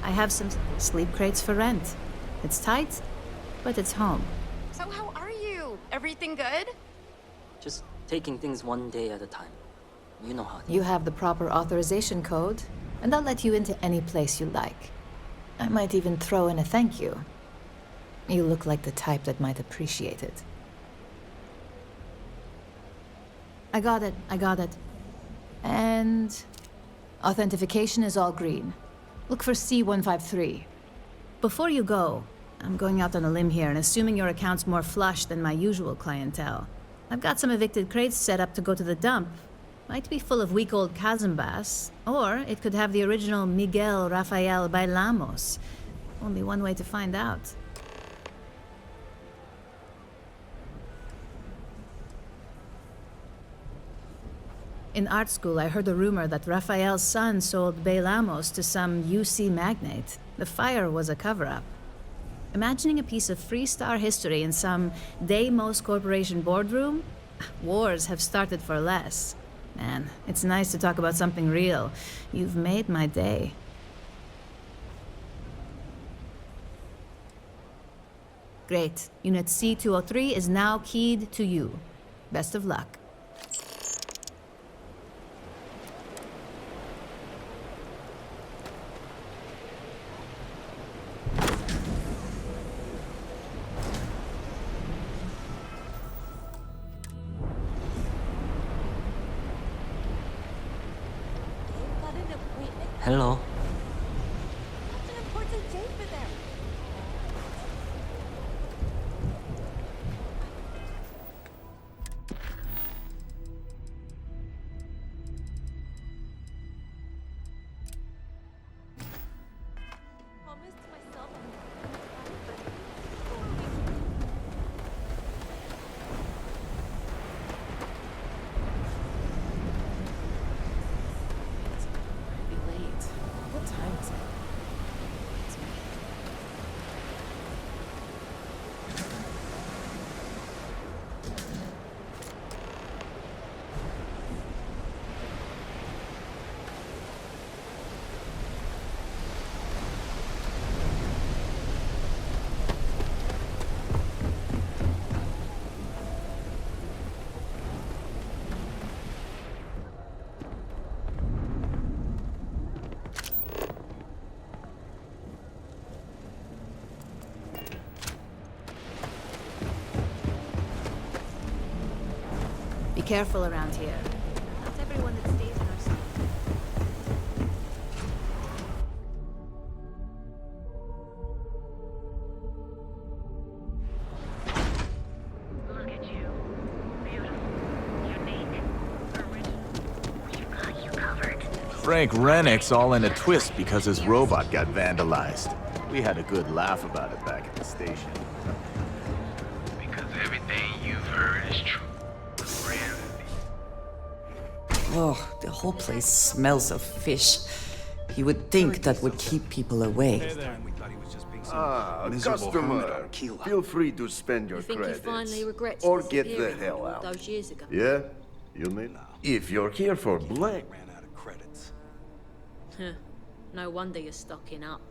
I have some sleep crates for rent. It's tight, but it's home. So how are you? Everything good? Just taking things one day at a time. You know how it is. You have the proper authorization code, and I'll let you into any place you like. I might even throw in a thank you. You look like the type that might appreciate it. I got it. And authentication is all green. Look for C153. Before you go, I'm going out on a limb here and assuming your account's more flush than my usual clientele. I've got some evicted crates set up to go to the dump. Might be full of week-old Kazambas, or it could have the original Miguel Rafael Bailamos. Only one way to find out. In art school, I heard a rumor that Rafael's son sold Bailamos to some UC magnate. The fire was a cover-up. Imagining a piece of Freestar history in some Deimos Corporation boardroom? Wars have started for less. Man, it's nice to talk about something real. You've made my day. Great. Unit C203 is now keyed to you. Best of luck. Hello. Such an important day for them. Promised myself What time is it? Be careful around here. Not everyone that stays in our city. Look at you. Beautiful, unique, original. You got you covered. Frank Rennick's all in a twist because his robot got vandalized. We had a good laugh about it back at the station. Because everything you've heard is true. Really. Oh, the whole place smells of fish. You would think that would keep people away. Customer, feel free to spend your Think he credits. finally regrets Or get the disappearing hell all out. those years ago? Yeah? You mean? If you're here for black... Ran out of credits. Huh. No wonder you're stocking up.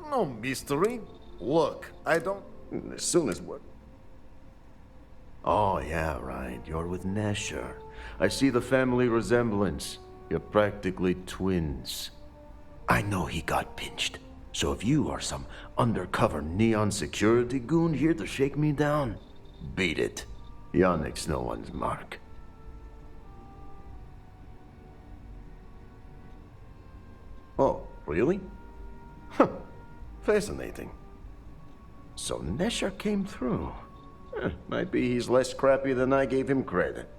No mystery. Look, I don't... As soon as what? Oh, yeah, right. You're with Nesher. I see the family resemblance. You're practically twins. I know he got pinched. So if you are some undercover neon security goon here to shake me down, beat it. Yannick's no one's mark. Oh, really? Huh. Fascinating. So Nesher came through. Might be he's less scrappy than I gave him credit.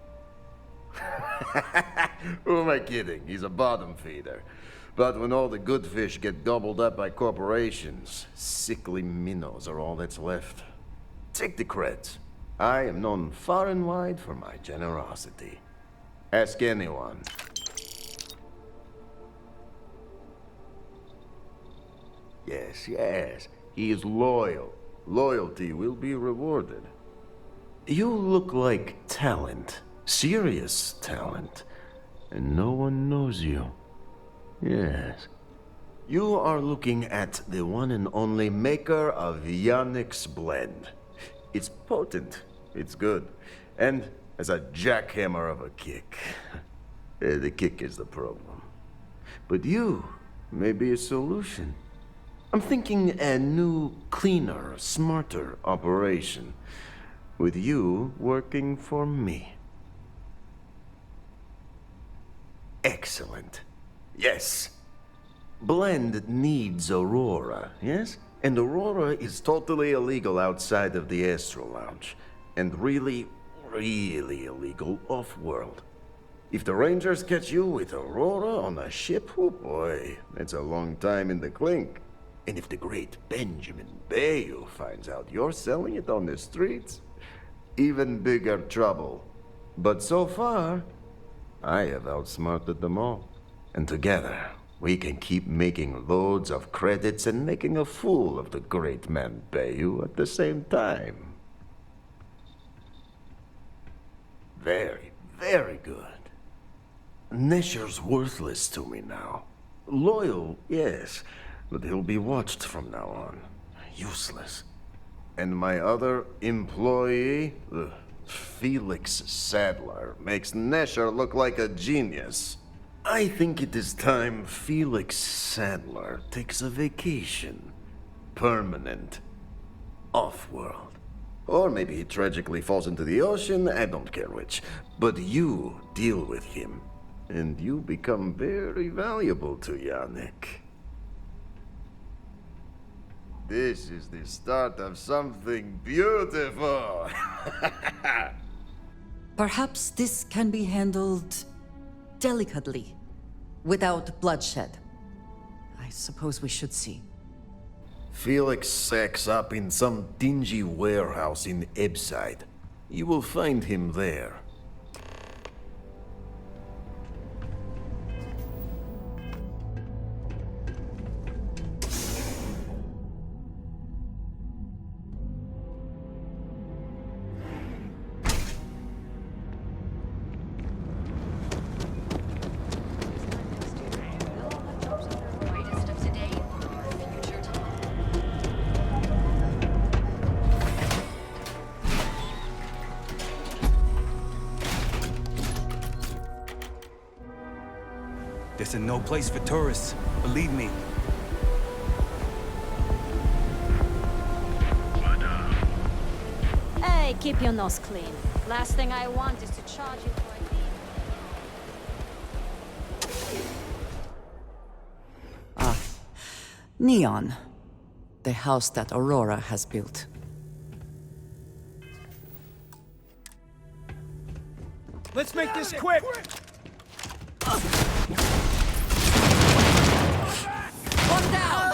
Who am I kidding? He's a bottom feeder. But when all the good fish get gobbled up by corporations, sickly minnows are all that's left. Take the creds. I am known far and wide for my generosity. Ask anyone. Yes, yes. He is loyal. Loyalty will be rewarded. You look like talent. Serious talent. And no one knows you. Yes. You are looking at the one and only maker of Yannick's blend. It's potent, it's good, and has a jackhammer of a kick. The kick is the problem. But you may be a solution. I'm thinking a new, cleaner, smarter operation. With you working for me. Excellent. Yes. Blend needs Aurora, yes? And Aurora is totally illegal outside of the Astral Lounge. And really, really illegal off-world. If the Rangers catch you with Aurora on a ship, oh boy, that's a long time in the clink. And if the great Benjamin Bayou finds out you're selling it on the streets, even bigger trouble. But so far, I have outsmarted them all. And together, we can keep making loads of credits and making a fool of the great man Bayou at the same time. Very, very good. Nesher's worthless to me now. Loyal, yes, but he'll be watched from now on. Useless. And my other employee, Felix Sadler, makes Nesher look like a genius. I think it is time Felix Sadler takes a vacation. Permanent. Off-world. Or maybe he tragically falls into the ocean, I don't care which. But you deal with him, and you become very valuable to Yannick. This is the start of something beautiful. Perhaps this can be handled delicately, without bloodshed. I suppose we should see. Felix sacks up in some dingy warehouse in Ebside. You will find him there. Greatest of today or future tomorrow. This is no place for tourists, believe me. Hey, keep your nose clean. Last thing I want is to charge you for a Neon. The house that Aurora has built. Let's make this quick! One down!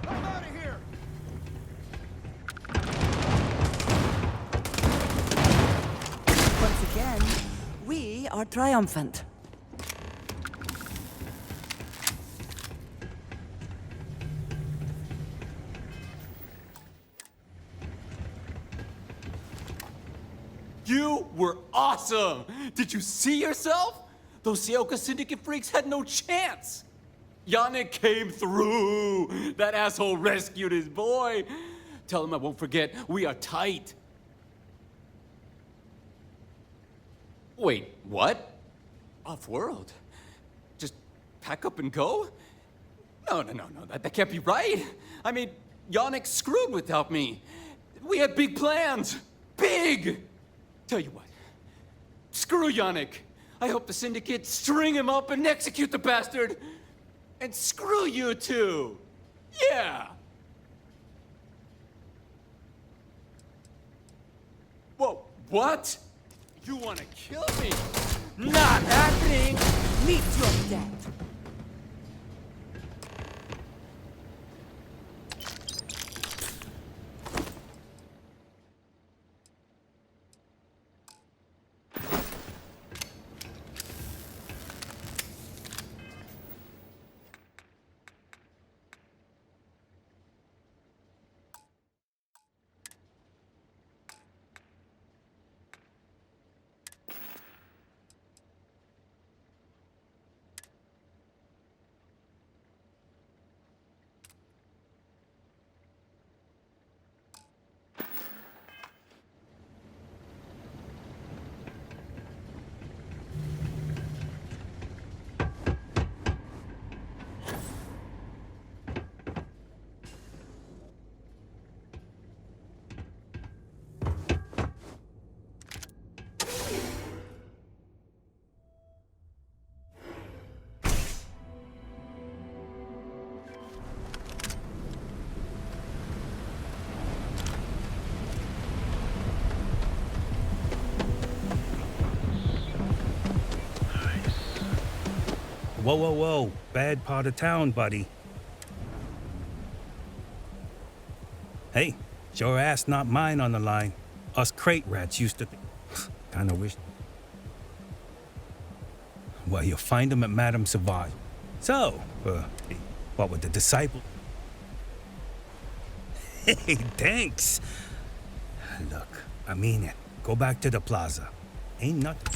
I'm out of here! Once again, we are triumphant. You were awesome! Did you see yourself? Those Sioka Syndicate freaks had no chance! Yannick came through! That asshole rescued his boy! Tell him I won't forget, we are tight! Wait, what? Off-world? Just pack up and go? No, that can't be right! I mean, Yannick screwed without me! We had big plans! Big! Tell you what, screw Yannick. I hope the Syndicate string him up and execute the bastard. And screw you too. Yeah. Whoa, what? You want to kill me? Not happening. Meet your death. Whoa, whoa, whoa. Bad part of town, buddy. Hey, it's your ass, not mine on the line. Us crate rats used to... Kinda wish... Well, you'll find them at Madame Sauvage. So, what with the disciple? Hey, thanks. Look, I mean it. Go back to the plaza. Ain't nothing.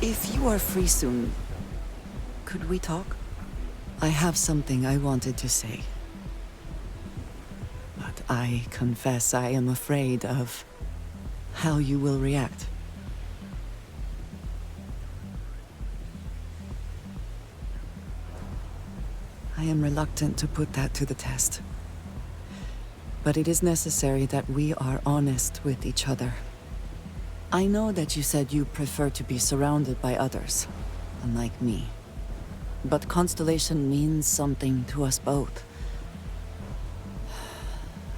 If you are free soon, could we talk? I have something I wanted to say. But I confess I am afraid of how you will react. I am reluctant to put that to the test. But it is necessary that we are honest with each other. I know that you said you prefer to be surrounded by others, unlike me. But Constellation means something to us both.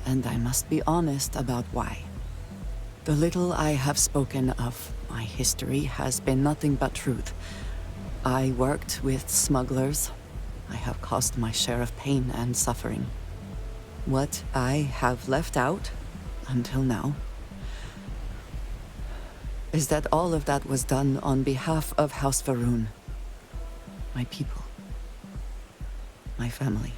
And I must be honest about why. The little I have spoken of my history has been nothing but truth. I worked with smugglers. I have caused my share of pain and suffering. What I have left out, until now, is that all of that was done on behalf of House Varun. My people. My family.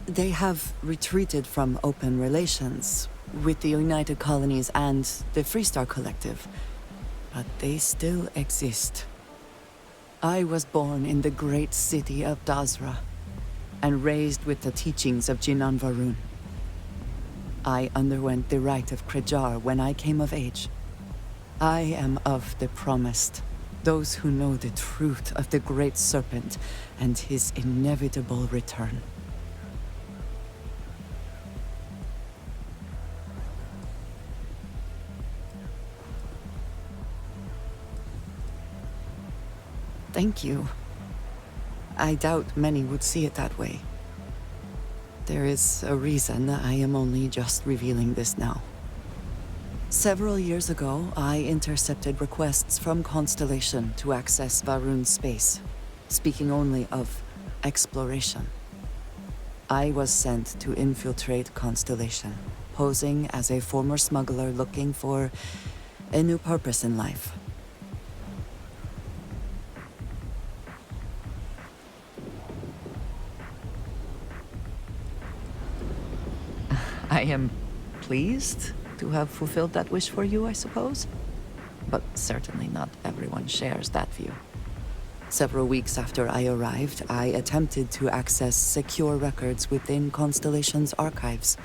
They have retreated from open relations with the United Colonies and the Freestar Collective, but they still exist. I was born in the great city of Dazra, and raised with the teachings of Jinan Varun. I underwent the rite of Krejar when I came of age. I am of the promised, those who know the truth of the Great Serpent and his inevitable return. Thank you. I doubt many would see it that way. There is a reason I am only just revealing this now. Several years ago, I intercepted requests from Constellation to access Varun's space, speaking only of exploration. I was sent to infiltrate Constellation, posing as a former smuggler looking for a new purpose in life. I am pleased to have fulfilled that wish for you, I suppose. But certainly not everyone shares that view. Several weeks after I arrived, I attempted to access secure records within Constellation's archives.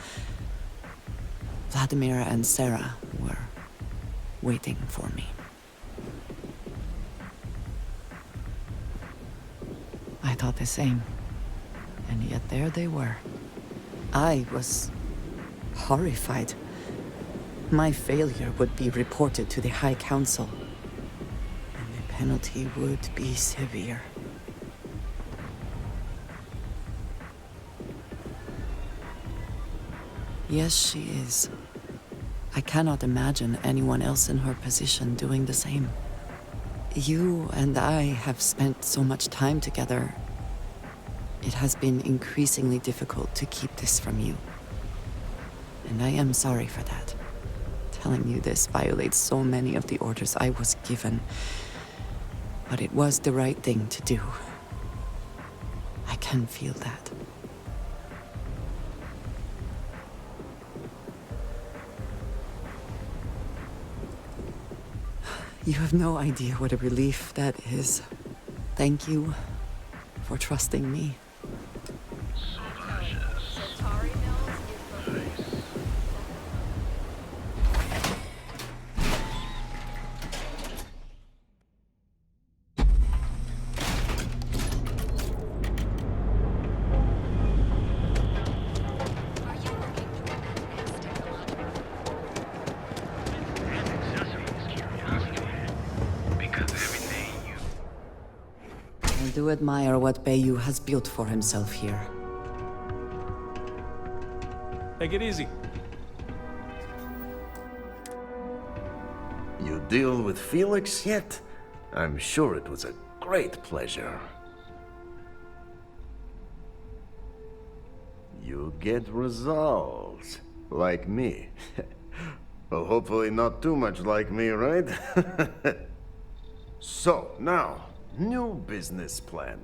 Vladimir and Sarah were waiting for me. I thought the same. And yet there they were. I was horrified. My failure would be reported to the High Council, and the penalty would be severe. Yes, she is. I cannot imagine anyone else in her position doing the same. You and I have spent so much time together. It has been increasingly difficult to keep this from you. And I am sorry for that. Telling you this violates so many of the orders I was given. But it was the right thing to do. I can feel that. You have no idea what a relief that is. Thank you for trusting me. do admire what Bayou has built for himself here. Take it easy. You deal with Felix yet? I'm sure it was a great pleasure. You get results. Like me. Well, hopefully not too much like me, right? So, now, new business plan.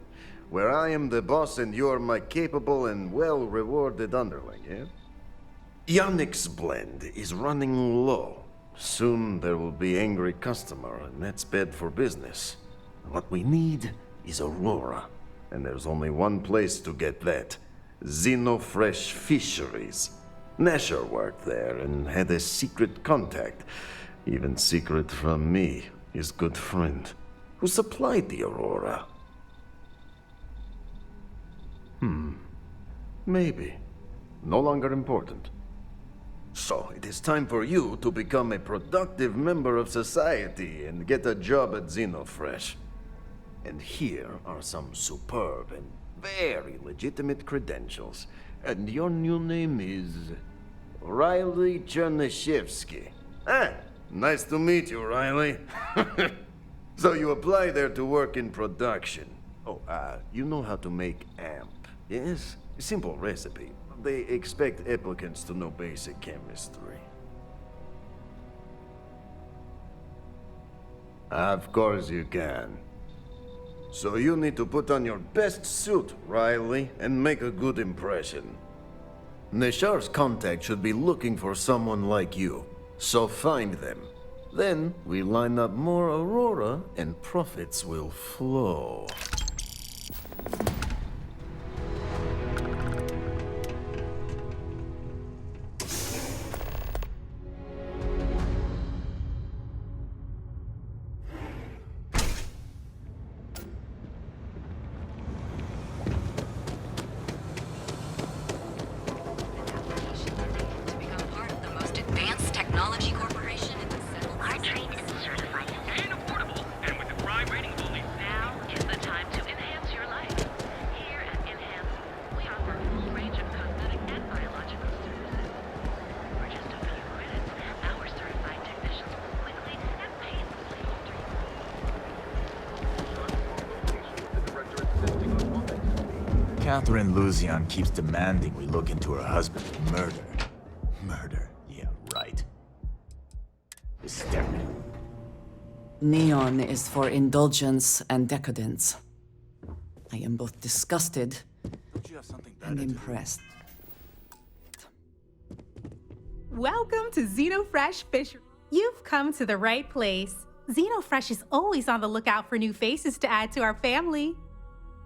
Where I am the boss and you're my capable and well-rewarded underling, yeah? Yannick's blend is running low. Soon there will be angry customer, and that's bad for business. What we need is Aurora, and there's only one place to get that. Xenofresh Fisheries. Nasher worked there and had a secret contact, even secret from me, his good friend, who supplied the Aurora. Maybe. No longer important. So, it is time for you to become a productive member of society and get a job at Xenofresh. And here are some superb and very legitimate credentials. And your new name is... Riley Chernyshevsky. Ah, nice to meet you, Riley. So you apply there to work in production. Oh, you know how to make amp, yes? Simple recipe. They expect applicants to know basic chemistry. Of course you can. So you need to put on your best suit, Riley, and make a good impression. Neshar's contact should be looking for someone like you, so find them. Then we line up more Aurora and profits will flow. To become part of the most advanced technology corporation in the settled Our train is certified And affordable, and with a prime rating only. Now is the time to enhance your life. Here at Enhance, we offer a full range of cosmetic and biological services. For just a few credits, our certified technicians will quickly and painlessly alter you. Catherine Luzian keeps demanding we look into her husband's murder. Murder, yeah, right. Hysterical. Neon is for indulgence and decadence. I am both disgusted Don't you have something better and to do? impressed. Welcome to Xenofresh Fish. You've come to the right place. Xenofresh is always on the lookout for new faces to add to our family.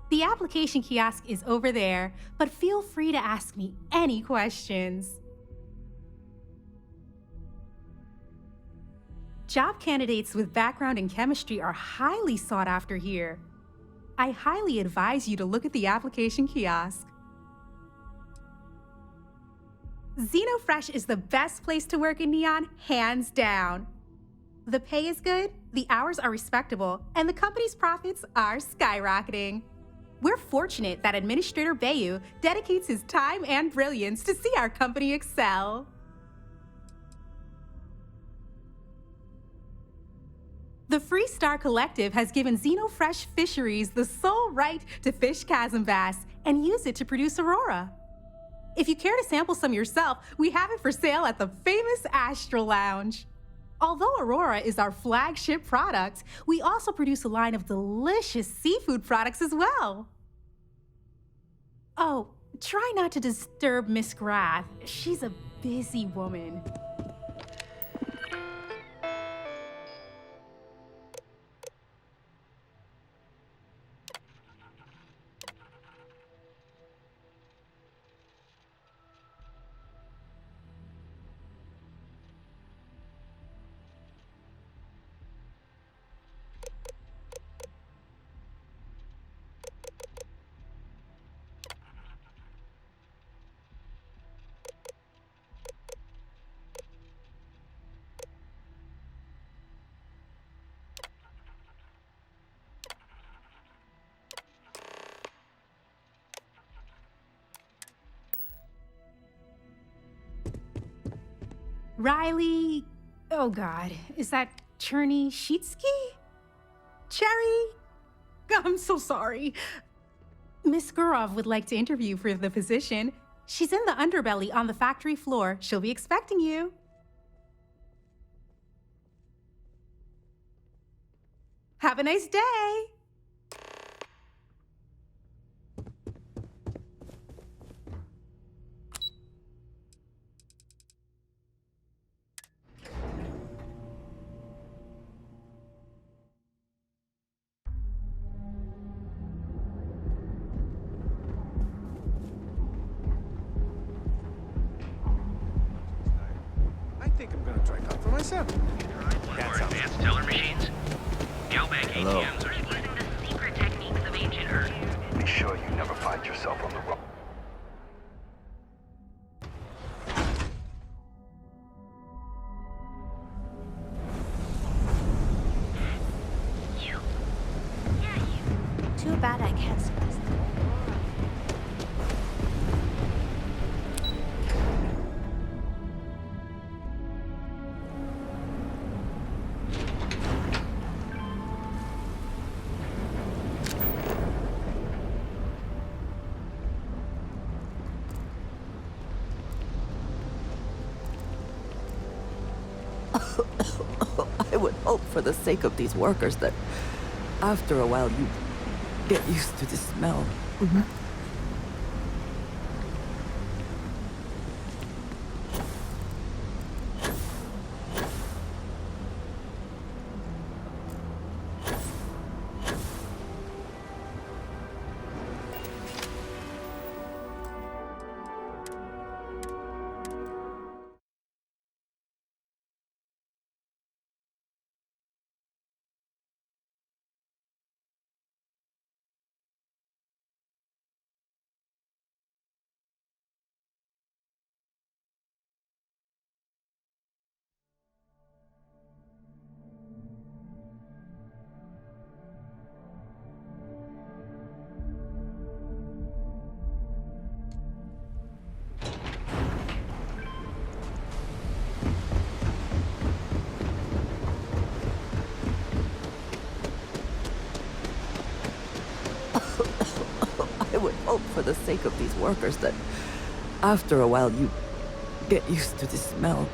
The application kiosk is over there, but feel free to ask me any questions. Job candidates with background in chemistry are highly sought after here. I highly advise you to look at the application kiosk. Xenofresh is the best place to work in Neon, hands down. The pay is good, the hours are respectable, and the company's profits are skyrocketing. We're fortunate that Administrator Bayou dedicates his time and brilliance to see our company excel. The Freestar Collective has given Xenofresh Fisheries the sole right to fish chasm bass and use it to produce Aurora. If you care to sample some yourself, we have it for sale at the famous Astral Lounge. Although Aurora is our flagship product, we also produce a line of delicious seafood products as well. Oh, try not to disturb Miss Grath. She's a busy woman. Riley... Oh god, is that Cherny-Sheetsky? Cherry? I'm so sorry. Miss Gurov would like to interview for the position. She's in the underbelly on the factory floor. She'll be expecting you. Have a nice day. I think I'm gonna try out for myself. One more advanced teller machines. Galbank Hello. ATMs are using the secret techniques of ancient Earth. Be sure you never find yourself on the wrong. Too bad I can't splice them. I would hope for the sake of these workers that after a while you get used to the smell. I would hope for the sake of these workers that after a while you get used to the smell.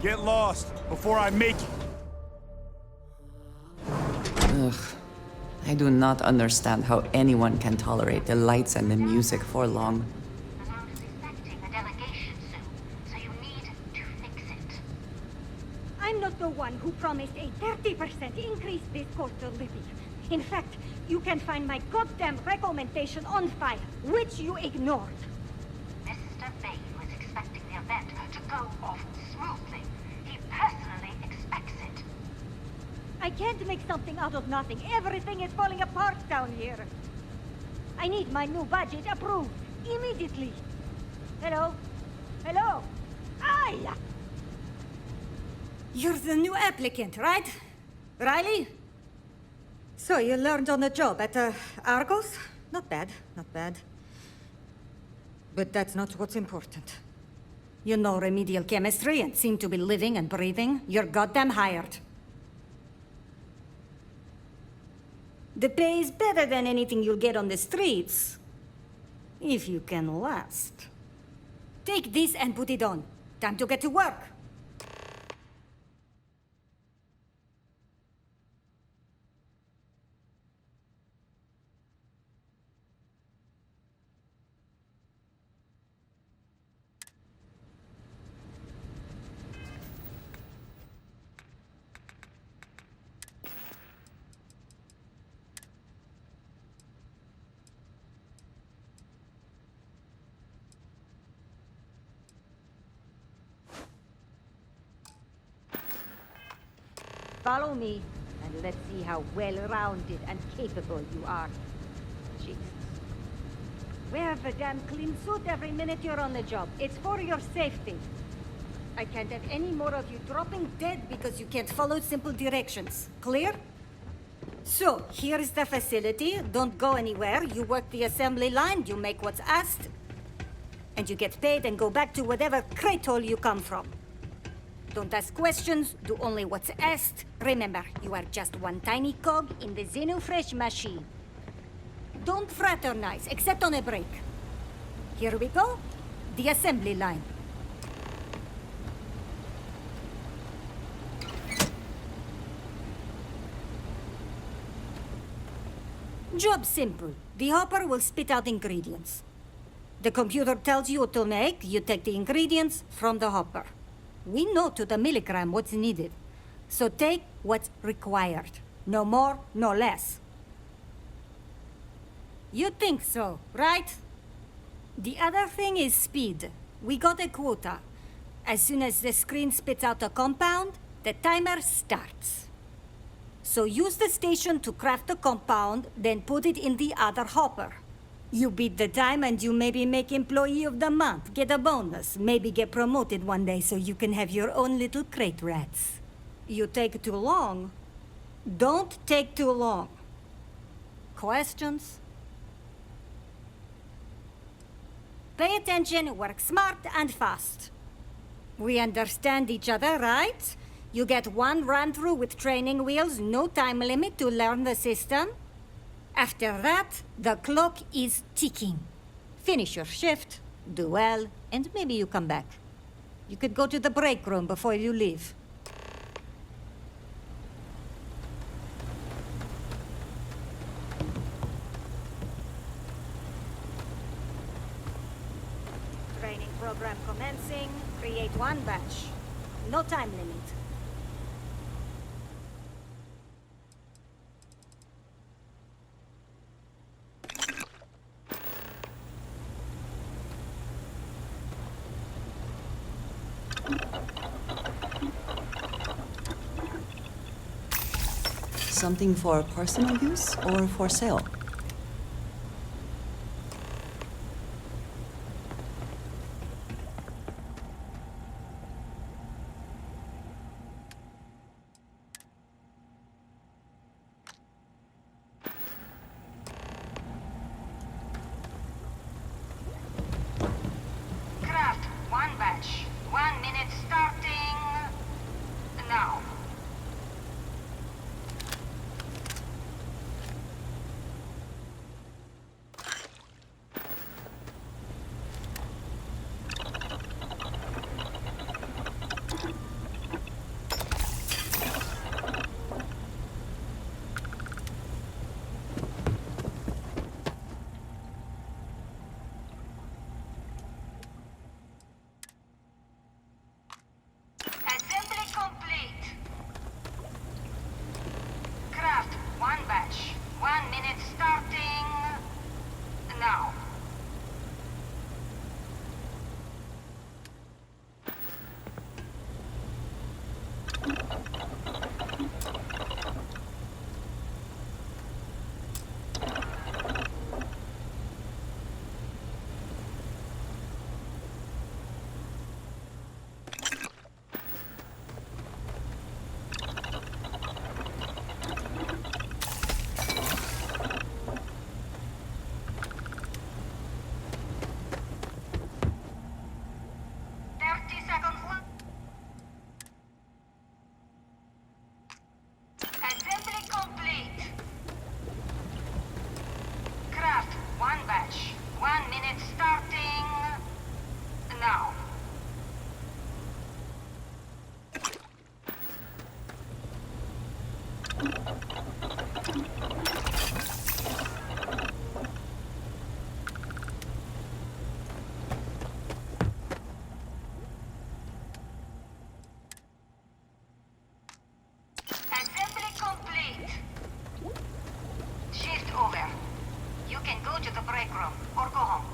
Get lost before I make you. Ugh. I do not understand how anyone can tolerate the lights and the music for long. I'm not the one who promised a 30% increase this cost of living. In fact, you can find my goddamn recommendation on file, which you ignored. Mr. Bay was expecting the event to go off smoothly. He personally expects it. I can't make something out of nothing. Everything is falling apart down here. I need my new budget approved immediately. Hello? Hello? Aye! You're the new applicant, right? Riley? So you learned on the job at Argos? Not bad, not bad. But that's not what's important. You know remedial chemistry and seem to be living and breathing. You're goddamn hired. The pay is better than anything you'll get on the streets. If you can last. Take this and put it on. Time to get to work. Follow me, and let's see how well-rounded and capable you are. Jesus. Wear the damn clean suit every minute you're on the job. It's for your safety. I can't have any more of you dropping dead because you can't follow simple directions. Clear? So, here is the facility. Don't go anywhere. You work the assembly line, you make what's asked, and you get paid and go back to whatever crate hole you come from. Don't ask questions, do only what's asked. Remember, you are just one tiny cog in the Xenofresh machine. Don't fraternize, except on a break. Here we go. The assembly line. Job simple. The hopper will spit out ingredients. The computer tells you what to make, you take the ingredients from the hopper. We know to the milligram what's needed. So take what's required. No more, no less. You think so, right? The other thing is speed. We got a quota. As soon as the screen spits out a compound, the timer starts. So use the station to craft the compound, then put it in the other hopper. You beat the time and you maybe make Employee of the Month, get a bonus, maybe get promoted one day so you can have your own little crate rats. You take too long. Don't take too long. Questions? Pay attention, work smart and fast. We understand each other, right? You get one run-through with training wheels, no time limit to learn the system. After that, the clock is ticking. Finish your shift, do well, and maybe you come back. You could go to the break room before you leave. Training program commencing. Create one batch. No time limit. Something for personal use or for sale? Craft one batch. 1 minute starting now. Assembly complete. Craft one batch. 1 minute starting now. Assembly complete. Craft one batch. 1 minute starting now. Assembly complete. Shift over. You can go to the break room or go home.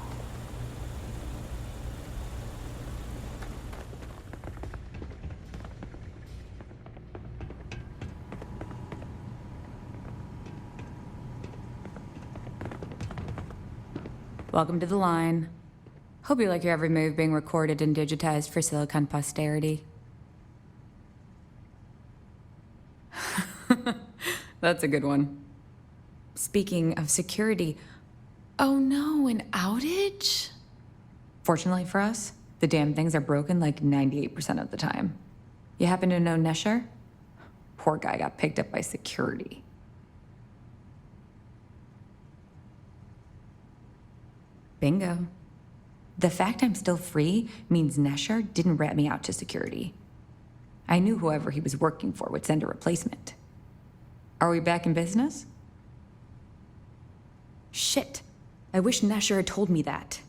Welcome to the line. Hope you like your every move being recorded and digitized for Silicon posterity. That's a good one. Speaking of security, oh no, an outage? Fortunately for us, the damn things are broken like 98% of the time. You happen to know Nesher? Poor guy got picked up by security. Bingo. The fact I'm still free means Nesher didn't rat me out to security. I knew whoever he was working for would send a replacement. Are we back in business? Shit. I wish Nesher had told me that.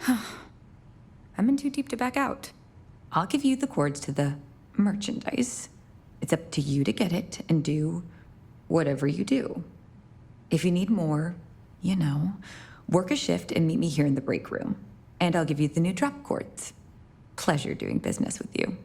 I'm in too deep to back out. I'll give you the cords to the merchandise. It's up to you to get it and do whatever you do. If you need more, you know, work a shift and meet me here in the break room. And I'll give you the new drop cords. Pleasure doing business with you.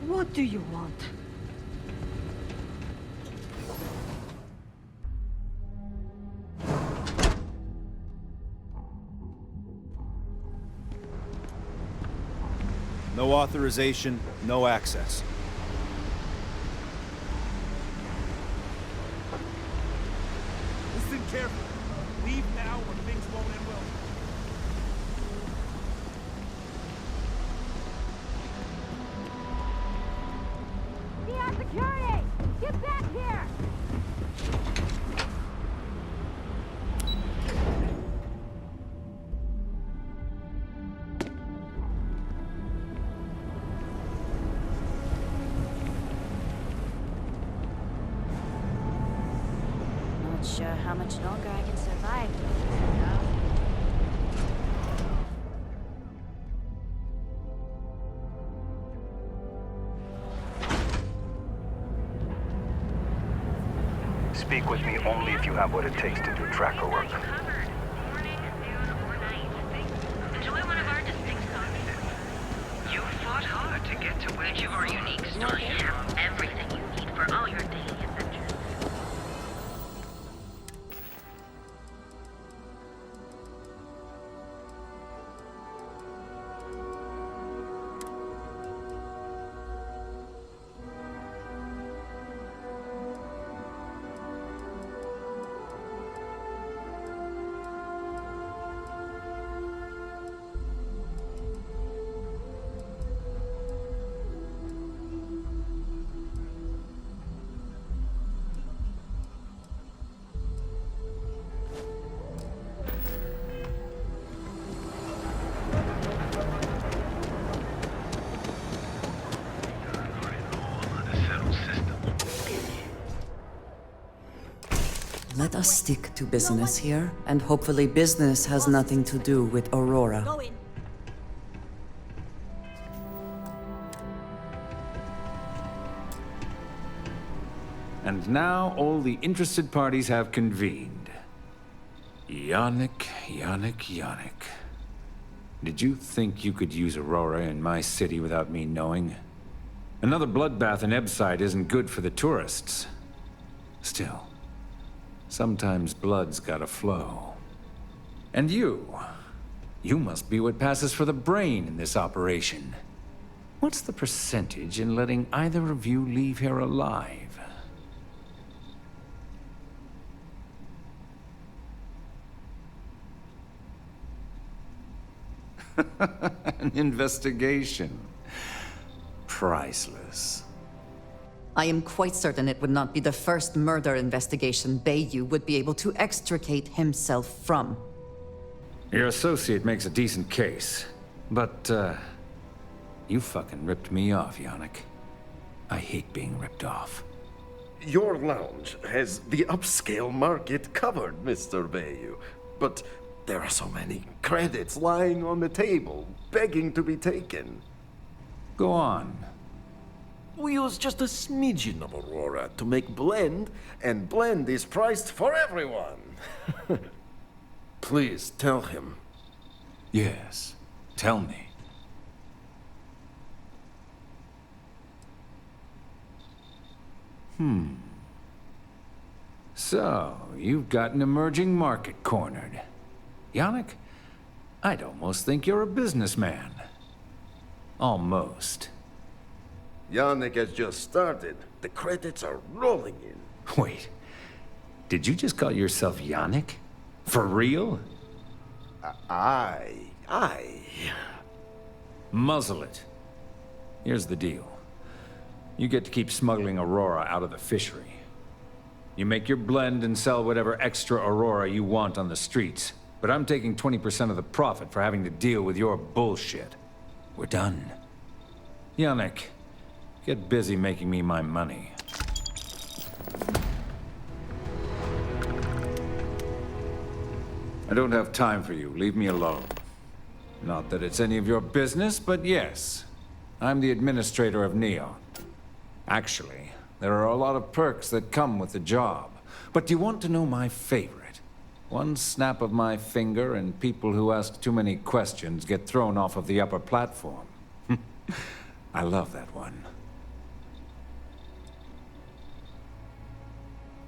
What do you want? No authorization, no access. Listen carefully. Leave now or things won't end well. Security! Get back here! Not sure how much longer I can survive. Speak with me only if you have what it takes to do tracker work. Enjoy one of our distinct concerts. You fought hard to get to where your unique story has everything you need for all your daily adventures. Let us stick to business here, and hopefully business has nothing to do with Aurora. And now all the interested parties have convened. Yannick. Did you think you could use Aurora in my city without me knowing? Another bloodbath in Ebside isn't good for the tourists. Still, sometimes blood's gotta flow. And you must be what passes for the brain in this operation. What's the percentage in letting either of you leave here alive? An investigation. Priceless. I am quite certain it would not be the first murder investigation Bayou would be able to extricate himself from. Your associate makes a decent case, but, you fucking ripped me off, Yannick. I hate being ripped off. Your lounge has the upscale market covered, Mr. Bayou. But there are so many credits lying on the table, begging to be taken. Go on. We use just a smidgen of Aurora to make blend, and blend is priced for everyone. Please tell him. Yes, tell me. So, you've got an emerging market cornered. Yannick, I'd almost think you're a businessman. Almost. Yannick has just started. The credits are rolling in. Wait, did you just call yourself Yannick? For real? I... Muzzle it. Here's the deal. You get to keep smuggling Aurora out of the fishery. You make your blend and sell whatever extra Aurora you want on the streets. But I'm taking 20% of the profit for having to deal with your bullshit. We're done. Yannick, get busy making me my money. I don't have time for you. Leave me alone. Not that it's any of your business, but yes. I'm the administrator of Neon. Actually, there are a lot of perks that come with the job. But do you want to know my favorite? One snap of my finger and people who ask too many questions get thrown off of the upper platform. I love that one.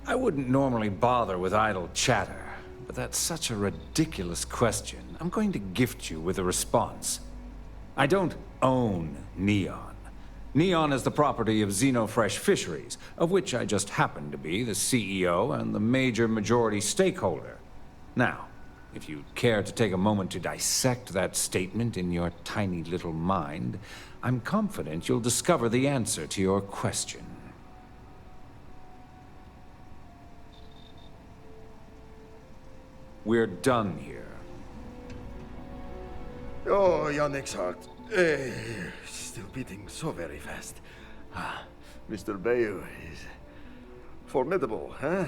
I wouldn't normally bother with idle chatter, but that's such a ridiculous question. I'm going to gift you with a response. I don't own Neon. Neon is the property of Xenofresh Fisheries, of which I just happen to be the CEO and the major majority stakeholder. Now, if you'd care to take a moment to dissect that statement in your tiny little mind, I'm confident you'll discover the answer to your question. We're done here. Oh, Yannick's heart. Still beating so very fast. Mr. Bayou is formidable, huh?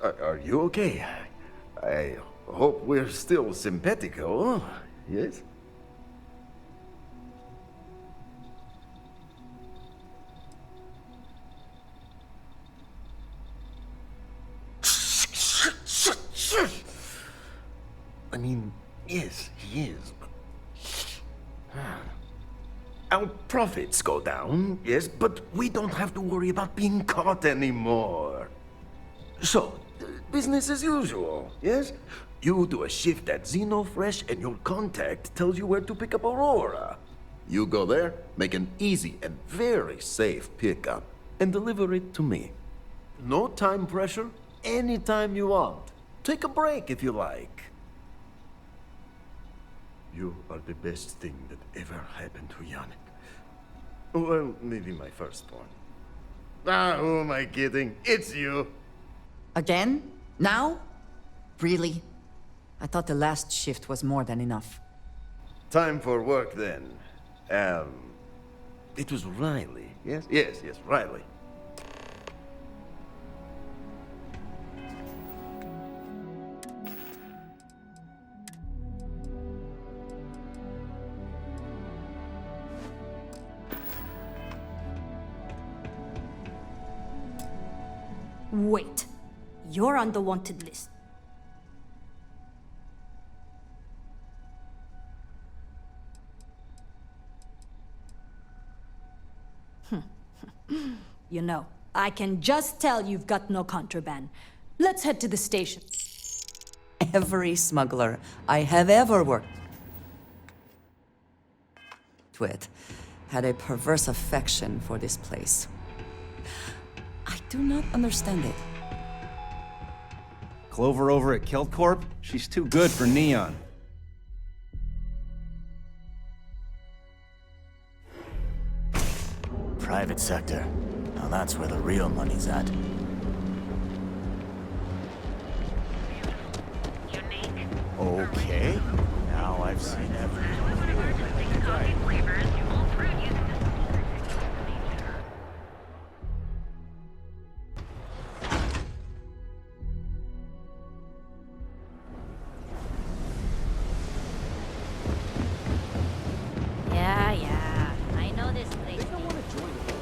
Are you okay? I hope we're still simpatico, yes? I mean, yes, he is, but... Our profits go down, yes, but we don't have to worry about being caught anymore. So, business as usual, yes? You do a shift at Xenofresh and your contact tells you where to pick up Aurora. You go there, make an easy and very safe pickup, and deliver it to me. No time pressure, anytime you want. Take a break if you like. You are the best thing that ever happened to Yannick. Well, maybe my firstborn. Who am I kidding? It's you. Again? Now? Really? I thought the last shift was more than enough. Time for work then. It was Riley, yes? Yes, Riley. Wait. You're on the wanted list. You know, I can just tell you've got no contraband. Let's head to the station. Every smuggler I have ever worked with had a perverse affection for this place. I do not understand it. Clover over at Kilt Corp? She's too good for Neon. Private sector. Now that's where the real money's at. Okay, now I've seen everything. Yeah, I know this place. They don't want to join the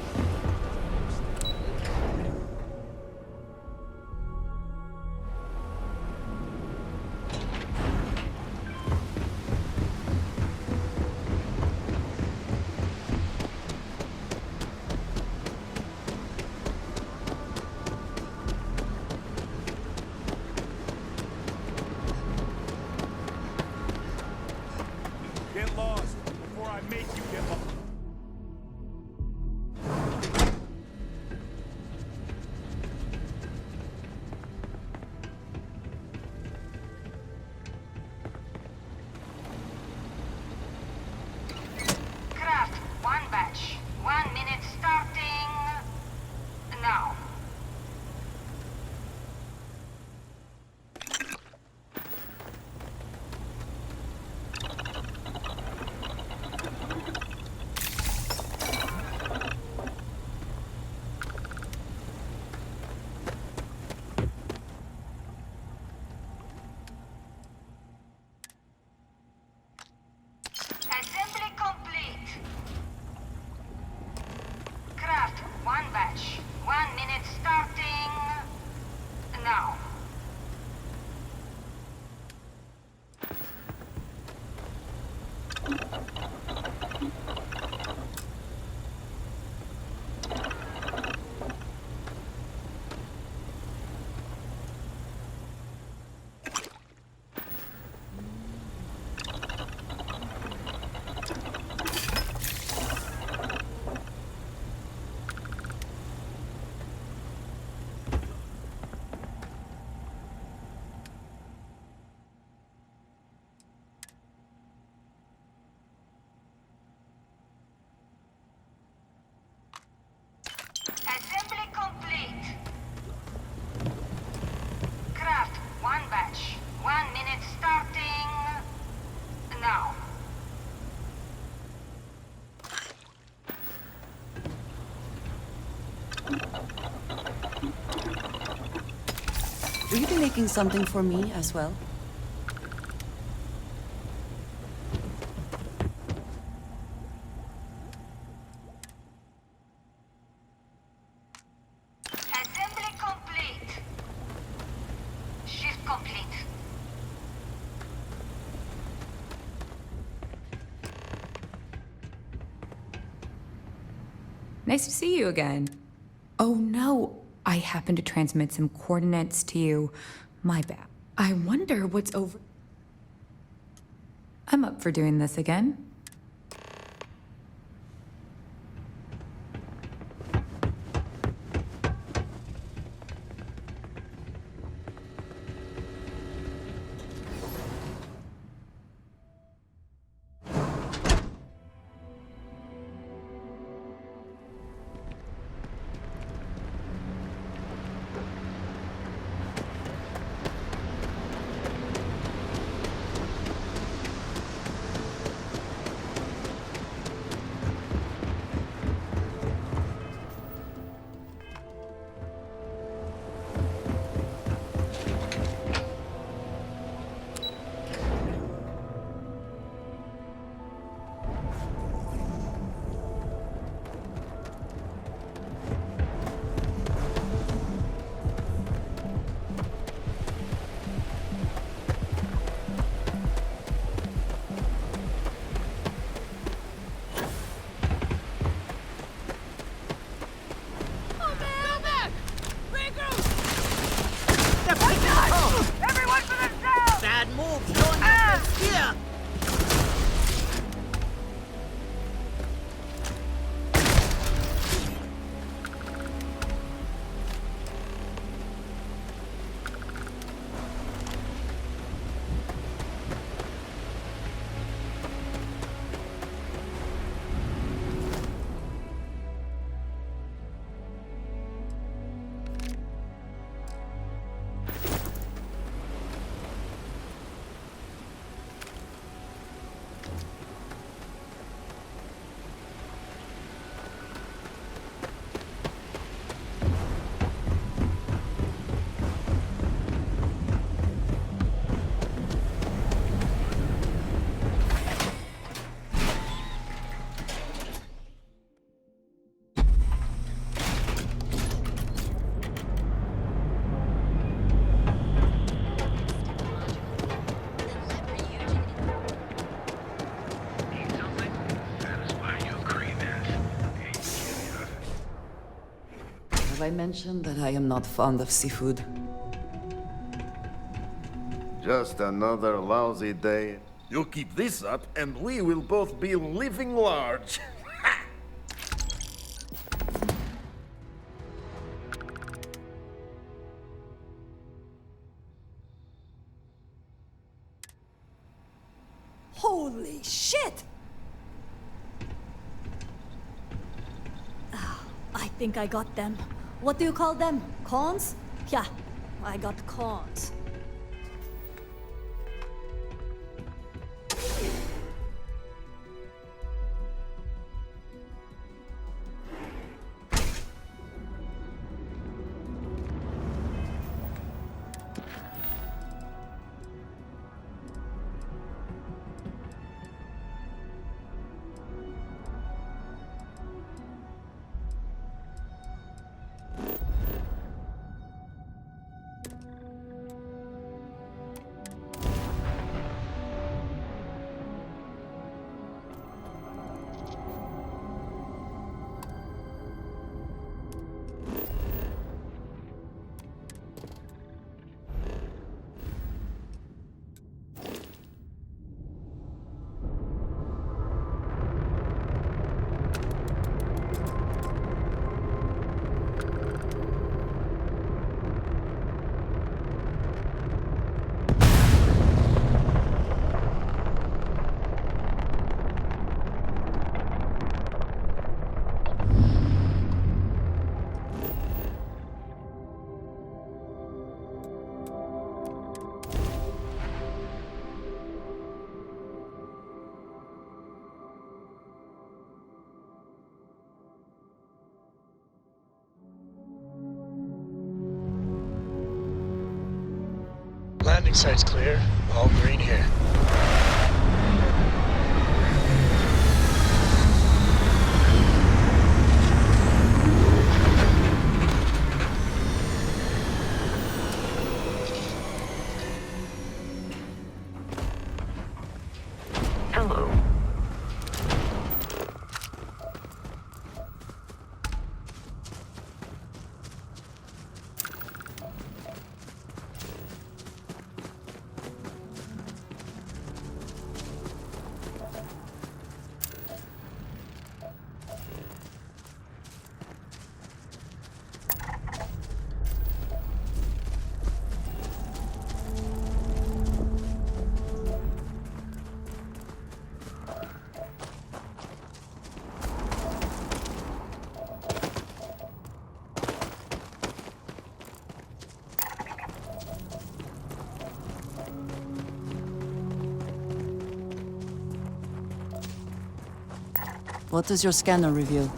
Get lost before I make you get lost. Craft, one batch. 1 minute starting now. Assembly complete. Craft, one batch. 1 minute starting now. Assembly complete. Craft, one batch. 1 minute starting now. Will you be making something for me as well? Assembly complete. Shift complete. Nice to see you again. Oh no, I happened to transmit some coordinates to you. My bad. I wonder what's over. I'm up for doing this again. Have I mentioned that I am not fond of seafood? Just another lousy day. You keep this up, and we will both be living large. Holy shit! Ah, I think I got them. What do you call them? Corns? Yeah, I got corns. Landing site's clear. All green here. Hello. What does your scanner reveal?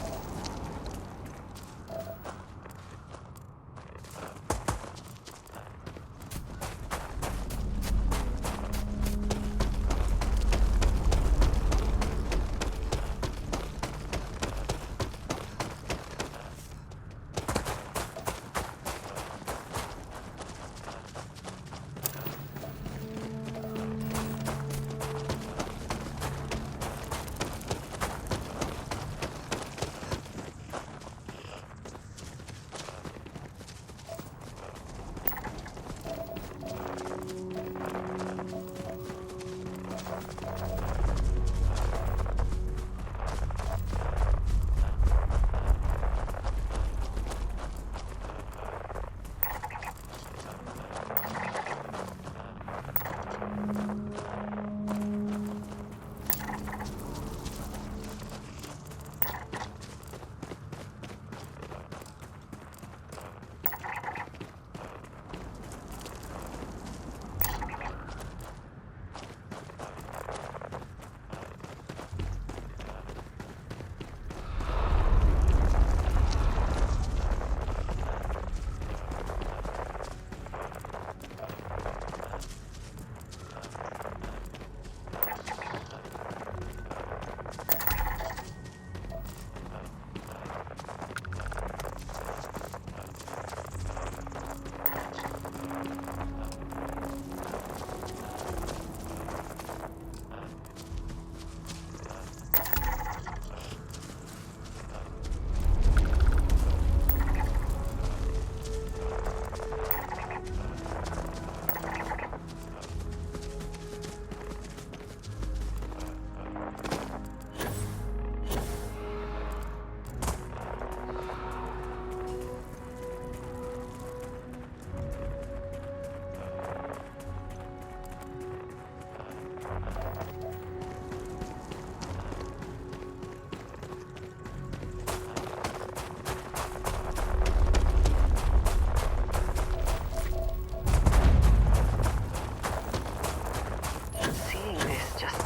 Seeing this just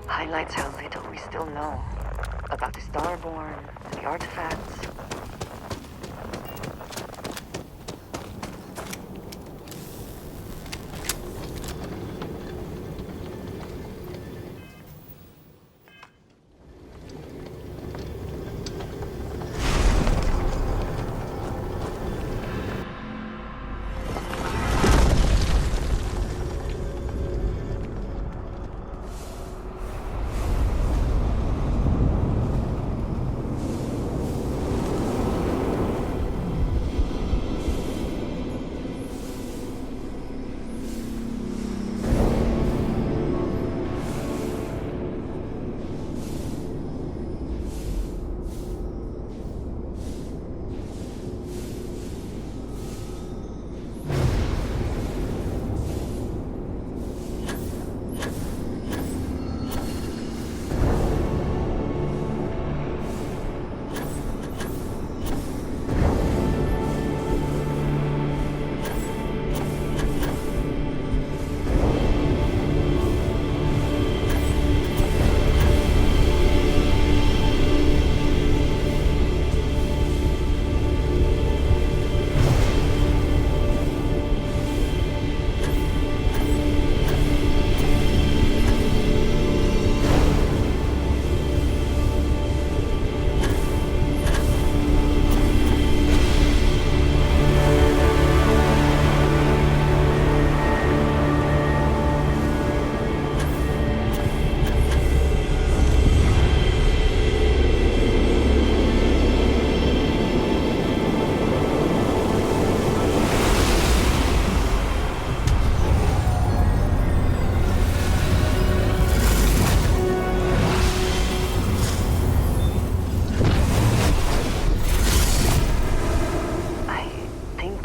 highlights how little we still know about the Starborn and the artifacts.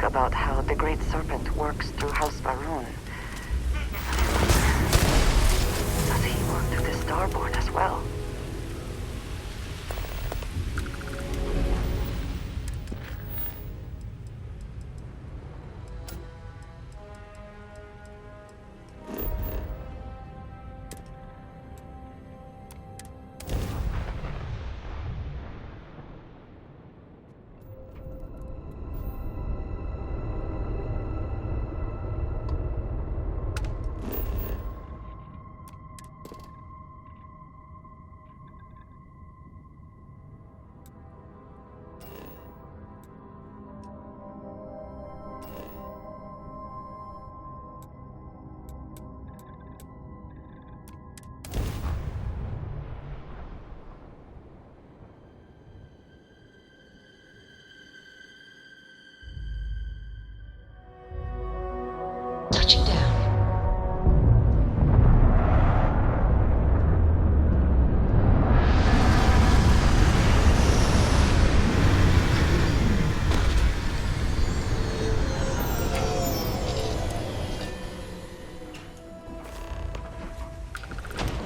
About how the Great Serpent works through House Varun. Does he work through the Starborn as well? Touching down.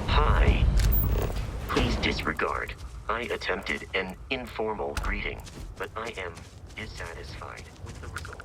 Hi. Please disregard. I attempted an informal greeting, but I am dissatisfied with the result.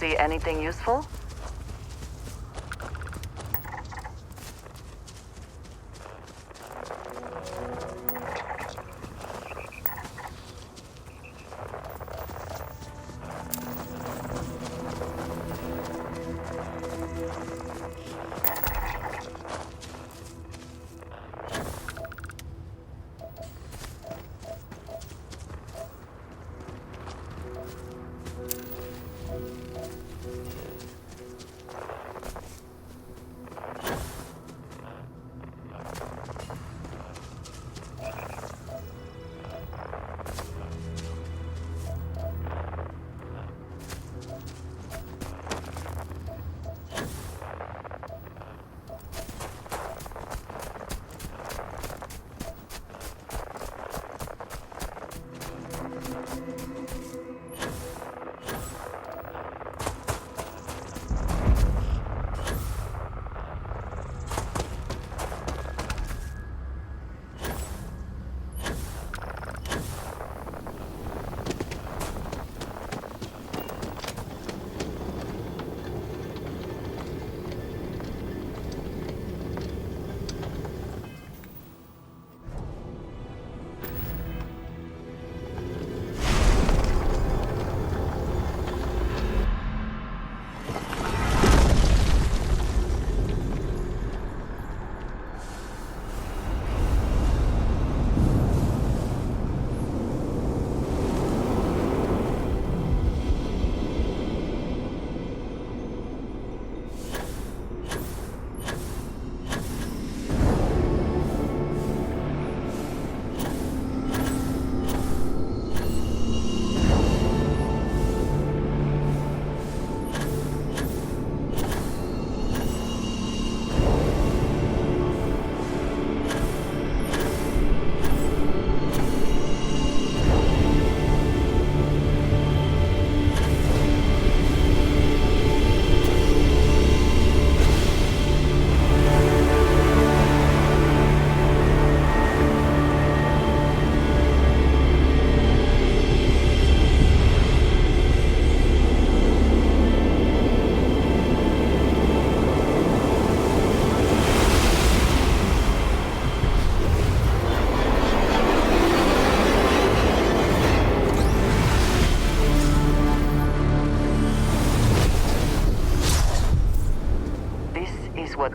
See anything useful?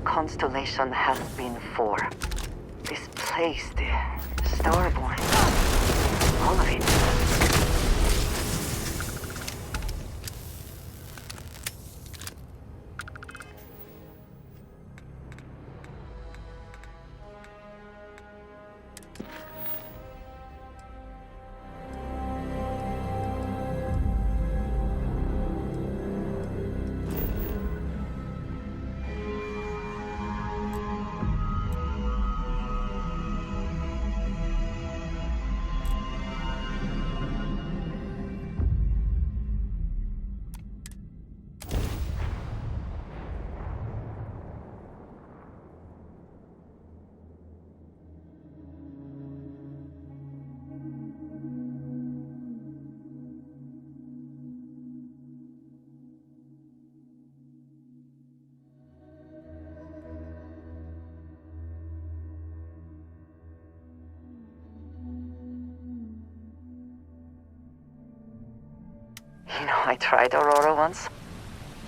Constellation has been for. This place, the Starborn, all of it. You know, I tried Aurora once.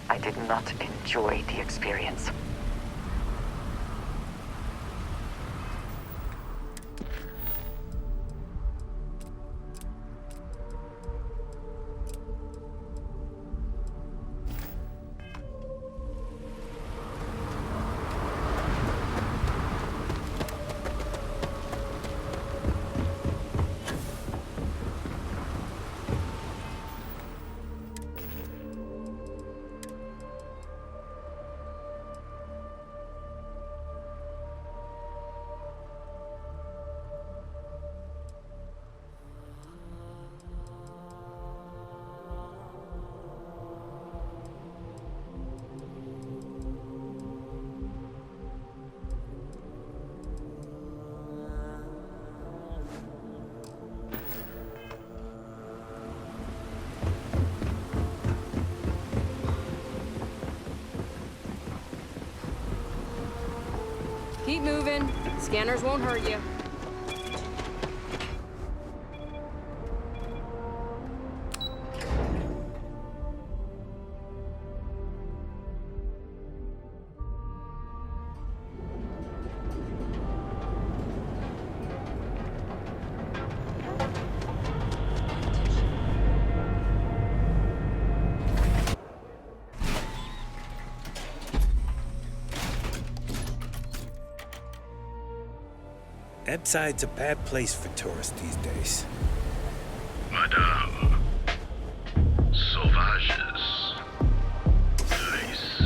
I did not enjoy the experience. Keep moving. Scanners won't hurt you. Ebside's a bad place for tourists these days. Madame. Sauvages. Nice.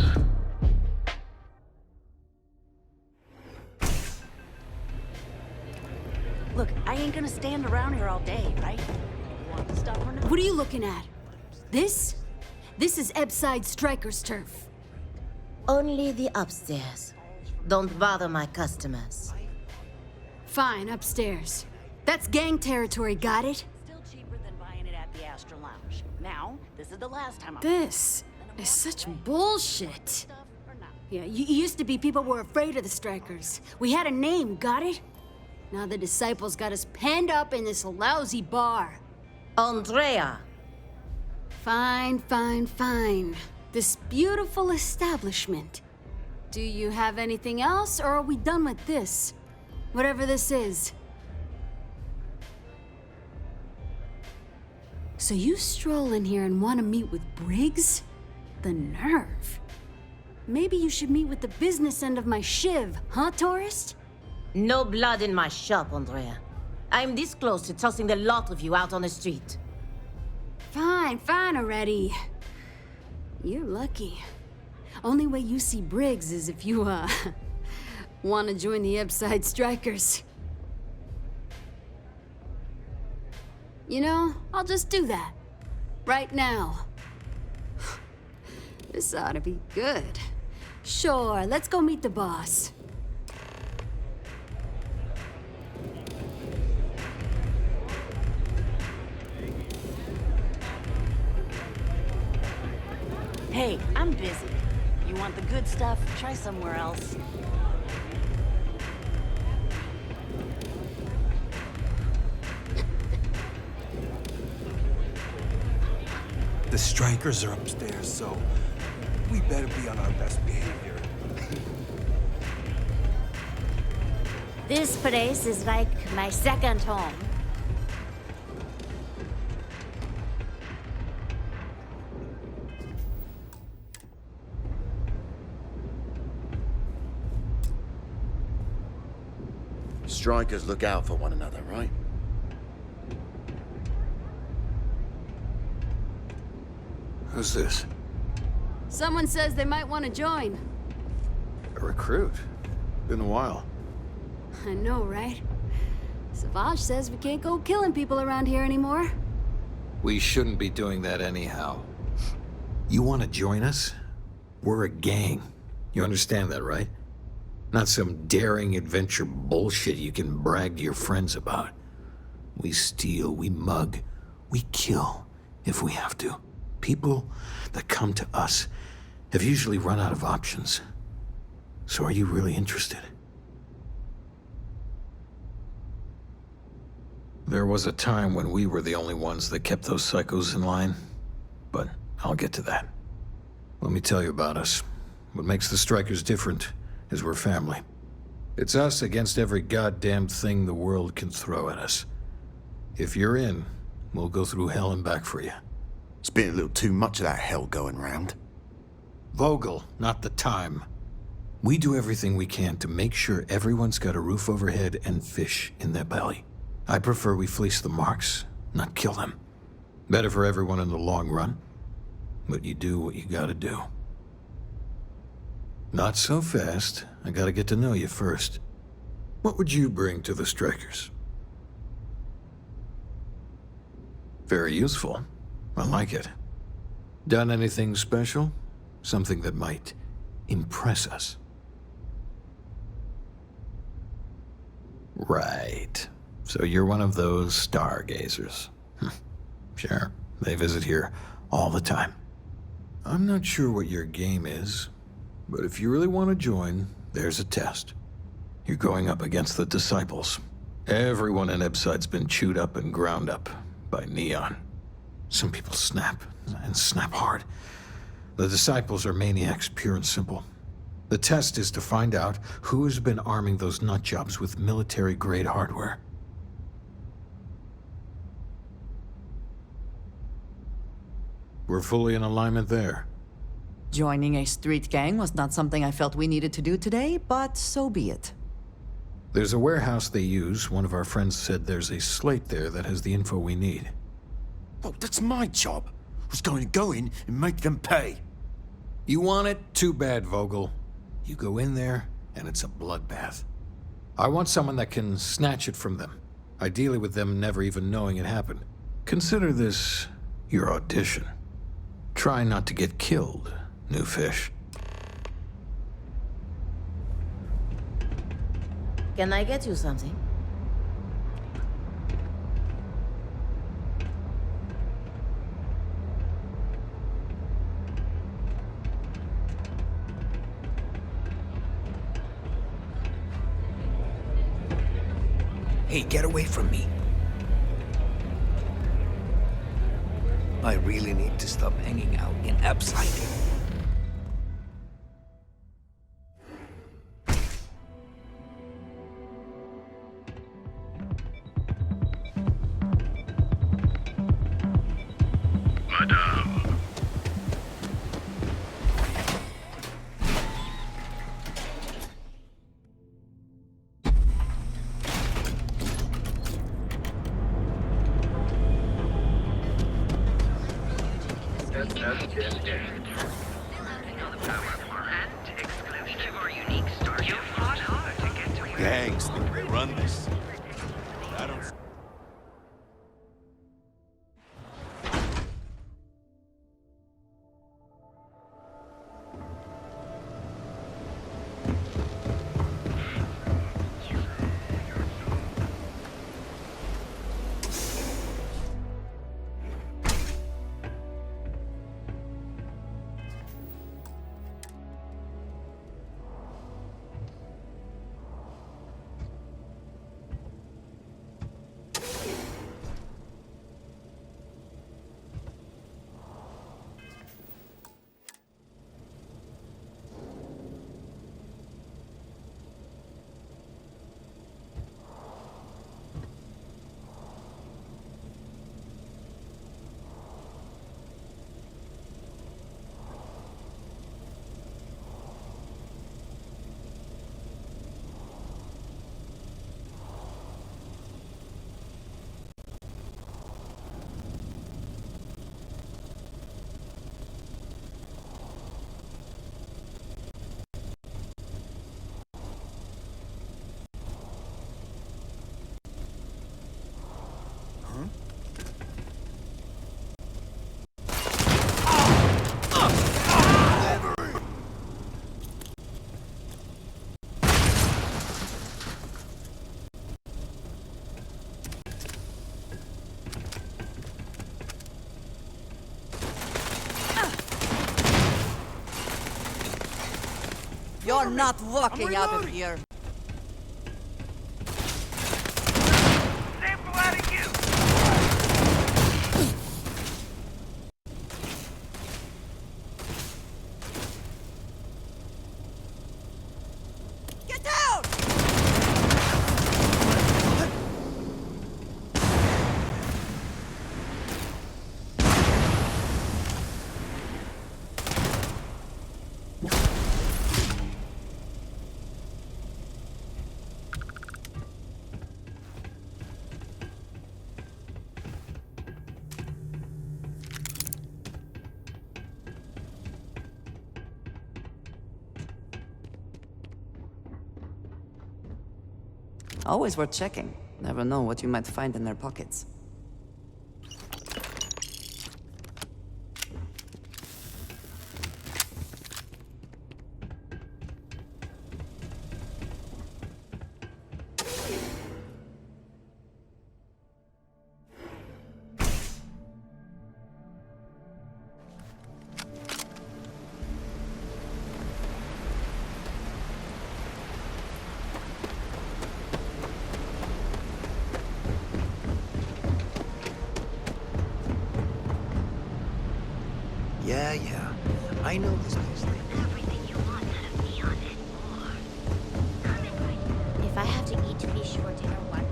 Look, I ain't gonna stand around here all day, right? Want the stuff or not? What are you looking at? This? This is Ebside Striker's turf. Only the upstairs. Don't bother my customers. Fine, upstairs. That's gang territory, got it? Still cheaper than buying it at the Astra Lounge. Now, this is the last time I'm... This is such bullshit. Yeah, used to be people were afraid of the Strikers. We had a name, got it? Now the disciples got us penned up in this lousy bar. Andrea. Fine, fine, fine. This beautiful establishment. Do you have anything else, or are we done with this? Whatever this is. So you stroll in here and want to meet with Briggs? The nerve. Maybe you should meet with the business end of my shiv, huh, tourist? No blood in my shop, Andrea. I'm this close to tossing the lot of you out on the street. Fine, fine already. You're lucky. Only way you see Briggs is if you, want to join the Ebside Strikers. You know, I'll just do that. Right now. This ought to be good. Sure, let's go meet the boss. Hey, I'm busy. You want the good stuff? Try somewhere else. The Strikers are upstairs, so we better be on our best behavior. This place is like my second home. Strikers look out for one another, right? Who's this? Someone says they might want to join. A recruit? Been a while. I know, right? Savage says we can't go killing people around here anymore. We shouldn't be doing that anyhow. You want to join us? We're a gang. You understand that, right? Not some daring adventure bullshit you can brag to your friends about. We steal, we mug, we kill, if we have to. People that come to us have usually run out of options. So are you really interested? There was a time when we were the only ones that kept those psychos in line, but I'll get to that. Let me tell you about us. What makes the Strikers different is we're family. It's us against every goddamn thing the world can throw at us. If you're in, we'll go through hell and back for you. It's been a little too much of that hell going round. Vogel, not the time. We do everything we can to make sure everyone's got a roof overhead and fish in their belly. I prefer we fleece the marks, not kill them. Better for everyone in the long run. But you do what you gotta do. Not so fast. I gotta get to know you first. What would you bring to the Strikers? Very useful. I like it. Done anything special? Something that might impress us? Right. So you're one of those stargazers. Sure, they visit here all the time. I'm not sure what your game is, but if you really want to join, there's a test. You're going up against the Disciples. Everyone in Ebside's been chewed up and ground up by Neon. Some people snap, and snap hard. The Disciples are maniacs, pure and simple. The test is to find out who has been arming those nutjobs with military-grade hardware. We're fully in alignment there. Joining a street gang was not something I felt we needed to do today, but so be it. There's a warehouse they use. One of our friends said there's a slate there that has the info we need. Oh, that's my job. I was going to go in and make them pay. You want it? Too bad, Vogel. You go in there, and it's a bloodbath. I want someone that can snatch it from them, ideally with them never even knowing it happened. Consider this your audition. Try not to get killed, new fish. Can I get you something? Hey, get away from me. I really need to stop hanging out in Upside. Madame. Gangs think they run this. I don't. You're not walking out of here. Get down! Always worth checking. Never know what you might find in their pockets. I have to eat, be sure dinner one.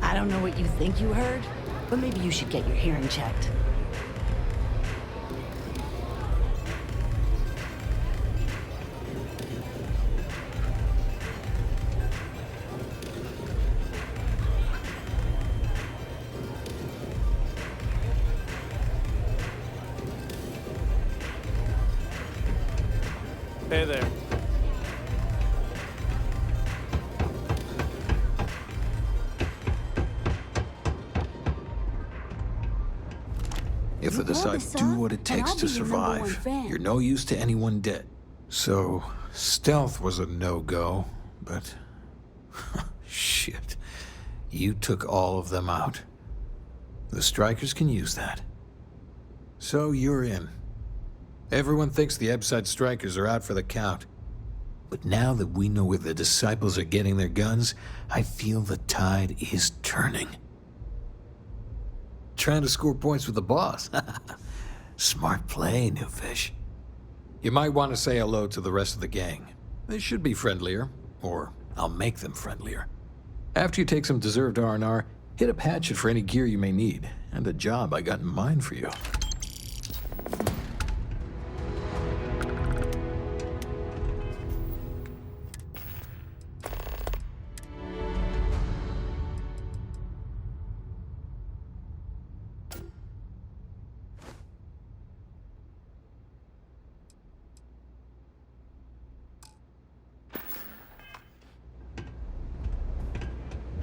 I don't know what you think you heard, but maybe you should get your hearing checked. Hey there. If they decide to do what it takes to survive, you're no use to anyone dead. So, stealth was a no-go, but... shit. You took all of them out. The Strikers can use that. So you're in. Everyone thinks the Ebside Strikers are out for the count. But now that we know where the Disciples are getting their guns, I feel the tide is turning. Trying to score points with the boss. Smart play, new fish. You might want to say hello to the rest of the gang. They should be friendlier, or I'll make them friendlier. After you take some deserved R&R, hit up Hatchet for any gear you may need, and a job I got in mind for you.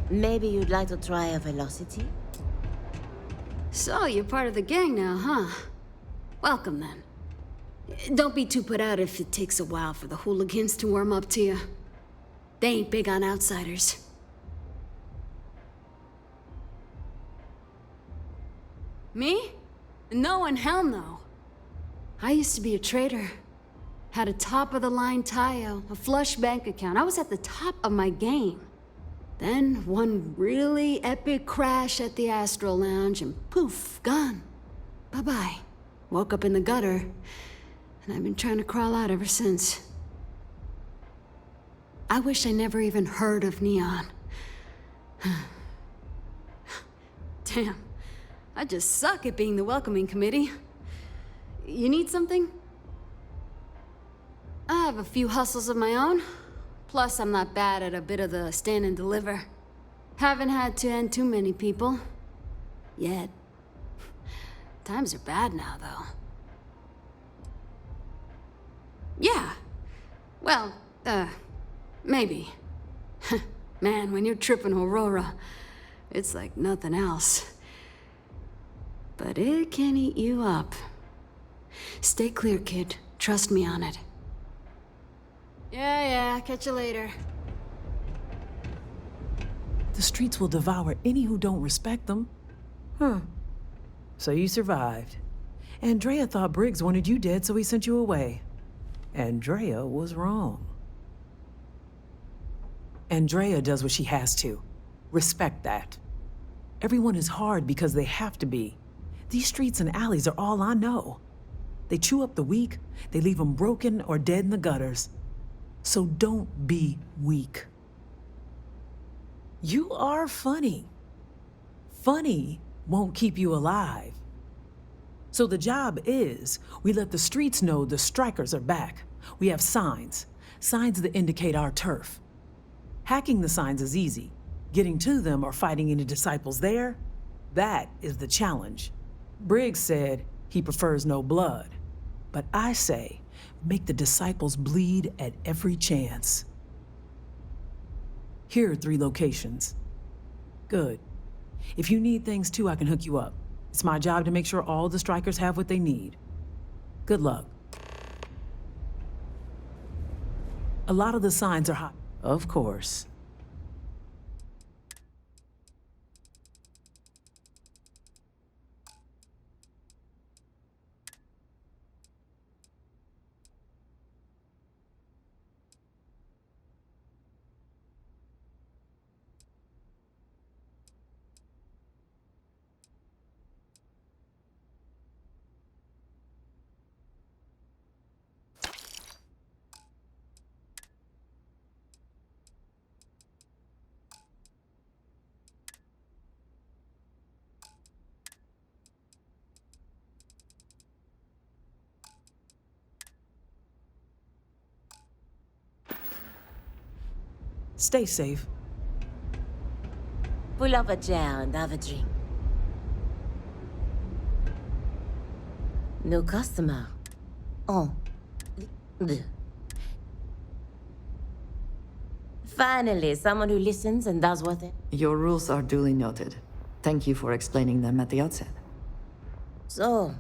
Maybe you'd like to try a velocity? So, you're part of the gang now, huh? Welcome, then. Don't be too put out if it takes a while for the hooligans to warm up to you. They ain't big on outsiders. Me? No and hell no. I used to be a trader. Had a top-of-the-line tile, a flush bank account. I was at the top of my game. Then one really epic crash at the Astro Lounge and poof, gone. Bye-bye. Woke up in the gutter, and I've been trying to crawl out ever since. I wish I never even heard of Neon. Damn, I just suck at being the welcoming committee. You need something? I have a few hustles of my own. Plus, I'm not bad at a bit of the stand and deliver. Haven't had to end too many people. Yet. Times are bad now, though. Yeah. Well, maybe. Man, when you're tripping Aurora, it's like nothing else. But it can eat you up. Stay clear, kid. Trust me on it. Yeah, catch you later. The streets will devour any who don't respect them. Huh. So you survived. Andrea thought Briggs wanted you dead, so he sent you away. Andrea was wrong. Andrea does what she has to. Respect that. Everyone is hard because they have to be. These streets and alleys are all I know. They chew up the weak, they leave them broken or dead in the gutters. So don't be weak. You are funny. Funny won't keep you alive. So the job is, we let the streets know the Strikers are back. We have signs. Signs that indicate our turf. Hacking the signs is easy. Getting to them or fighting any disciples there, that is the challenge. Briggs said he prefers no blood. But I say, make the disciples bleed at every chance. Here are 3 locations. Good. If you need things too, I can hook you up. It's my job to make sure all the strikers have what they need. Good luck. A lot of the signs are hot. Of course. Stay safe. Pull up a chair and have a drink. No customer. Oh. Finally, someone who listens and does what they... Your rules are duly noted. Thank you for explaining them at the outset. So...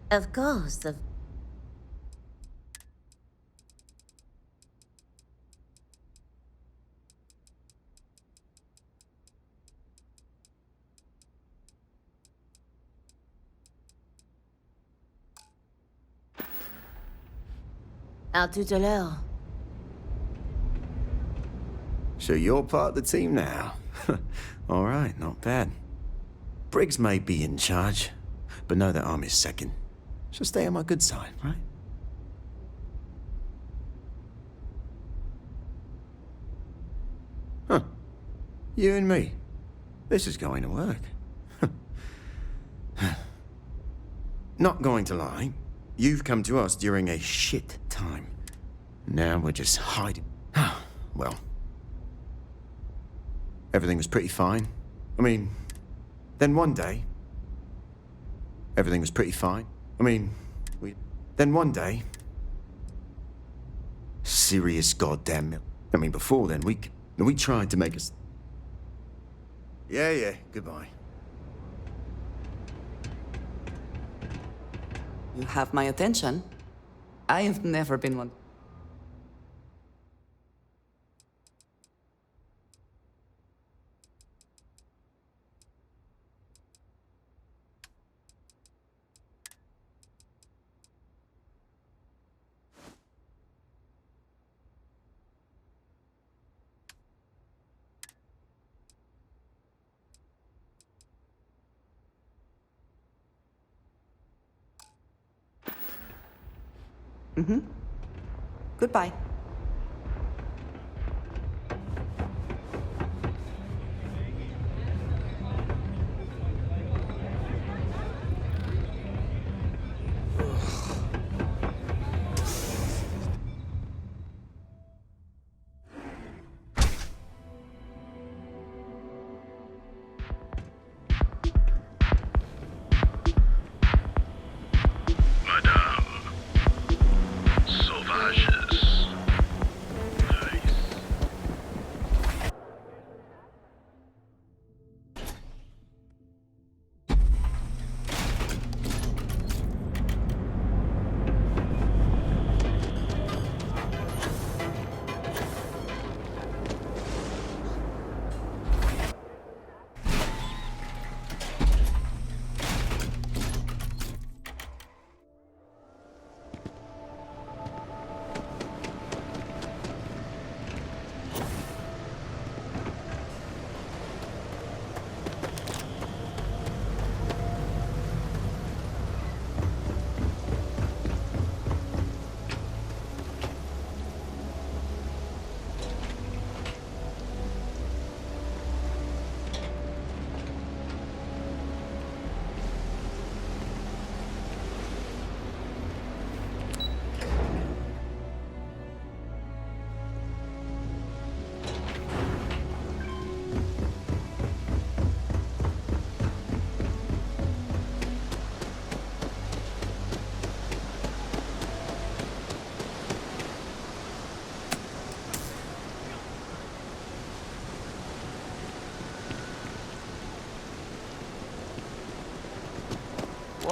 Of course, À tout à l'heure. So you're part of the team now. All right, not bad. Briggs may be in charge, but know that I'm his second. So stay on my good side, right? Huh. You and me. This is going to work. Not going to lie. You've come to us during a shit time. Now we're just hiding. Well, everything was pretty fine. I mean, then one day, everything was pretty fine. I mean, then one day, serious goddamn. I mean, before then, we tried to make us. Yeah, goodbye. You have my attention. I have never been one. Goodbye. Madame. Sauvages.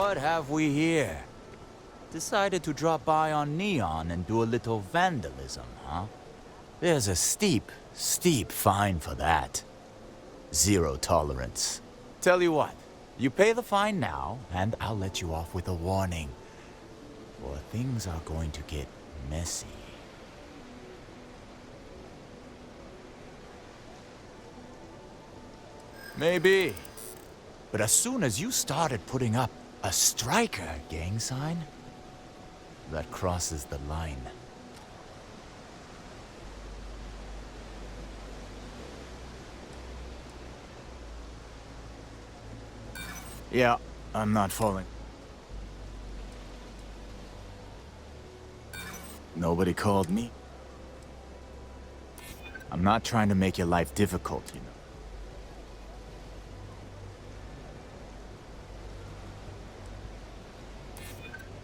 What have we here? Decided to drop by on Neon and do a little vandalism, huh? There's a steep fine for that. Zero tolerance. Tell you what, you pay the fine now, and I'll let you off with a warning. For things are going to get messy. Maybe. But as soon as you started putting up a striker gang sign, that crosses the line. Yeah, I'm not falling. Nobody called me. I'm not trying to make your life difficult, you know.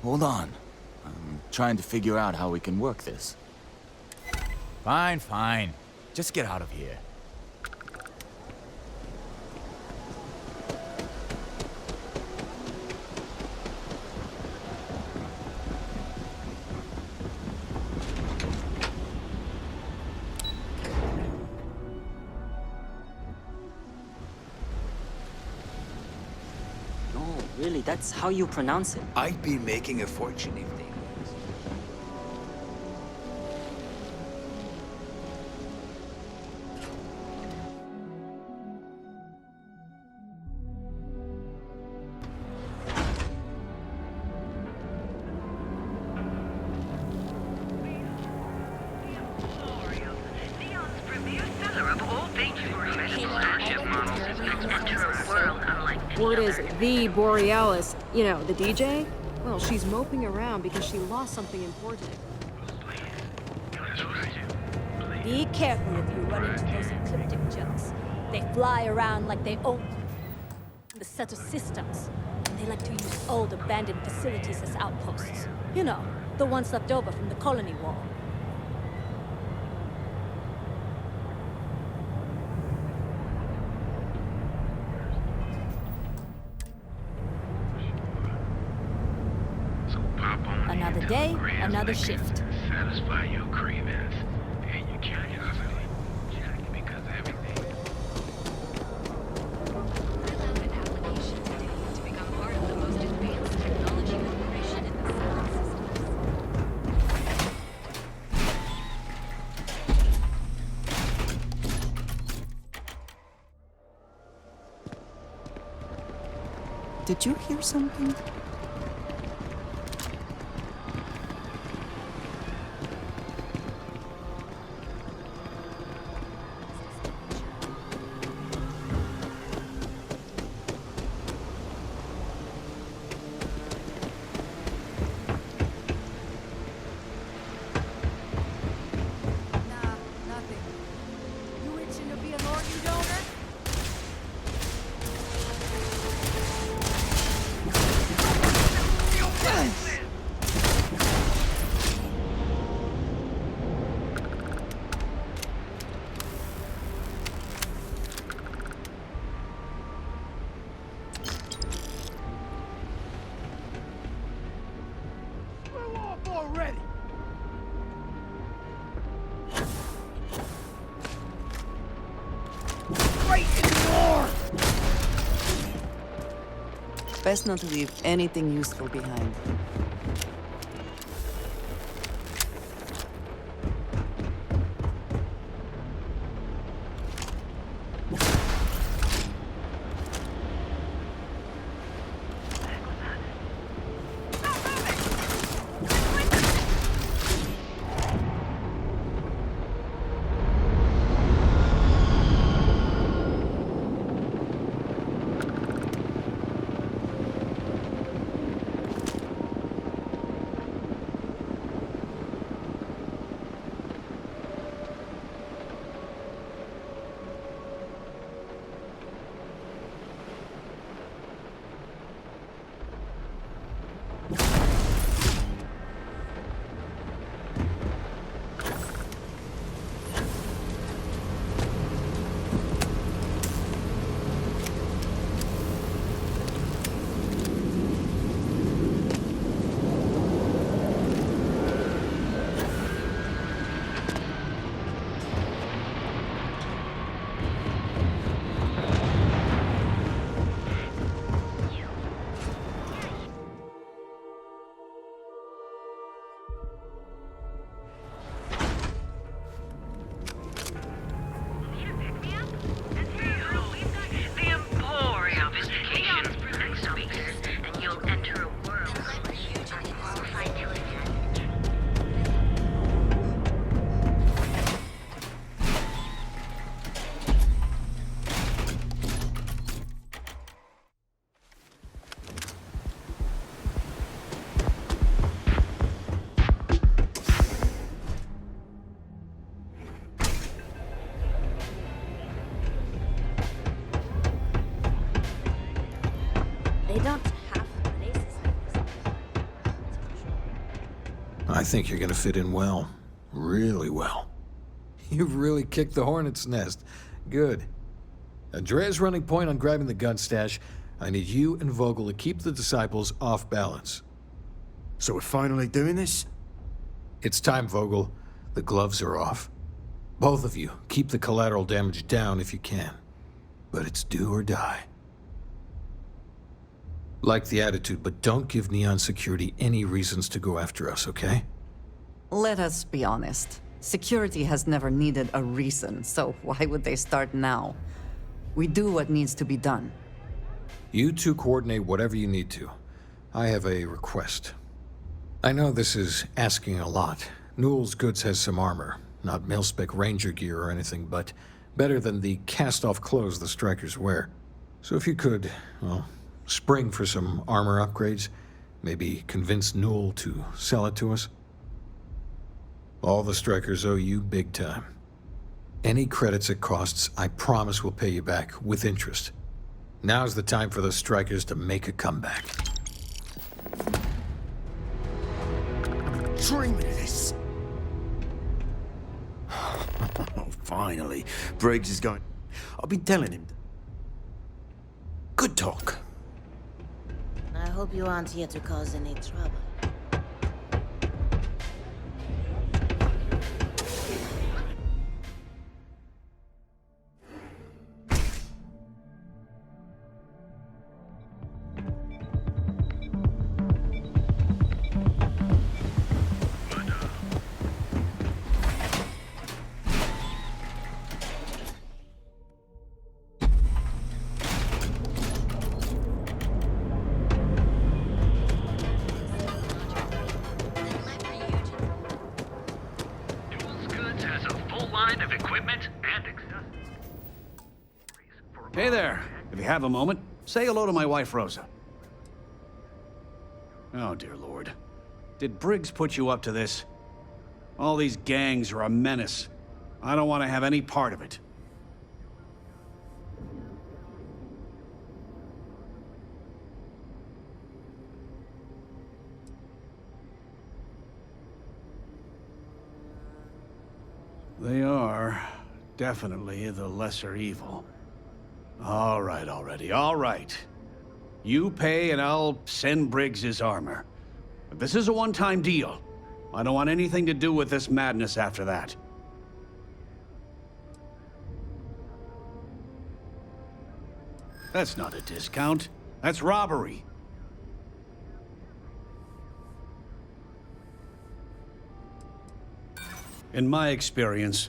Hold on. I'm trying to figure out how we can work this. Fine, fine. Just get out of here. No, really, that's how you pronounce it. I'd be making a fortune if they... Word is the Borealis, you know, the DJ? Well, she's moping around because she lost something important. Be careful if you run into those ecliptic jets. They fly around like they own the set of systems. And they like to use old abandoned facilities as outposts. You know, the ones left over from the colony war. Another day, another shift. Satisfy your cravings and your curiosity. Just because everything. To become part of the most advanced technology corporation in the solar system. Did you hear something? Already. Right in the door! Best not to leave anything useful behind. You don't have places like this. I think you're gonna fit in well. Really well. You've really kicked the hornet's nest. Good. Andrea's running point on grabbing the gun stash. I need you and Vogel to keep the disciples off balance. So we're finally doing this? It's time, Vogel. The gloves are off. Both of you, keep the collateral damage down if you can. But it's do or die. Like the attitude, but don't give Neon Security any reasons to go after us, okay? Let us be honest. Security has never needed a reason, so why would they start now? We do what needs to be done. You two coordinate whatever you need to. I have a request. I know this is asking a lot. Newell's Goods has some armor. Not mil-spec ranger gear or anything, but better than the cast-off clothes the strikers wear. So if you could, well, spring for some armor upgrades, maybe convince Newell to sell it to us. All the strikers owe you big time. Any credits it costs, I promise we'll pay you back with interest. Now's the time for the strikers to make a comeback. Dreaming of this. Finally, Briggs is going. I've been telling him. Good talk. I hope you aren't here to cause any trouble. Hey there. If you have a moment, say hello to my wife, Rosa. Oh, dear Lord. Did Briggs put you up to this? All these gangs are a menace. I don't want to have any part of it. They are definitely the lesser evil. All right, already, all right. You pay and I'll send Briggs his armor. But this is a one-time deal. I don't want anything to do with this madness after that. That's not a discount. That's robbery. In my experience,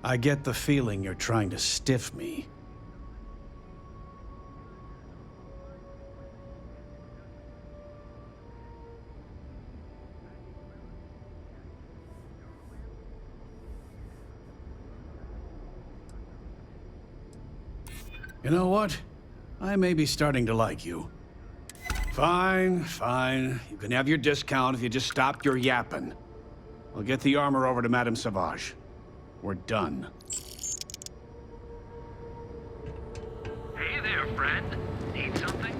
I get the feeling you're trying to stiff me. You know what? I may be starting to like you. Fine, fine. You can have your discount if you just stop your yapping. I'll get the armor over to Madame Sauvage. We're done. Hey there, friend. Need something?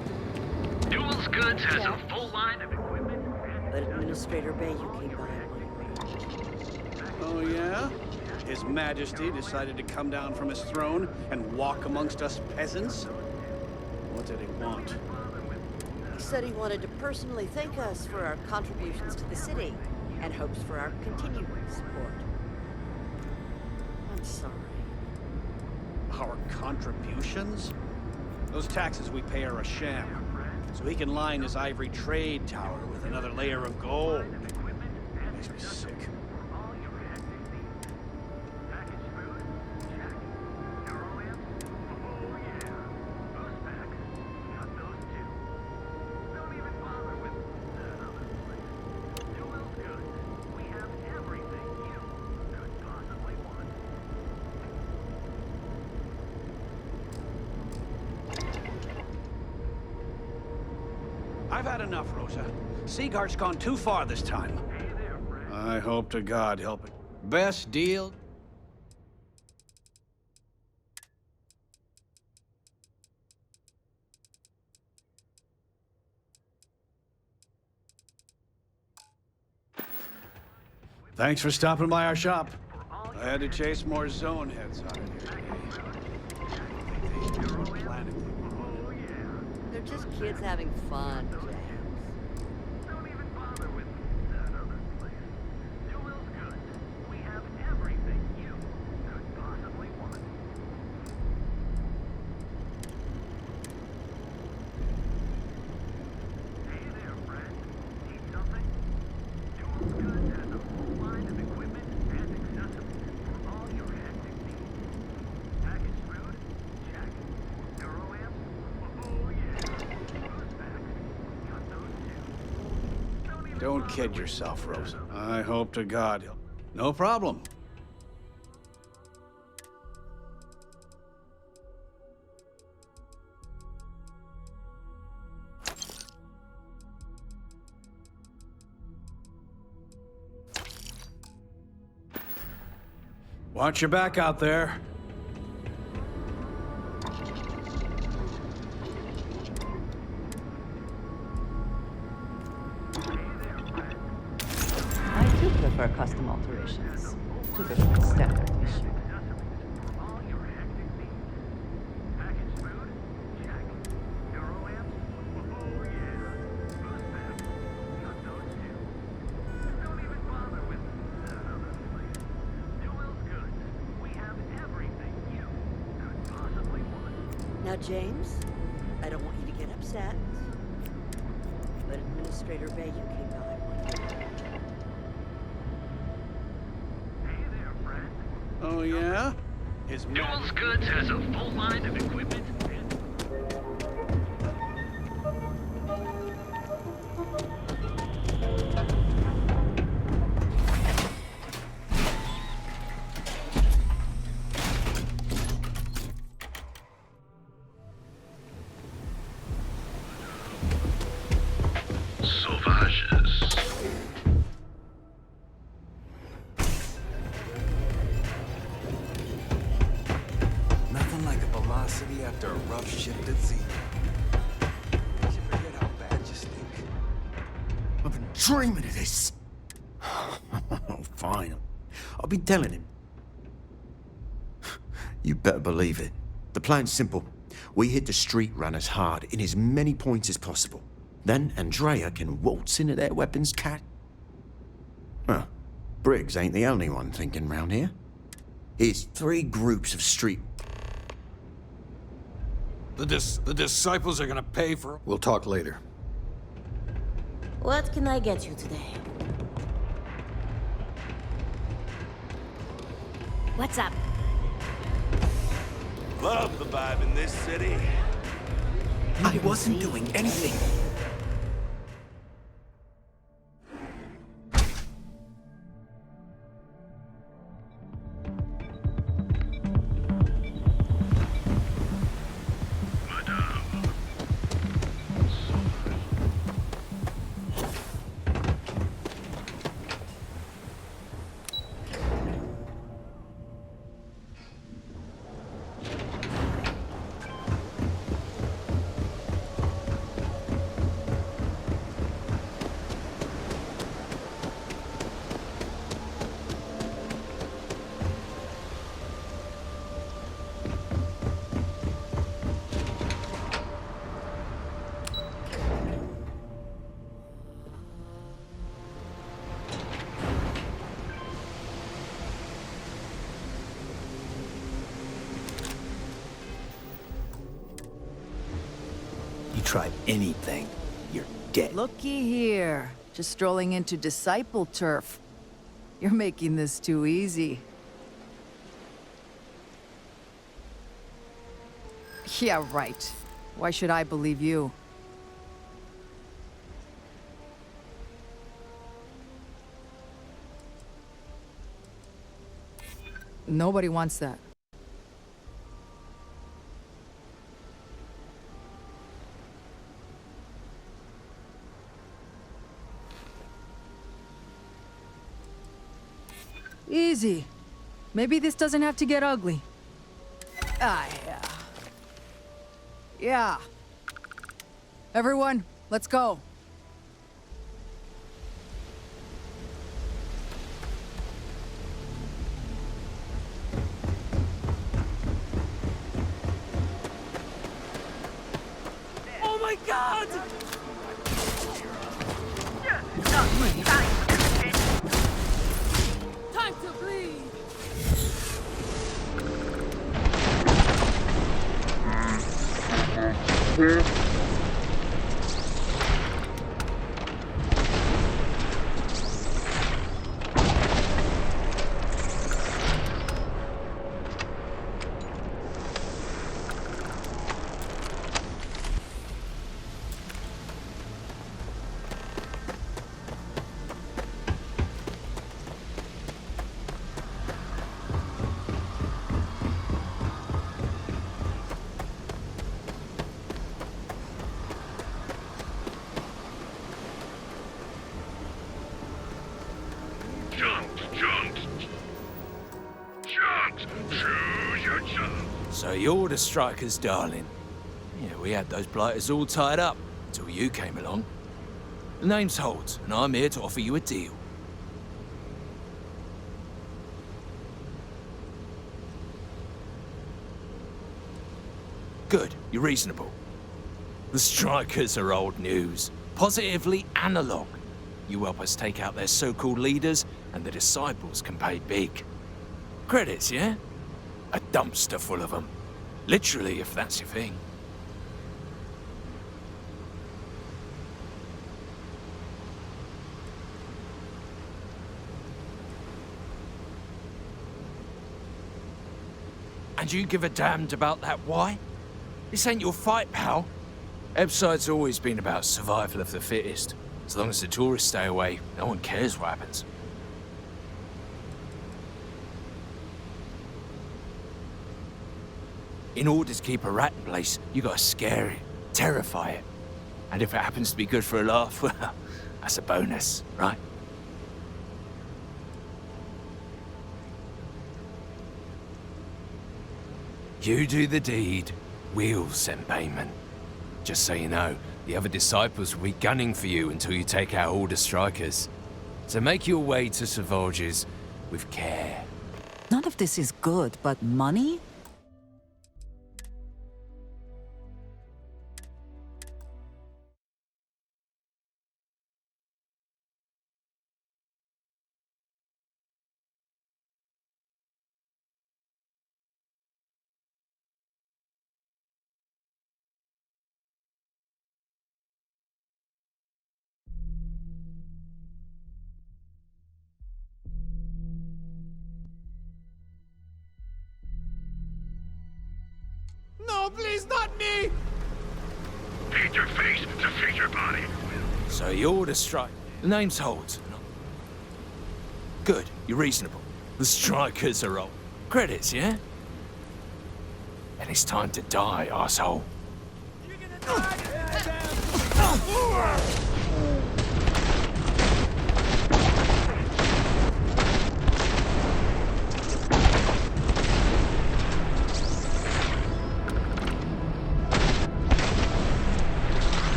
Newell's Goods has a full line of equipment. But Administrator Bay, you came by. Oh, yeah? His Majesty decided to come down from his throne and walk amongst us peasants? What did he want? He said he wanted to personally thank us for our contributions to the city and hopes for our continued support. I'm sorry. Our contributions? Those taxes we pay are a sham. So he can line his ivory trade tower with another layer of gold. Makes me sick. I've had enough, Rosa. Seagart's gone too far this time. I hope to God help it. Best deal? Thanks for stopping by our shop. I had to chase more zone heads out of here. They're just kids having fun, James. Don't even bother with that other place. Newell's Goods. We have everything you could possibly want. Hey there, friend. Need something? Newell's Goods has a full line of equipment and accessories for all your hectic needs. Packaged food? Check. Euro amps? Oh yeah. Boost packs? Got those too. Don't even Don't bother kid with yourself, that Rosa. other I hope to God he'll... No problem. Watch your back out there. I do prefer custom alterations to the standard issue. all your hectic needs. Packaged food? Check. Euro amps? Oh yeah. Boost packs? Got those too. Don't even bother with that other place. Newell's Goods. We have everything you could possibly want. Now, James, I don't want you to get upset, but Administrator Bayou came by one day. Hey there, friend. Oh, yeah? His Newell's Goods has a full line of equipment and sauvages. Nothing like a velocity after a rough shift at sea. Makes you forget how bad you stink. I've been dreaming of this. Fine. I'll be telling him. You better believe it. The plan's simple. We hit the street runners hard in as many points as possible. Then Andrea can waltz into their weapons cat. Well, Briggs ain't the only one thinking round here. Here's 3 groups of street... The disciples are gonna pay for... We'll talk later. What can I get you today? What's up? Love the vibe in this city. I wasn't doing anything. Try anything, you're dead. Looky here. Just strolling into disciple turf. You're making this too easy. Yeah, right. Why should I believe you? Nobody wants that. Easy. Maybe this doesn't have to get ugly. Ah, yeah. Yeah. Everyone, let's go. So you're the strikers, darling. Yeah, we had those blighters all tied up until you came along. The name's Holt, and I'm here to offer you a deal. Good, you're reasonable. The strikers are old news, positively analog. You help us take out their so-called leaders, and the disciples can pay big. Credits, yeah? A dumpster full of them. Literally, if that's your thing. And you give a damned about that why? This ain't your fight, pal. Ebside's always been about survival of the fittest. As long as the tourists stay away, no one cares what happens. In order to keep a rat in place, you gotta scare it, terrify it. And if it happens to be good for a laugh, well, that's a bonus, right? You do the deed, we'll send payment. Just so you know, the other disciples will be gunning for you until you take out all the strikers. So make your way to Sauvagers with care. None of this is good, but money? No, please, not me! Feed your face to feed your body. So you're the strike. The name's Holt. Good, you're reasonable. The strikers are old. Credits, yeah? And it's time to die, arsehole.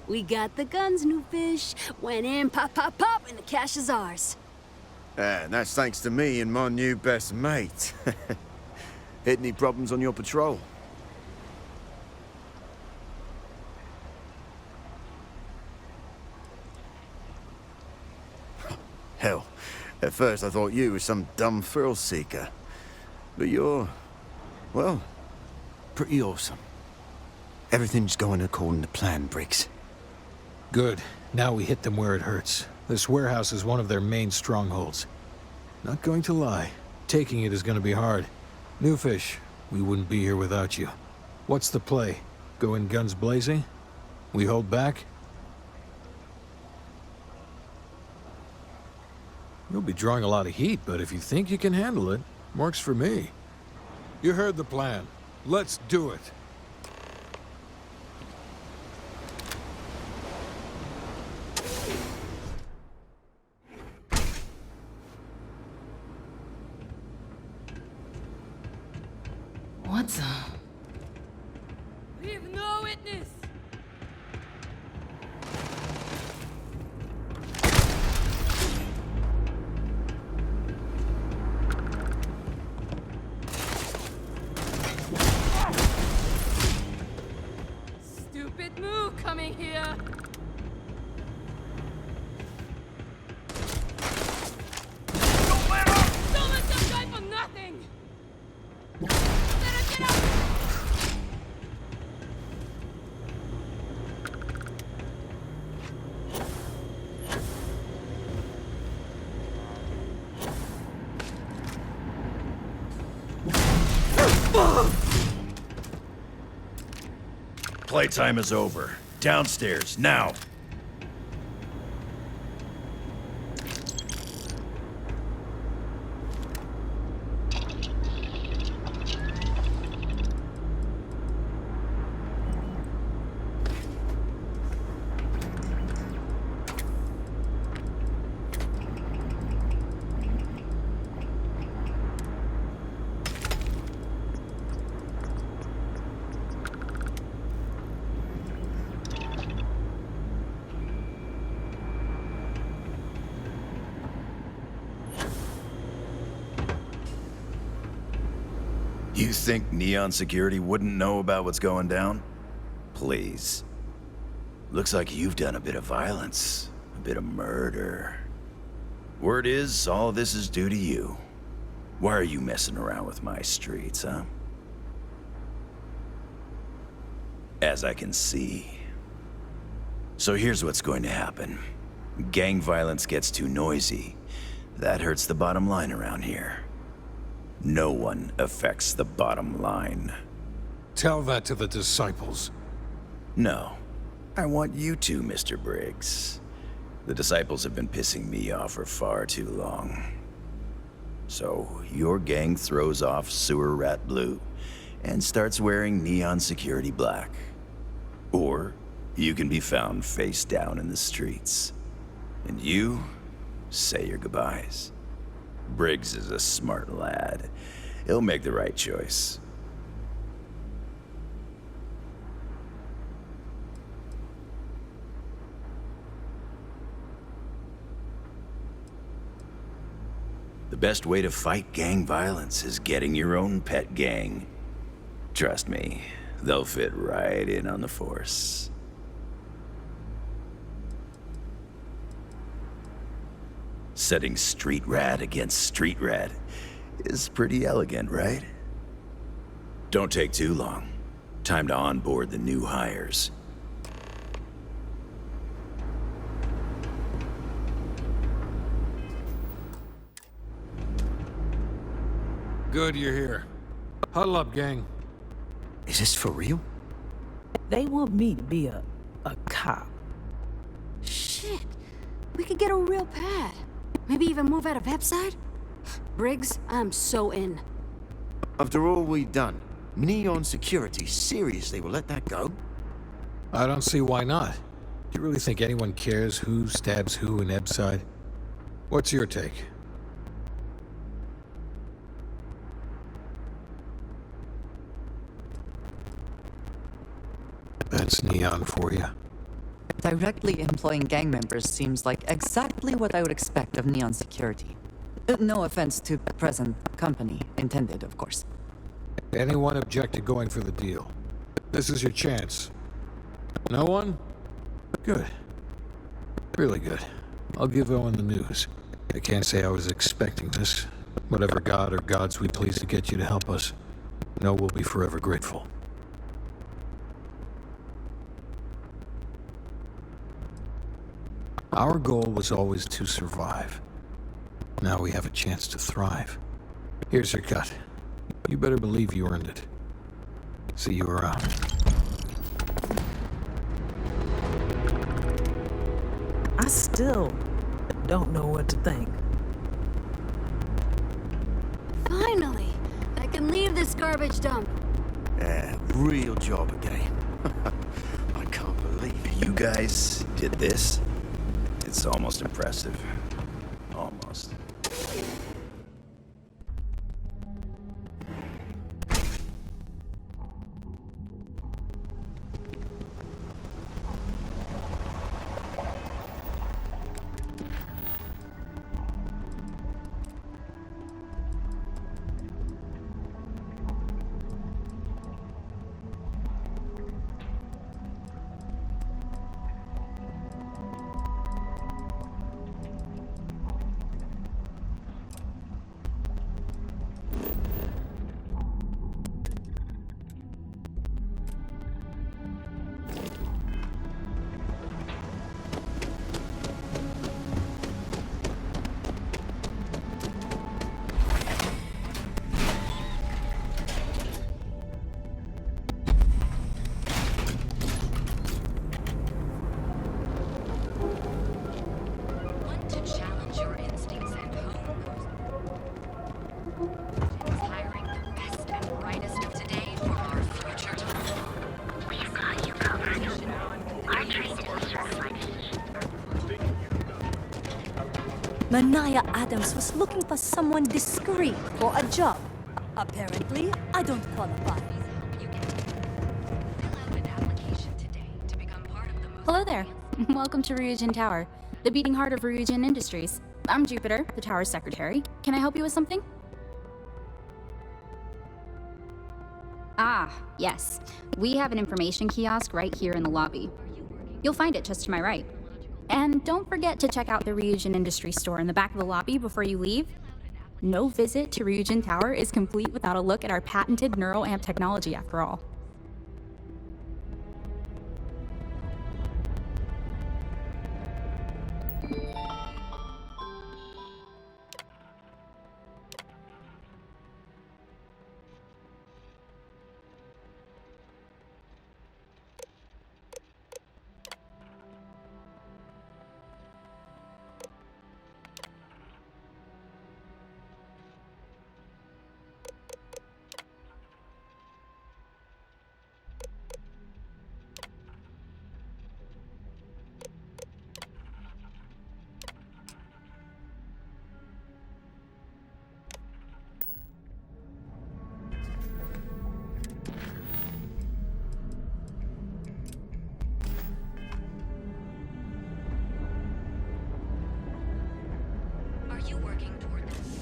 We got the guns, new fish. Went in, pop, pop, pop, and the cash is ours. And that's thanks to me and my new best mate. Hit any problems on your patrol? Hell, At first I thought you were some dumb thrill seeker. But you're, well, pretty awesome. Everything's going according to plan, Briggs. Good. Now we hit them where it hurts. This warehouse is one of their main strongholds. Not going to lie, taking it is going to be hard. New fish, we wouldn't be here without you. What's the play? Go in guns blazing? We hold back? You'll be drawing a lot of heat, but if you think you can handle it, works for me. You heard the plan. Let's do it. What's Leave no witness! Stupid move coming here! Don't let them die for nothing! Let us get out! Playtime is over. Downstairs, now! You think Neon Security wouldn't know about what's going down? Please. Looks like you've done a bit of violence, a bit of murder. Word is, all this is due to you. Why are you messing around with my streets, huh? As I can see. So here's what's going to happen. Gang violence gets too noisy. That hurts the bottom line around here. No one affects the bottom line. Tell that to the disciples. No. I want you to, Mr. Briggs. The disciples have been pissing me off for far too long. So, your gang throws off Sewer Rat Blue and starts wearing Neon Security Black. Or, you can be found face down in the streets. And you say your goodbyes. Briggs is a smart lad. He'll make the right choice. The best way to fight gang violence is getting your own pet gang. Trust me, they'll fit right in on the force. Setting street rat against street rat is pretty elegant, right? Don't take too long. Time to onboard the new hires. Good you're here. Huddle up, gang. Is this for real? They want me to be a cop. Shit. We could get a real pad. Maybe even move out of Epside? Briggs, I'm so in. After all we've done, Neon Security seriously will let that go? I don't see why not. Do you really think anyone cares who stabs who in Ebside? What's your take? That's Neon for you. Directly employing gang members seems like exactly what I would expect of Neon Security. No offense to present company intended, of course. Anyone object to going for the deal? This is your chance. No one? Good. Really good. I'll give Owen the news. I can't say I was expecting this. Whatever god or gods we please to get you to help us, know we'll be forever grateful. Our goal was always to survive. Now we have a chance to thrive. Here's your cut. You better believe you earned it. See you around. I still don't know what to think. Finally! I can leave this garbage dump. Yeah, real job again. I can't believe you guys did this. It's almost impressive. Almost. Want to challenge your instincts and hone is hiring the best and brightest of today for our future tomorrow. We've got you covered. Our training is just like Manaya Adams was looking for someone discreet for a job. Apparently, I don't qualify. Hello there. Welcome to Ryujin Tower, the beating heart of Ryujin Industries. I'm Jupiter, the tower's secretary. Can I help you with something? Ah, yes. We have an information kiosk right here in the lobby. You'll find it just to my right. And don't forget to check out the Ryujin Industries store in the back of the lobby before you leave. No visit to Ryujin Tower is complete without a look at our patented neural amp technology, after all. Are you working toward this?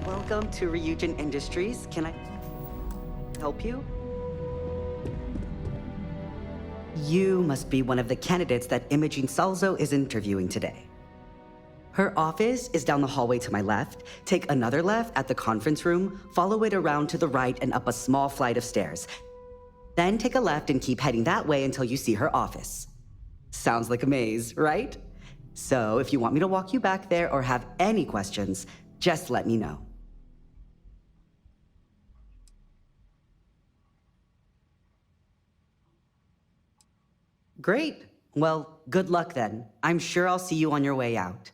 Welcome to Ryujin Industries. Can I help you? You must be one of the candidates that Imogene Salzo is interviewing today. Her office is down the hallway to my left. Take another left at the conference room, follow it around to the right and up a small flight of stairs. Then take a left and keep heading that way until you see her office. Sounds like a maze, right? So if you want me to walk you back there or have any questions, just let me know. Great. Well, good luck then. I'm sure I'll see you on your way out.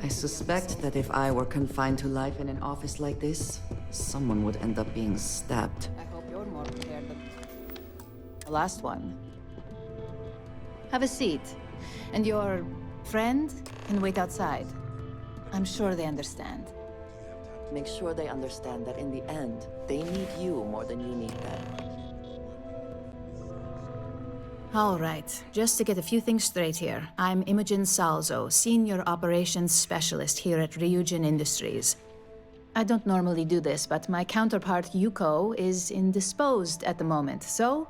I suspect that if I were confined to life in an office like this, someone would end up being stabbed. I hope you're more prepared than the last one. Have a seat. And your friend can wait outside. I'm sure they understand. Make sure they understand that in the end, they need you more than you need them. All right, just to get a few things straight here. I'm Imogen Salzo, Senior Operations Specialist here at Ryujin Industries. I don't normally do this, but my counterpart Yuko is indisposed at the moment, so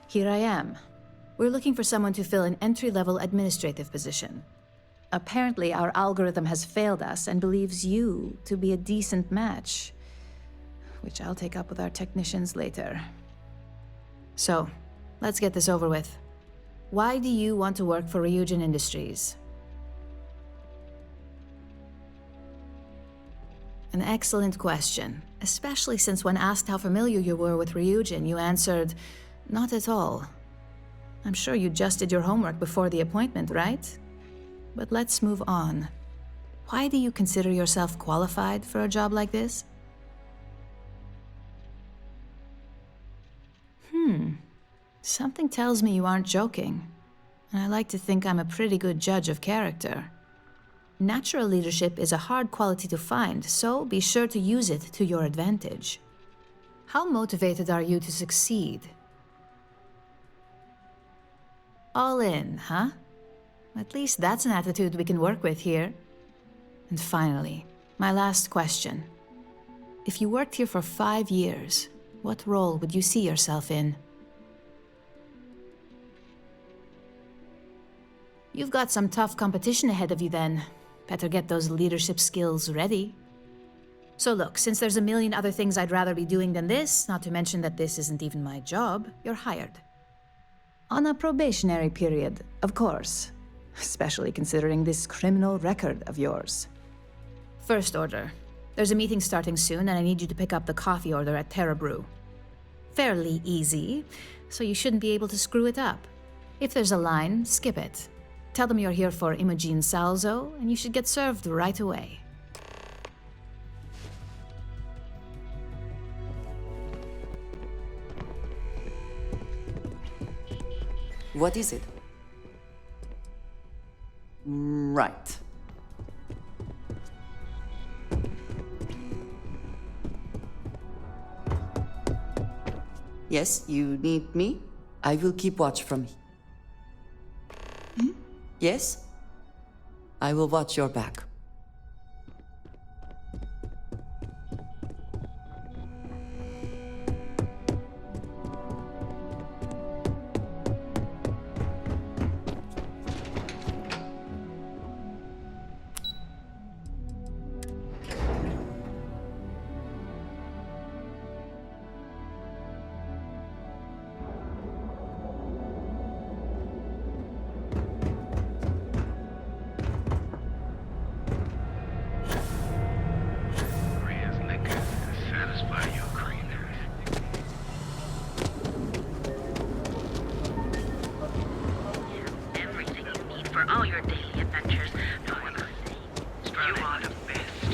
here I am. We're looking for someone to fill an entry-level administrative position. Apparently, our algorithm has failed us and believes you to be a decent match, which I'll take up with our technicians later. So, let's get this over with. Why do you want to work for Ryujin Industries? An excellent question, especially since when asked how familiar you were with Ryujin, you answered, not at all. I'm sure you just did your homework before the appointment, right? But let's move on. Why do you consider yourself qualified for a job like this? Something tells me you aren't joking. And I like to think I'm a pretty good judge of character. Natural leadership is a hard quality to find, so be sure to use it to your advantage. How motivated are you to succeed? All in, huh? At least that's an attitude we can work with here. And finally, my last question. If you worked here for 5 years, what role would you see yourself in? You've got some tough competition ahead of you then. Better get those leadership skills ready. So look, since there's a million other things I'd rather be doing than this, not to mention that this isn't even my job, you're hired. On a probationary period, of course. Especially considering this criminal record of yours. First order. There's a meeting starting soon, and I need you to pick up the coffee order at Terra Brew. Fairly easy, so you shouldn't be able to screw it up. If there's a line, skip it. Tell them you're here for Imogen Salzo, and you should get served right away. What is it? Right. Yes, you need me? I will keep watch from here. Yes? I will watch your back.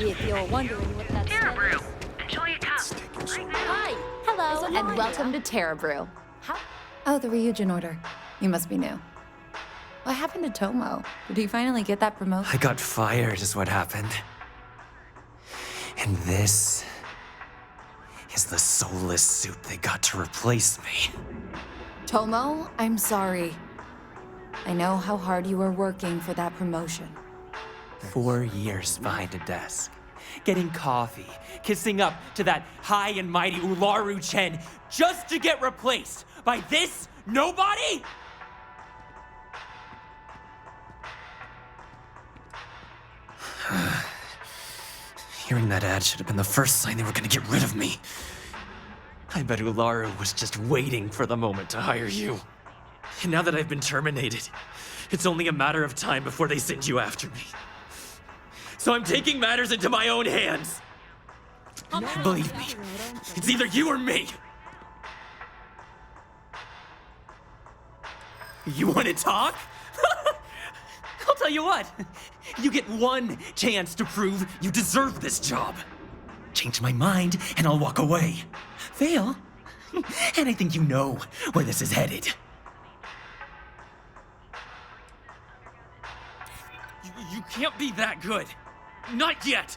If you're wondering what that's Terra Brew. Enjoy your cup. Hi. Hello, and welcome to Terra Brew. Oh, the Ryujin order. You must be new. What happened to Tomo? Did he finally get that promotion? I got fired is what happened. And this is the soulless suit they got to replace me. Tomo, I'm sorry. I know how hard you were working for that promotion. 4 years behind a desk, getting coffee, kissing up to that high and mighty Ularu Chen just to get replaced by this nobody? Hearing that ad should have been the first sign they were gonna get rid of me. I bet Ularu was just waiting for the moment to hire you. And now that I've been terminated, it's only a matter of time before they send you after me. So I'm taking matters into my own hands. Believe me, it's either you or me. You want to talk? I'll tell you what. You get one chance to prove you deserve this job. Change my mind and I'll walk away. Fail, and I think you know where this is headed. You can't be that good. Not yet!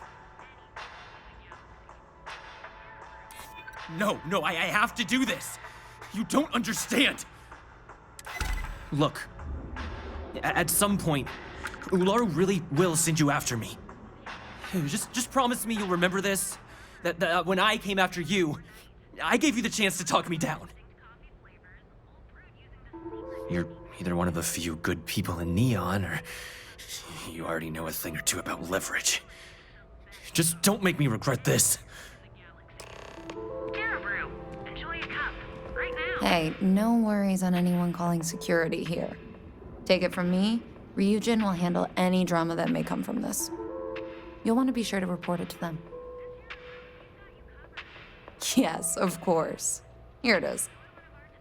No, I have to do this. You don't understand. Look, at some point, Ularu really will send you after me. Just promise me you'll remember this. That when I came after you, I gave you the chance to talk me down. You're either one of the few good people in Neon, or you already know a thing or two about leverage. Just don't make me regret this. Hey, no worries on anyone calling security here. Take it from me, Ryujin will handle any drama that may come from this. You'll want to be sure to report it to them. Yes, of course. Here it is.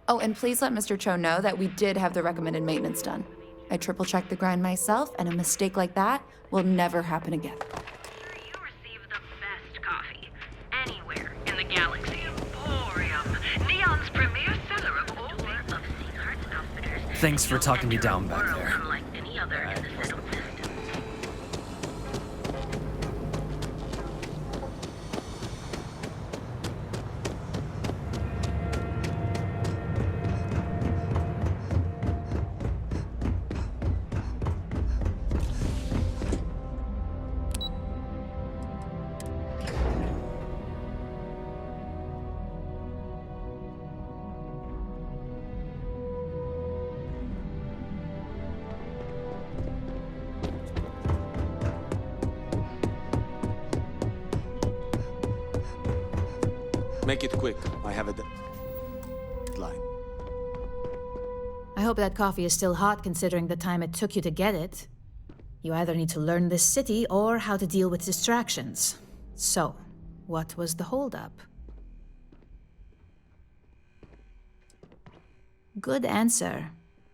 Oh, and please let Mr. Cho know that we did have the recommended maintenance done. I triple-checked the grind myself, and a mistake like that will never happen again. Coffee anywhere in the galaxy. Emporium, Neon's premier seller of all things of Seahart's outfitters. Thanks for talking me down back there. Unlike any other in the settled system. Make it quick. I have a deadline. I hope that coffee is still hot considering the time it took you to get it. You either need to learn this city or how to deal with distractions. So, what was the holdup? Good answer.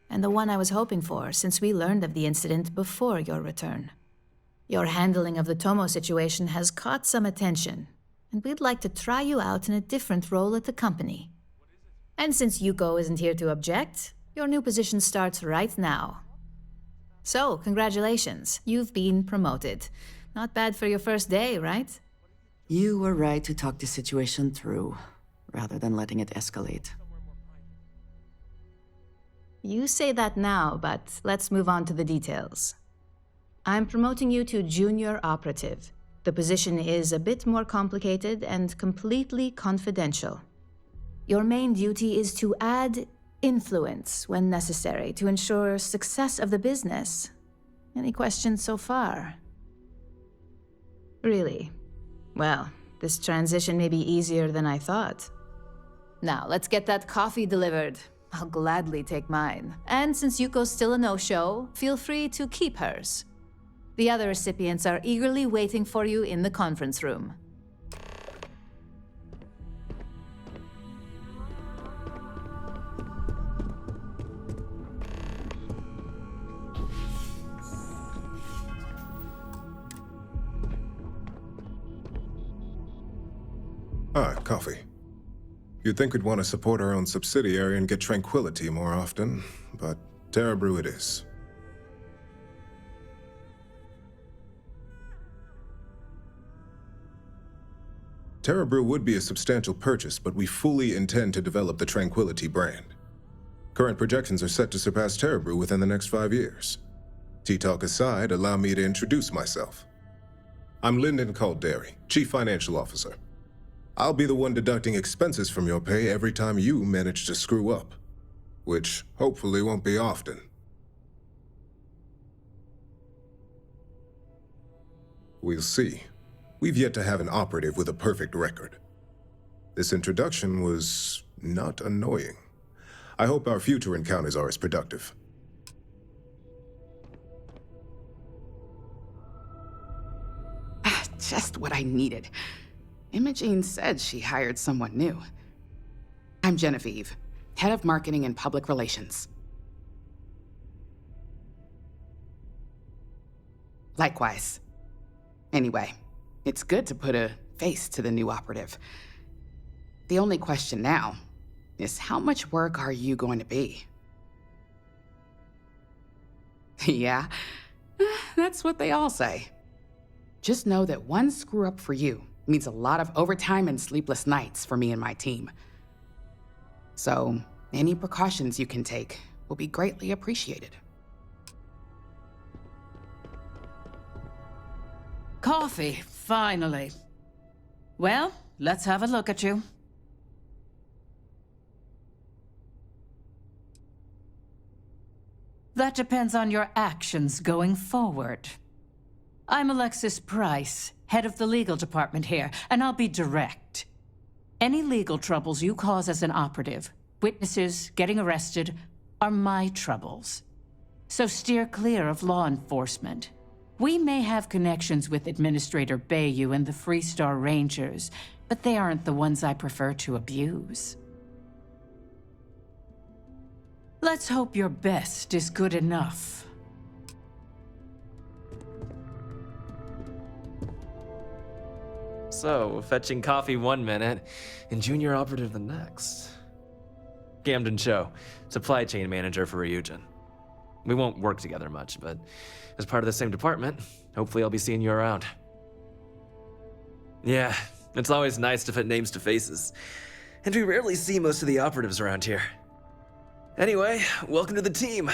And the one I was hoping for, since we learned of the incident before your return. Your handling of the Tomo situation has caught some attention, and we'd like to try you out in a different role at the company. And since Yuko isn't here to object, your new position starts right now. So, congratulations, you've been promoted. Not bad for your first day, right? You were right to talk the situation through, rather than letting it escalate. You say that now, but let's move on to the details. I'm promoting you to junior operative. The position is a bit more complicated and completely confidential. Your main duty is to add influence when necessary to ensure success of the business. Any questions so far? Really? Well, this transition may be easier than I thought. Now, let's get that coffee delivered. I'll gladly take mine. And since Yuko's still a no-show, feel free to keep hers. The other recipients are eagerly waiting for you in the conference room. Ah, coffee. You'd think we'd want to support our own subsidiary and get tranquility more often, but Terra Brew it is. Terra Brew would be a substantial purchase, but we fully intend to develop the Tranquility brand. Current projections are set to surpass Terra Brew within the next 5 years. Tea-talk aside, allow me to introduce myself. I'm Lyndon Calderi, Chief Financial Officer. I'll be the one deducting expenses from your pay every time you manage to screw up, which hopefully won't be often. We'll see. We've yet to have an operative with a perfect record. This introduction was not annoying. I hope our future encounters are as productive. Just what I needed. Imogene said she hired someone new. I'm Genevieve, Head of Marketing and Public Relations. Likewise. Anyway, it's good to put a face to the new operative. The only question now is how much work are you going to be? Yeah, that's what they all say. Just know that one screw up for you means a lot of overtime and sleepless nights for me and my team. So, any precautions you can take will be greatly appreciated. Coffee, finally. Well, let's have a look at you. That depends on your actions going forward. I'm Alexis Price, head of the legal department here, and I'll be direct. Any legal troubles you cause as an operative, witnesses, getting arrested, are my troubles. So steer clear of law enforcement. We may have connections with Administrator Bayou and the Freestar Rangers, but they aren't the ones I prefer to abuse. Let's hope your best is good enough. So, fetching coffee 1 minute and junior operative the next. Camden Cho, supply chain manager for Ryujin. We won't work together much, but as part of the same department, hopefully I'll be seeing you around. Yeah, it's always nice to put names to faces. And we rarely see most of the operatives around here. Anyway, welcome to the team.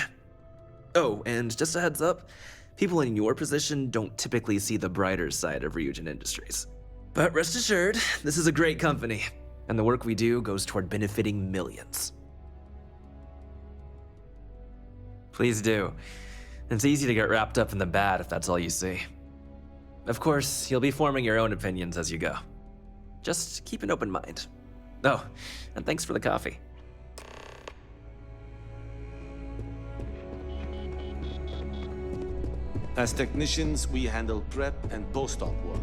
Oh, and just a heads up, people in your position don't typically see the brighter side of Ryujin Industries. But rest assured, this is a great company, and the work we do goes toward benefiting millions. Please do. It's easy to get wrapped up in the bad if that's all you see. Of course, you'll be forming your own opinions as you go. Just keep an open mind. Oh, and thanks for the coffee. As technicians, we handle prep and post-op work.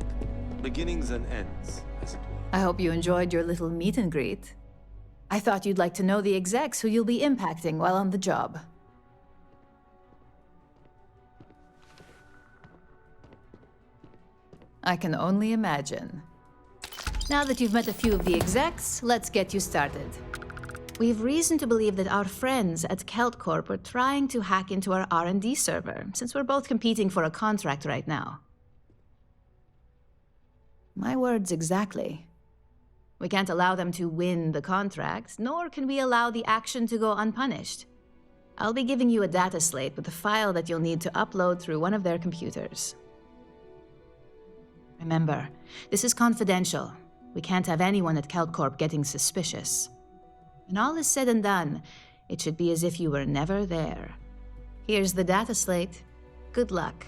Beginnings and ends, as it were. I hope you enjoyed your little meet and greet. I thought you'd like to know the execs who you'll be impacting while on the job. I can only imagine. Now that you've met a few of the execs, let's get you started. We've reason to believe that our friends at Kelt Corp are trying to hack into our R&D server, since we're both competing for a contract right now. My words exactly. We can't allow them to win the contract, nor can we allow the action to go unpunished. I'll be giving you a data slate with a file that you'll need to upload through one of their computers. Remember, this is confidential. We can't have anyone at Kelt Corp getting suspicious. When all is said and done, it should be as if you were never there. Here's the data slate. Good luck.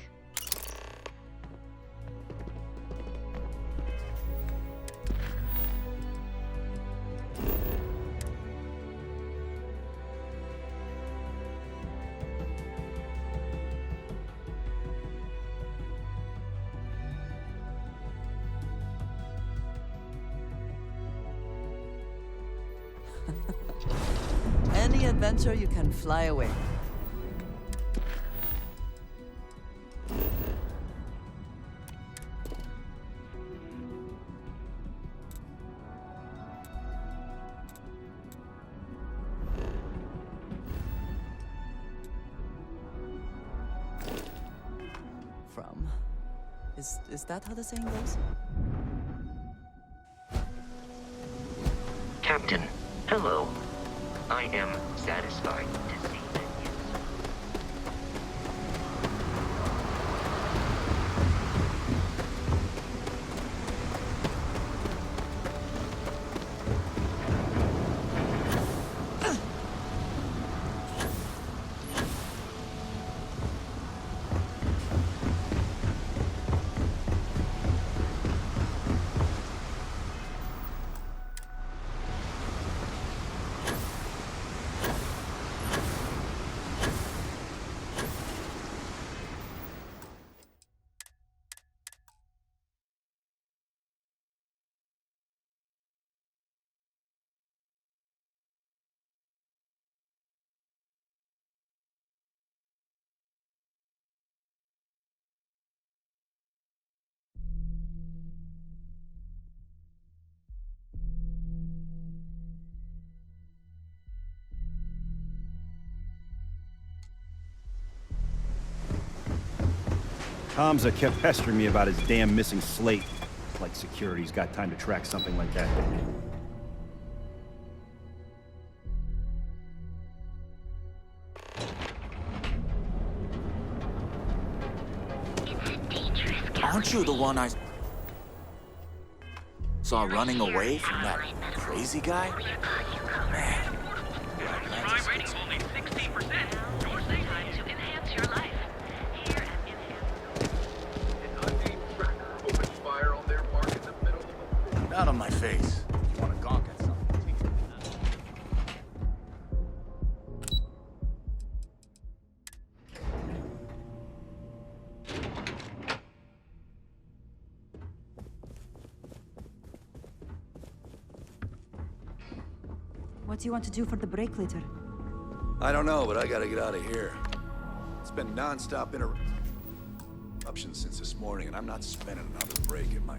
Any adventure you can fly away. From. Is that how the saying goes? Captain, hello. I am satisfied to see that you... Hamza kept pestering me about his damn missing slate. Like security's got time to track something like that. Aren't you the one I saw running away from that crazy guy? Man. Crime rating only 16%. Your safety to enhance your life. Here at Enhance. Not on my face. You want to gawk at something? Take it. What do you want to do for the break later? I don't know, but I gotta get out of here. It's been non-stop interruptions since this morning, and I'm not spending another break in my...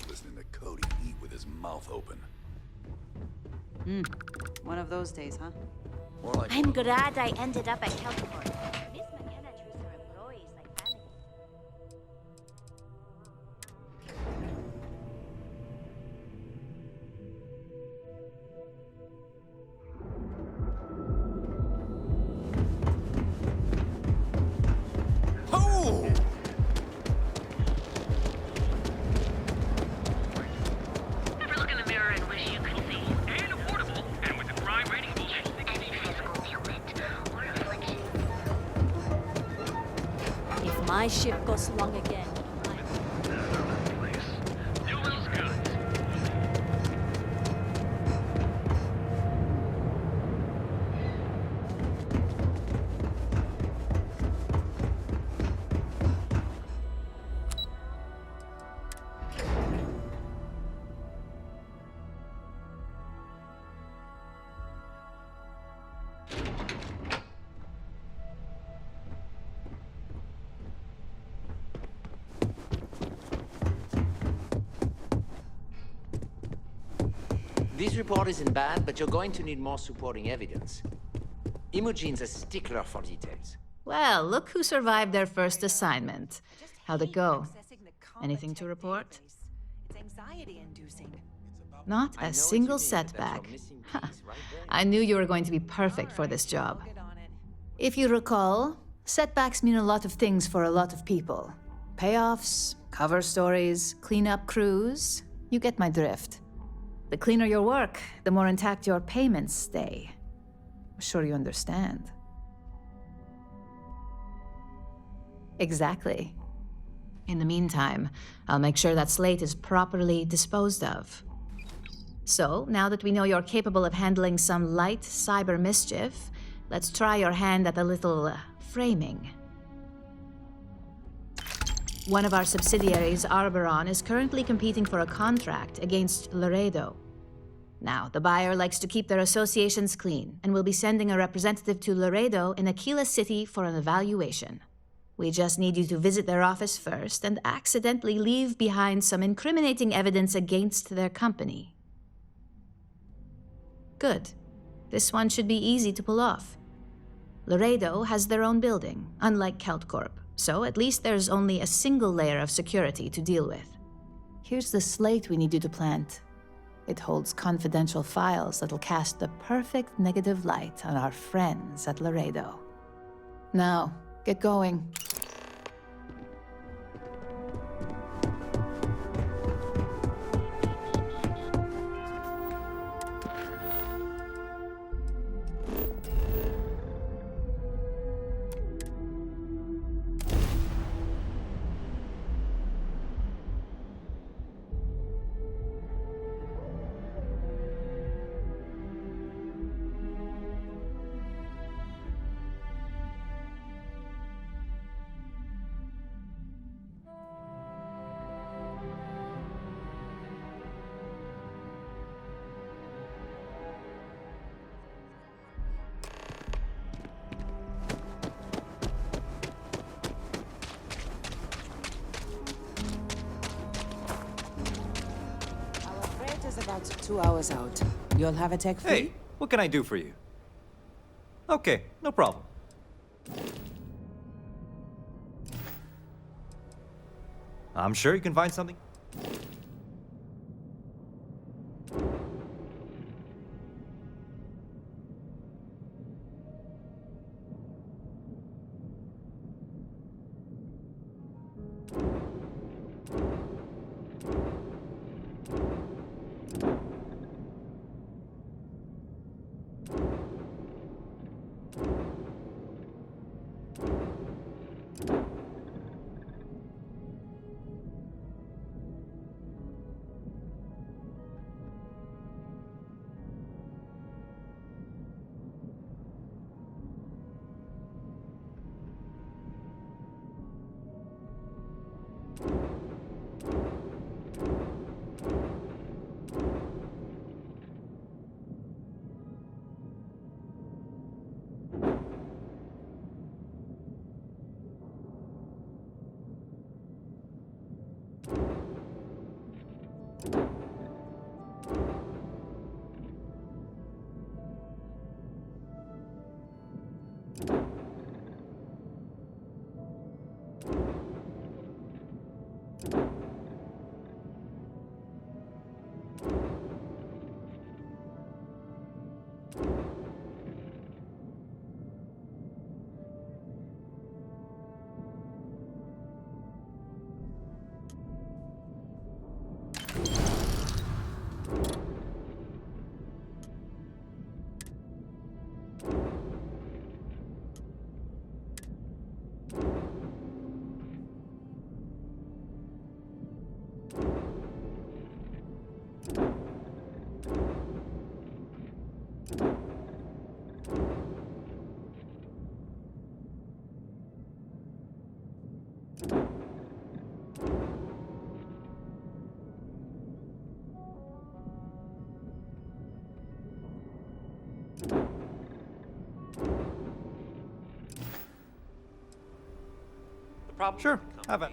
Listening to Cody eat with his mouth open. One of those days, huh? More like I'm glad I ended up at Calport. Miss McKenna treats her employees like family. Oh! Ever look in the mirror and wish you could see? And affordable. And with the crime rating bullshit. Any physical ailment or affliction. If my ship goes long again, Newell's Goods. This report isn't bad, but you're going to need more supporting evidence. Imogene's a stickler for details. Well, look who survived their first assignment. How'd it go? Anything to report? It's anxiety-inducing. Not a single setback. Ha. I knew you were going to be perfect for this job. If you recall, setbacks mean a lot of things for a lot of people. Payoffs, cover stories, cleanup crews. You get my drift. The cleaner your work, the more intact your payments stay. I'm sure you understand. Exactly. In the meantime, I'll make sure that Slate is properly disposed of. So, now that we know you're capable of handling some light cyber mischief, let's try your hand at a little framing. One of our subsidiaries, Arboron, is currently competing for a contract against Laredo. Now, the buyer likes to keep their associations clean, and will be sending a representative to Laredo in Aquila City for an evaluation. We just need you to visit their office first and accidentally leave behind some incriminating evidence against their company. Good. This one should be easy to pull off. Laredo has their own building, unlike CeltCorp, so at least there's only a single layer of security to deal with. Here's the slate we need you to plant. It holds confidential files that'll cast the perfect negative light on our friends at Laredo. Now, get going. is about 2 hours out. You'll have a tech fee? Hey, what can I do for you? Okay, no problem. I'm sure you can find something. Sure, have it.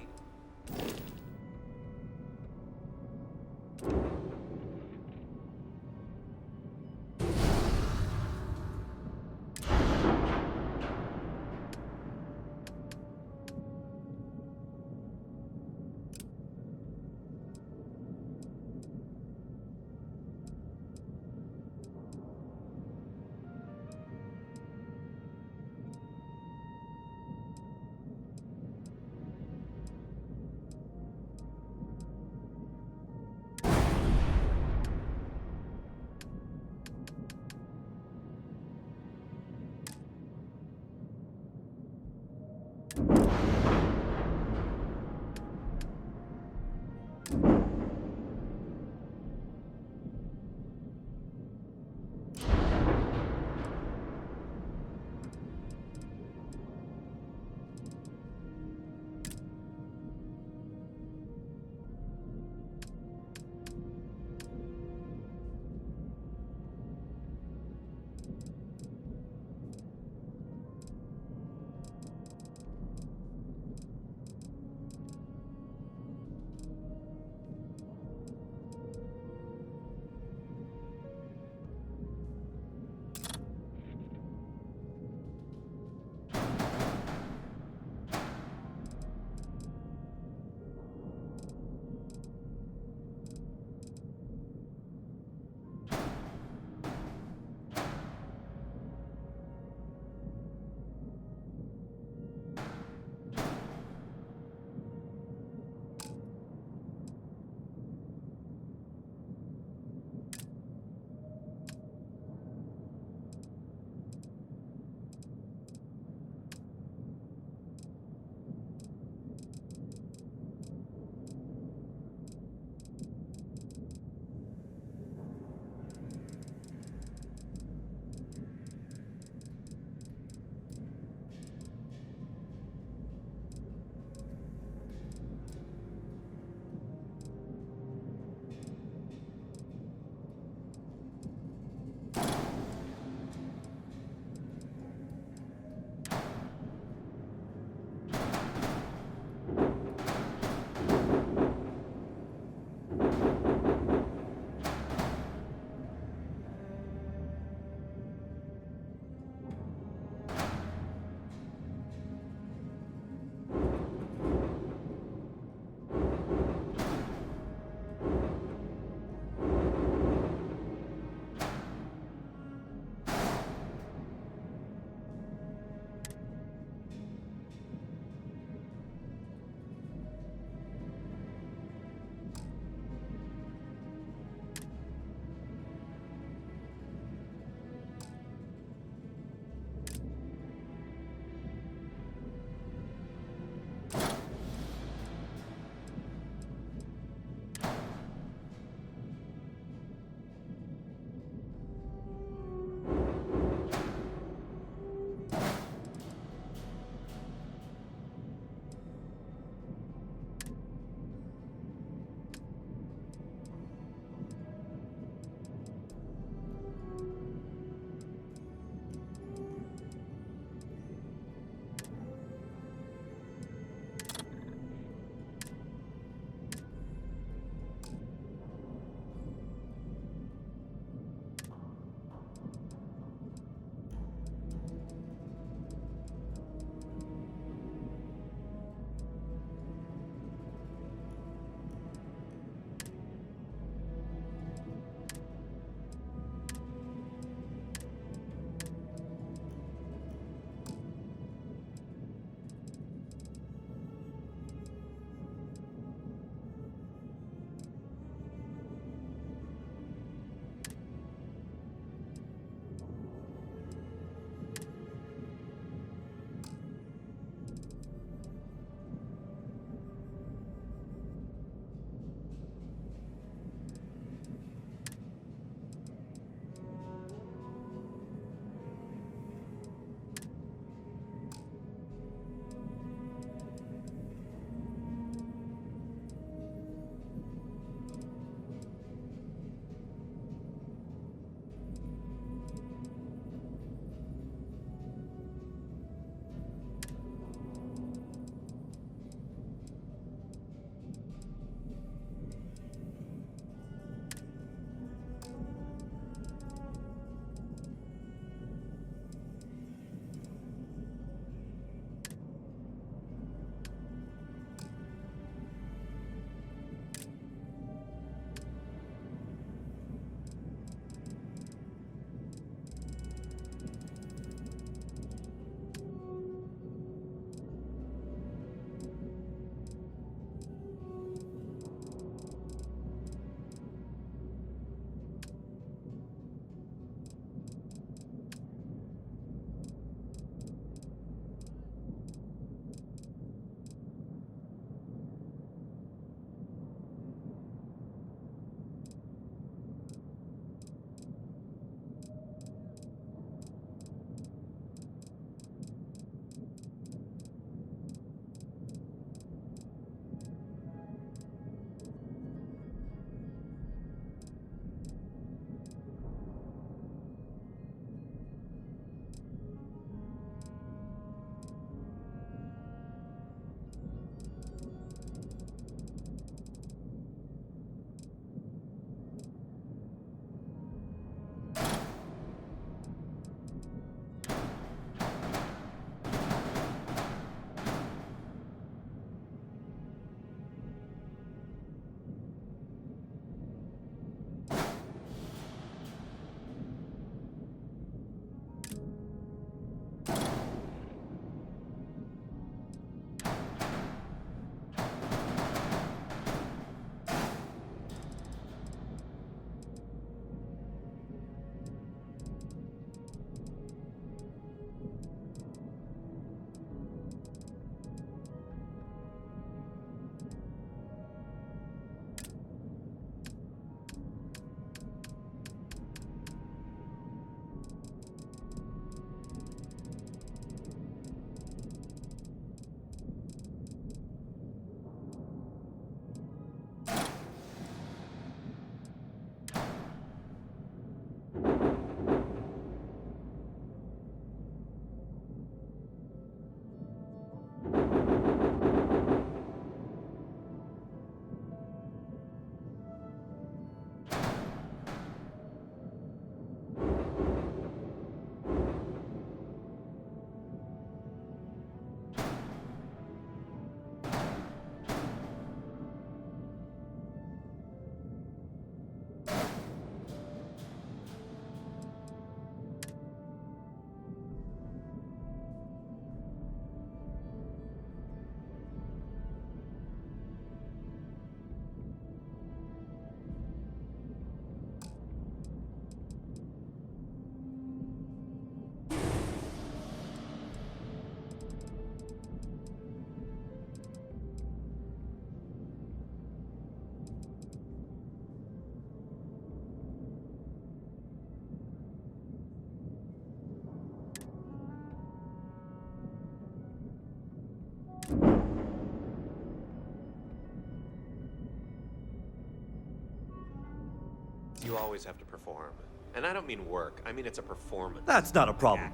You always have to perform. And I don't mean work, I mean it's a performance. That's not a problem.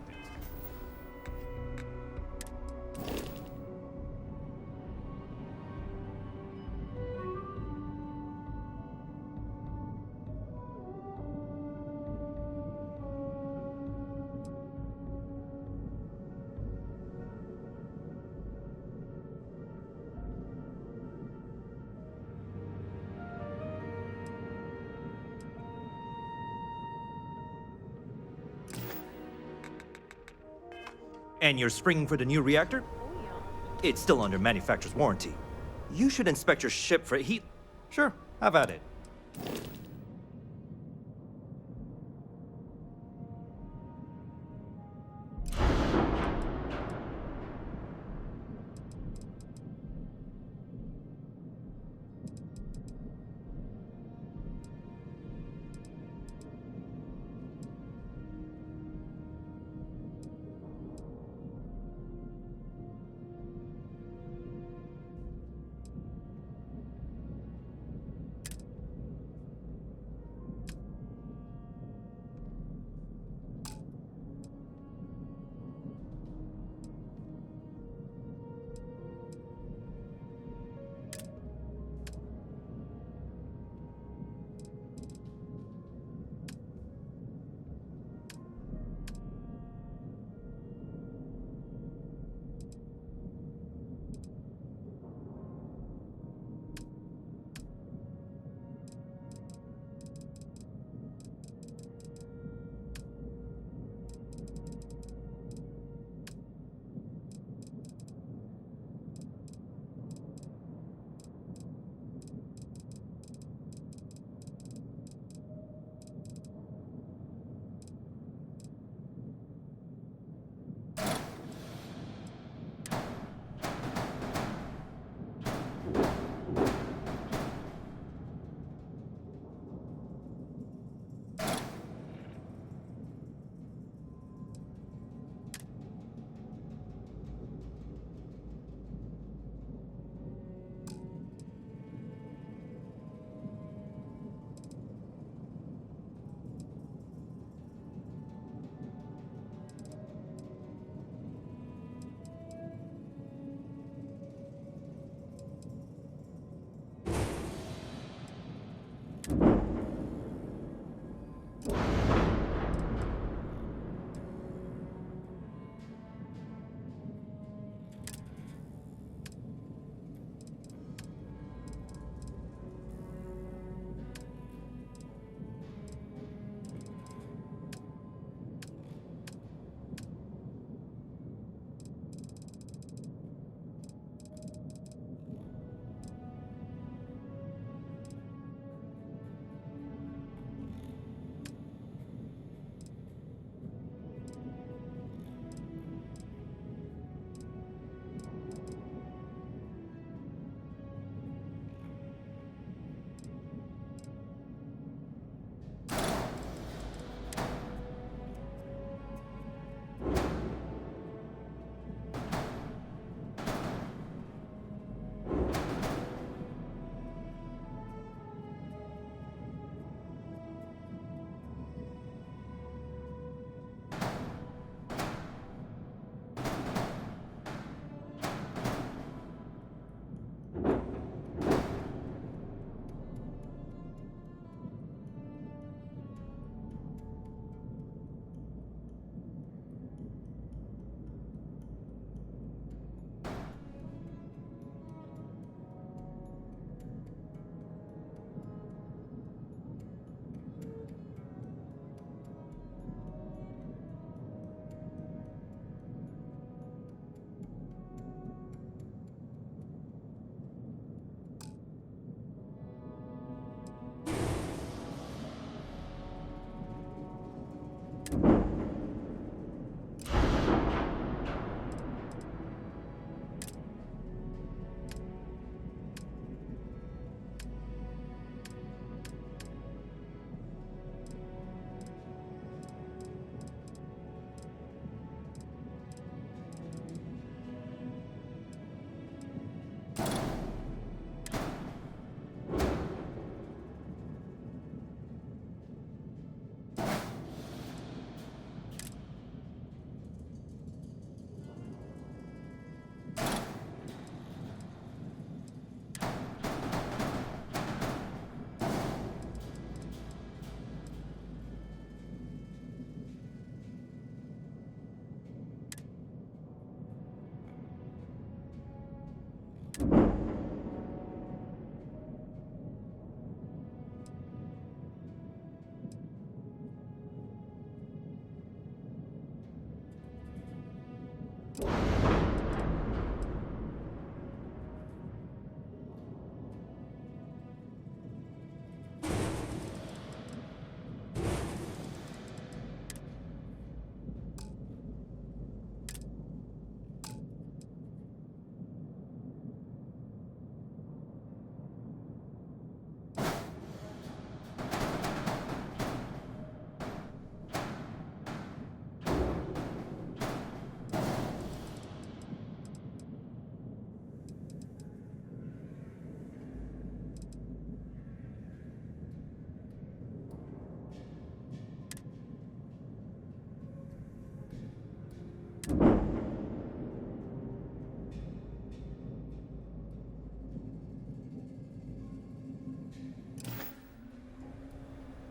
And you're springing for the new reactor? It's still under manufacturer's warranty. You should inspect your ship for heat. Sure, have at it.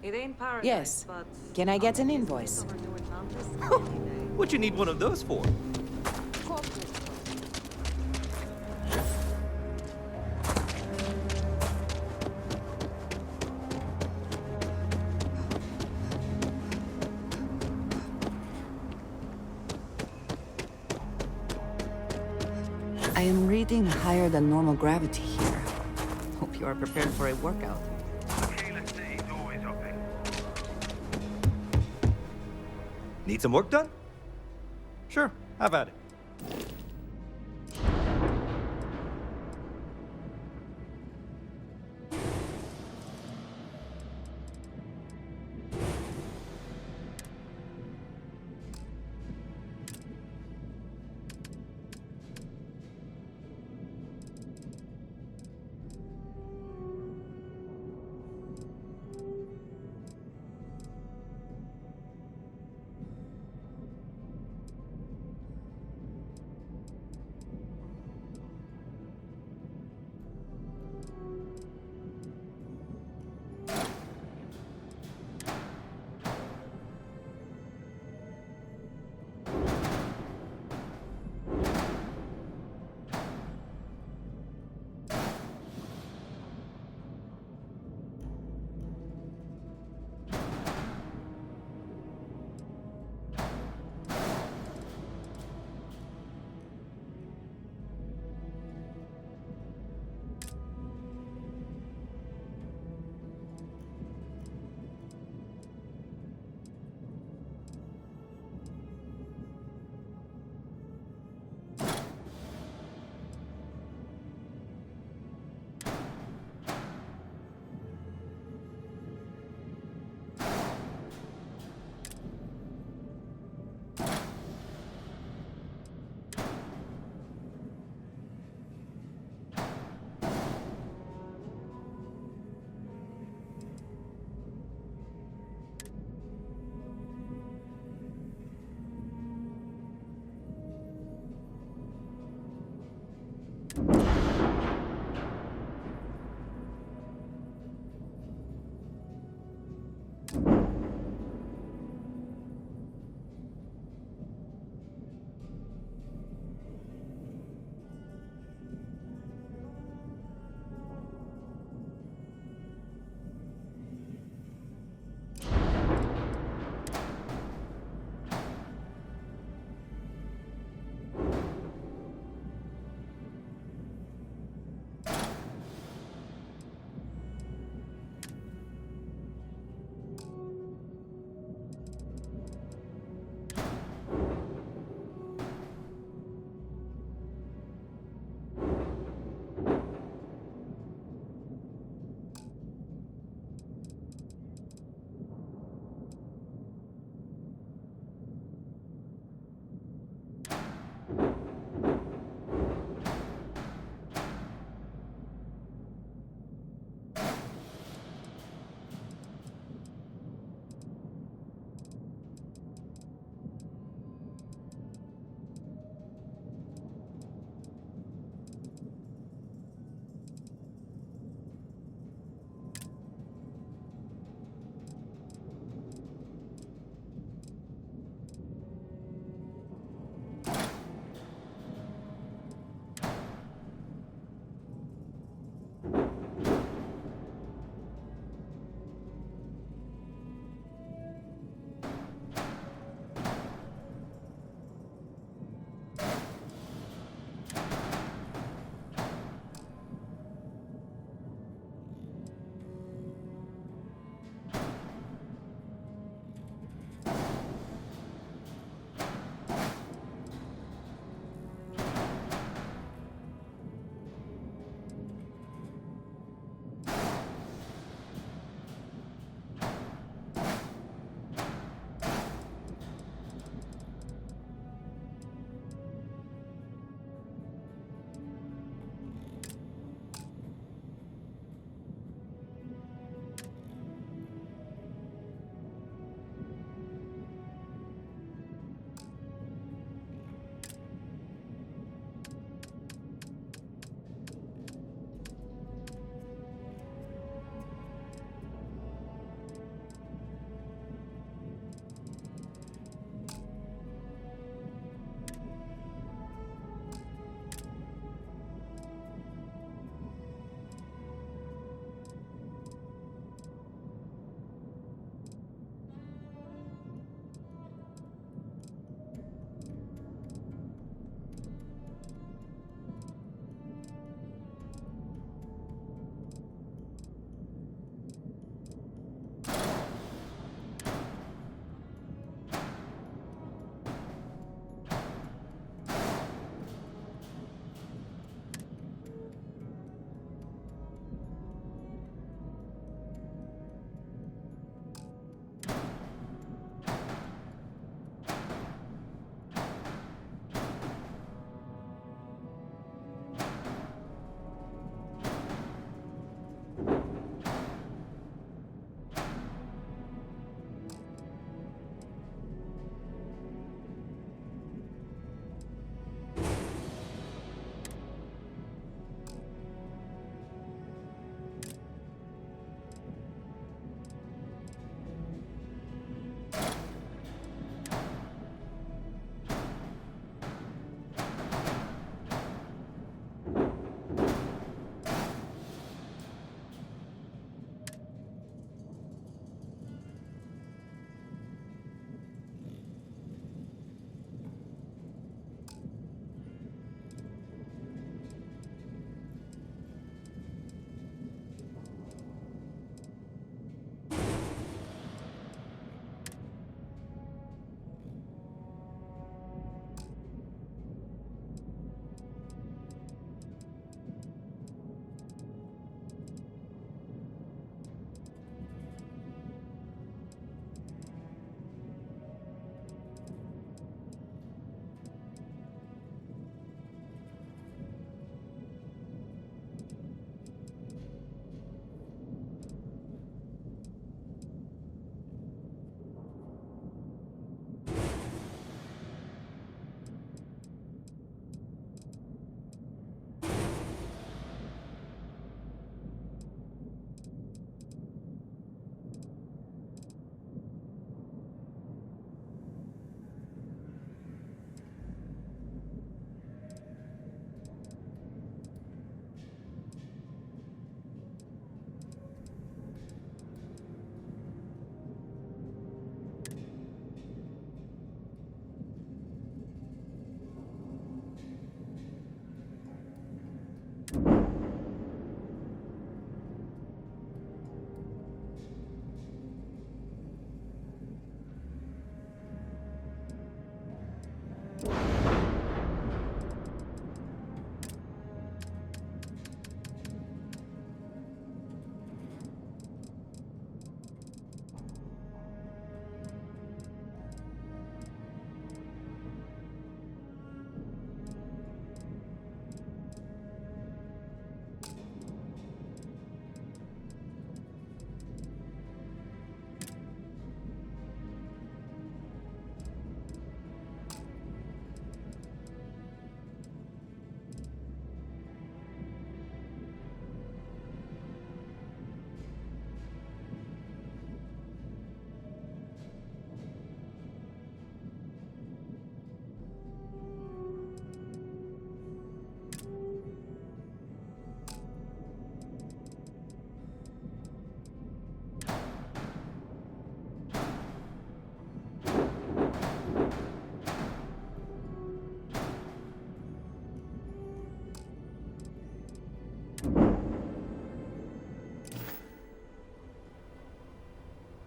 It ain't paradise, Yes. but Can I get an invoice? What you need one of those for? I am reading higher than normal gravity here. Hope you are prepared for a workout. Need some work done? Sure, have at it.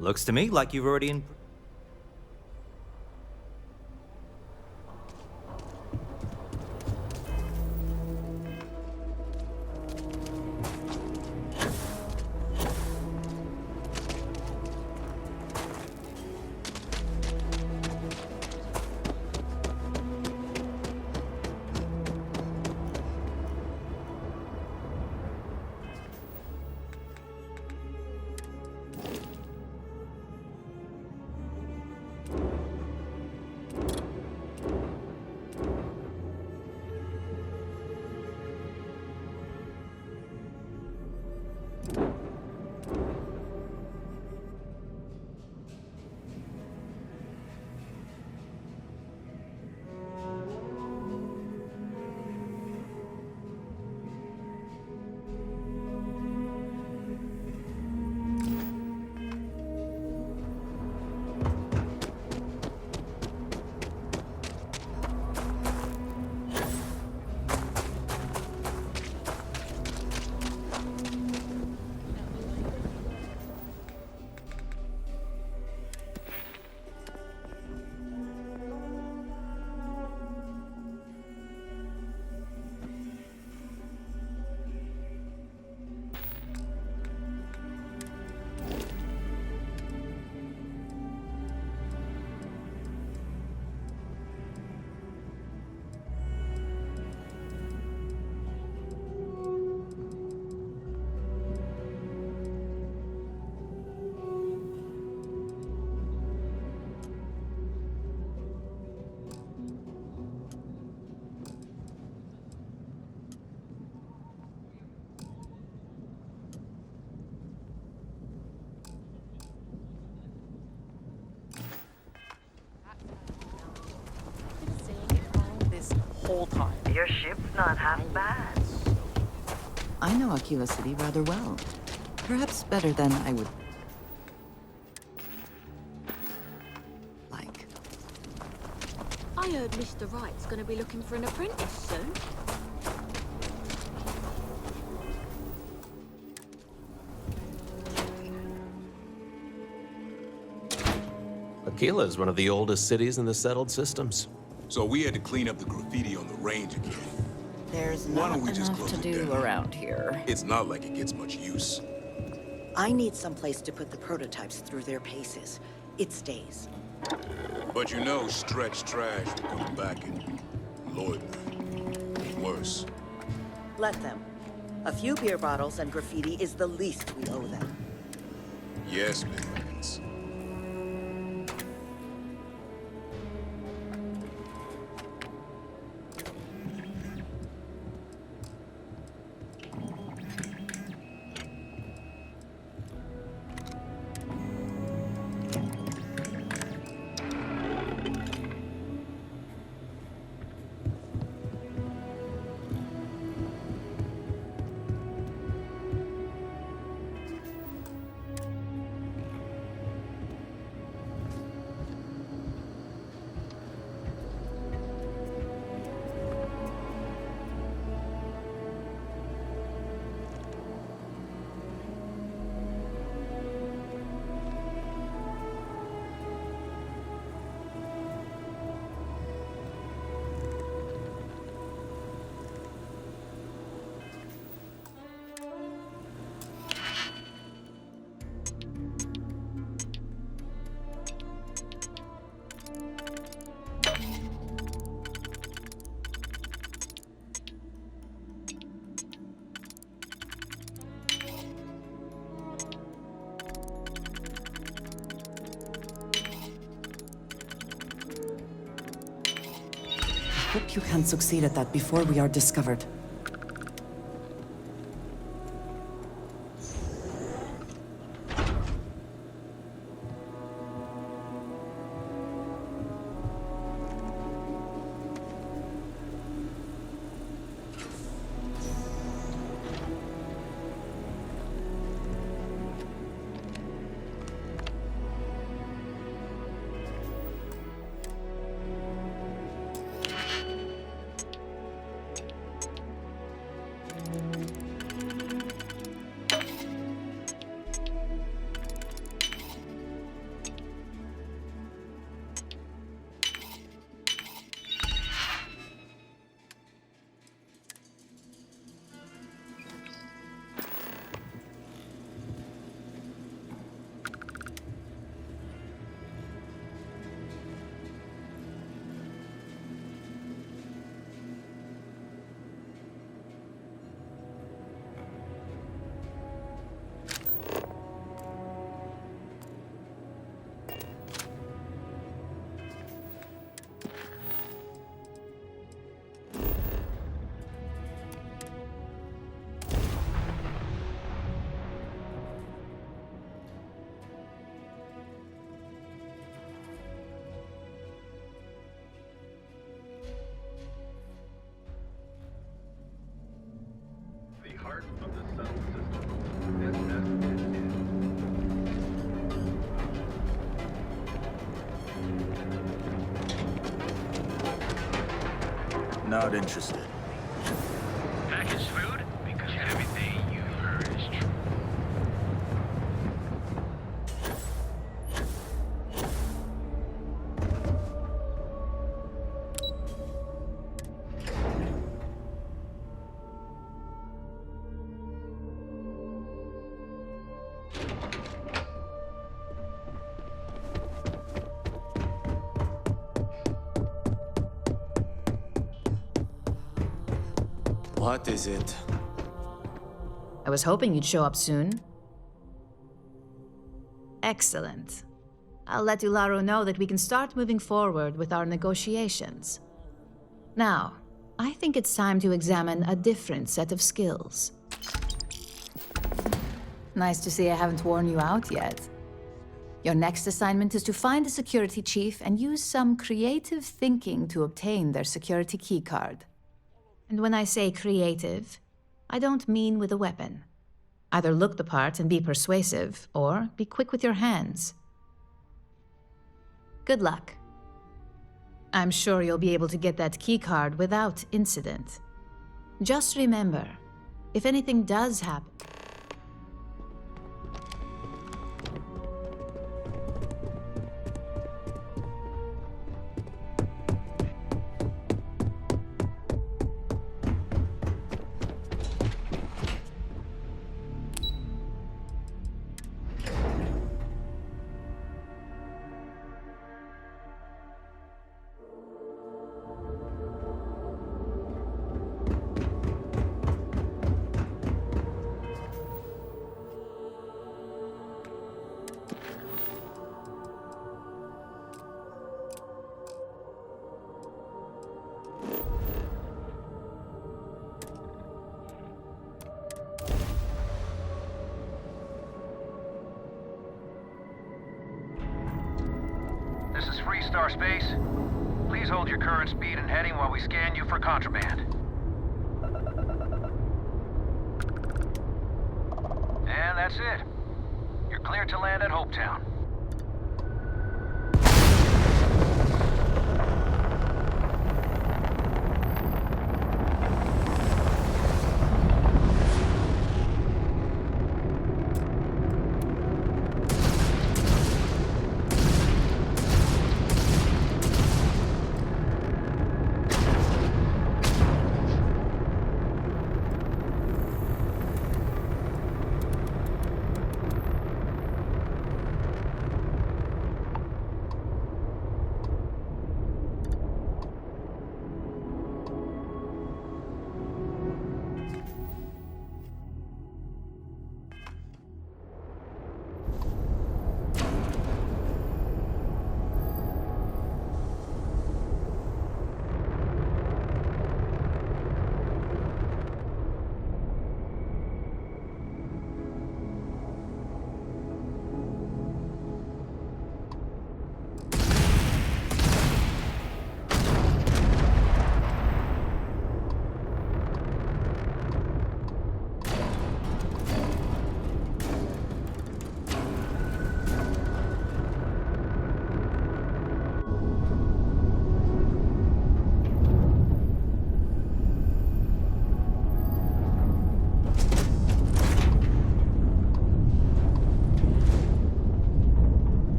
Looks to me like you've already whole time. Your ship's not half bad. I know Aquila City rather well. Perhaps better than I would like. I heard Mr. Wright's gonna be looking for an apprentice soon. Aquila is one of the oldest cities in the settled systems. So we had to clean up the graffiti on the range again. There's Why not don't we just enough close to it do down? around here. It's not like it gets much use. I need someplace to put the prototypes through their paces. It stays. But you know stretch trash will come back and loiter. Worse. Let them. A few beer bottles and graffiti is the least we owe them. Yes, millions. Hope you can succeed at that before we are discovered. Not interested. Packaged food? Because everything you heard is true. What is it? I was hoping you'd show up soon. Excellent. I'll let Ularo know that we can start moving forward with our negotiations. Now, I think it's time to examine a different set of skills. Nice to see I haven't worn you out yet. Your next assignment is to find a security chief and use some creative thinking to obtain their security keycard. And when I say creative, I don't mean with a weapon. Either look the part and be persuasive, or be quick with your hands. Good luck. I'm sure you'll be able to get that keycard without incident. Just remember, if anything does happen... This is Free Star Space. Please hold your current speed and heading while we scan you for contraband. And that's it. You're cleared to land at Hopetown.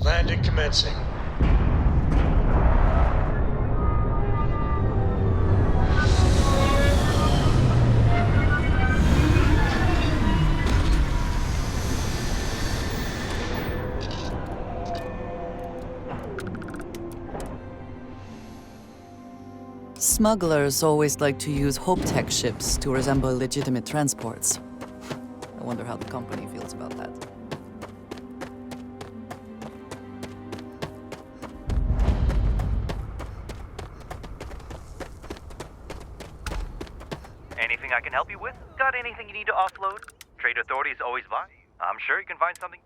Landing commencing. Smugglers always like to use Hope-Tech ships to resemble legitimate transports. I wonder how the company feels about that. Anything I can help you with? Got anything you need to offload? Trade Authority is always by. I'm sure you can find something.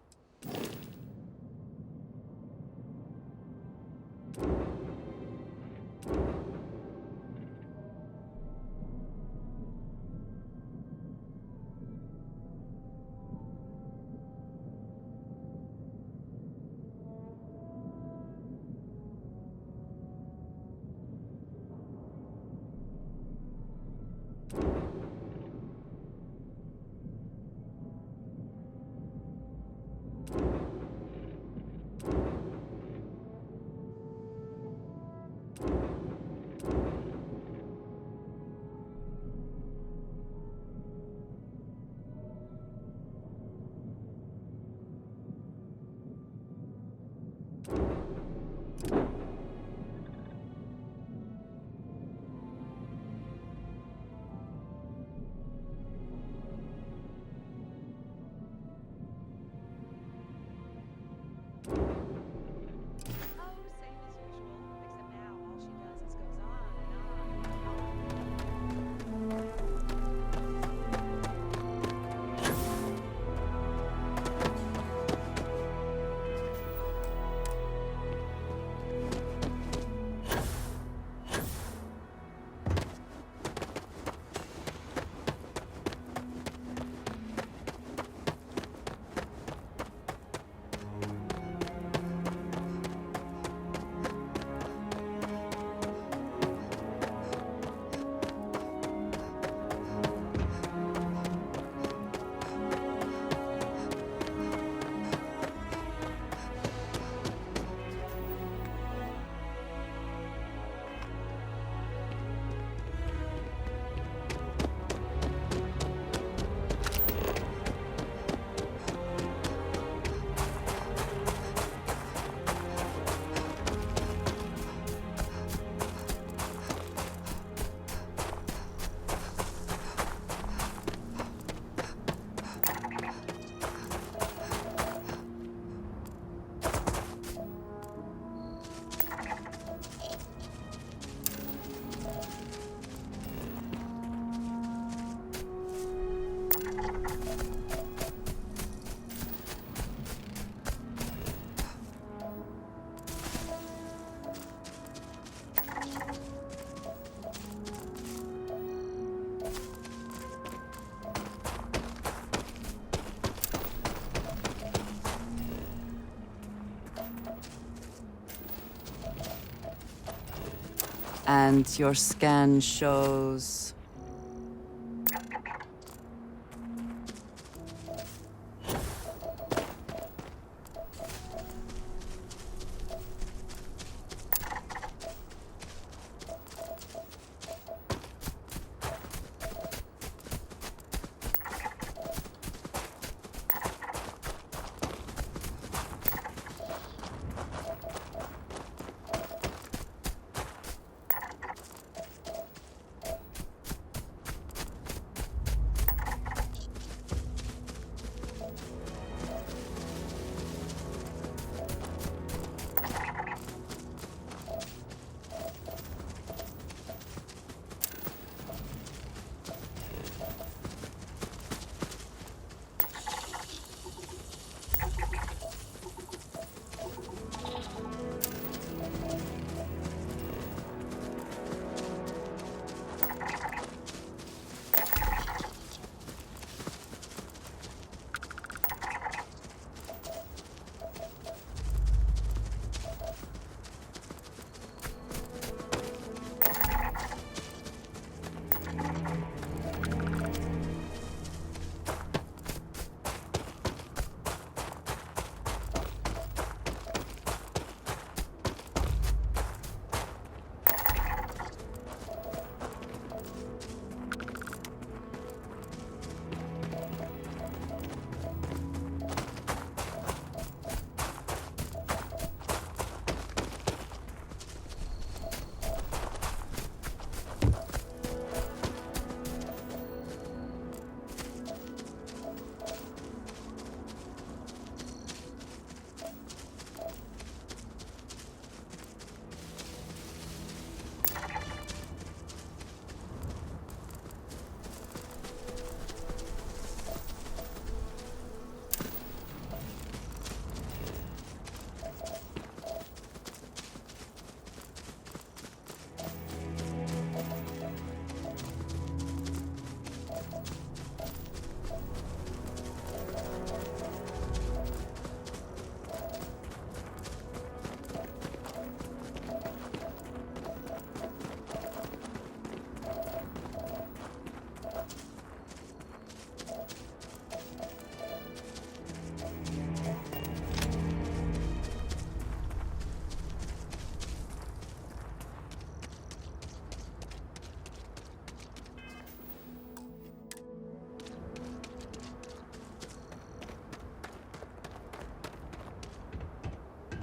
And your scan shows...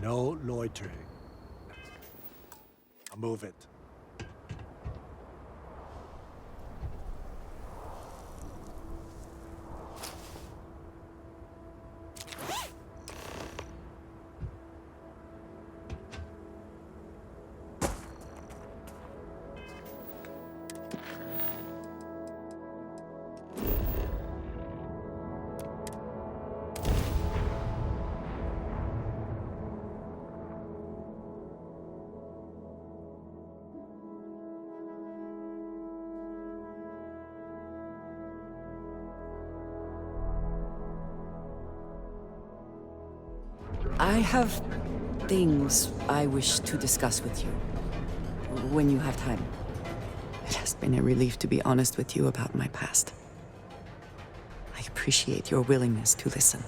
No loitering. Now move it. I have things I wish to discuss with you. When you have time. It has been a relief to be honest with you about my past. I appreciate your willingness to listen.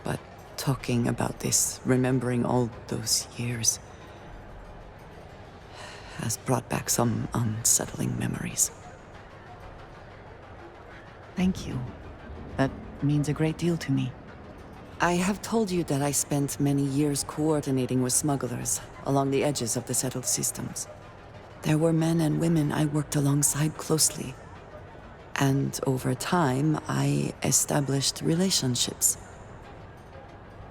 But talking about this, remembering all those years, has brought back some unsettling memories. Thank you. That means a great deal to me. I have told you that I spent many years coordinating with smugglers along the edges of the settled systems. There were men and women I worked alongside closely. And over time, I established relationships.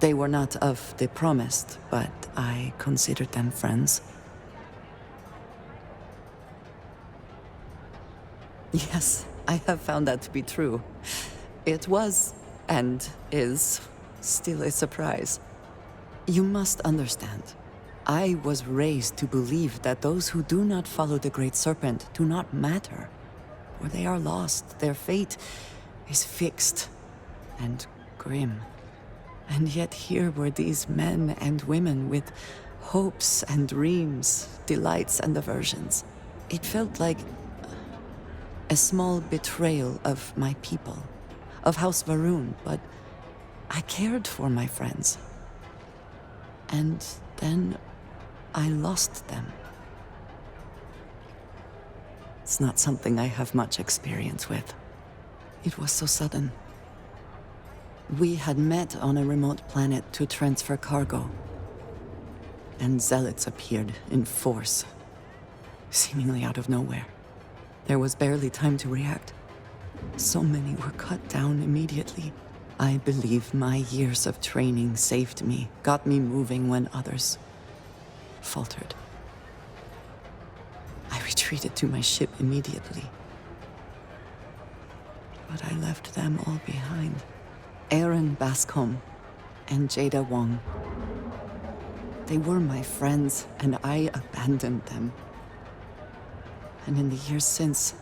They were not of the promised, but I considered them friends. Yes, I have found that to be true. It was, and is, still a surprise. You must understand. I was raised to believe that those who do not follow the Great Serpent do not matter. Or they are lost. Their fate is fixed and grim. And yet here were these men and women with hopes and dreams, delights and aversions. It felt like a small betrayal of my people, of House Varun, but I cared for my friends. And then I lost them. It's not something I have much experience with. It was so sudden. We had met on a remote planet to transfer cargo. And zealots appeared in force, seemingly out of nowhere. There was barely time to react. So many were cut down immediately. I believe my years of training saved me, got me moving when others faltered. I retreated to my ship immediately. But I left them all behind. Aaron Bascom and Jada Wong. They were my friends, and I abandoned them. And in the years since,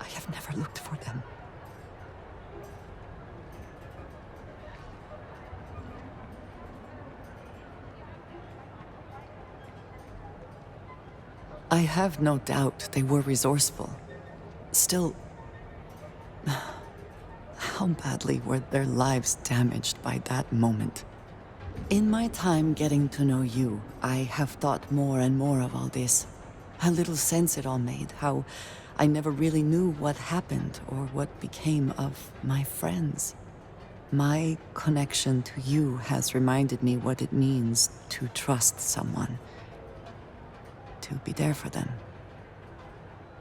I have never looked for them. I have no doubt they were resourceful. Still, how badly were their lives damaged by that moment? In my time getting to know you, I have thought more and more of all this. How little sense it all made, how I never really knew what happened or what became of my friends. My connection to you has reminded me what it means to trust someone. To be there for them.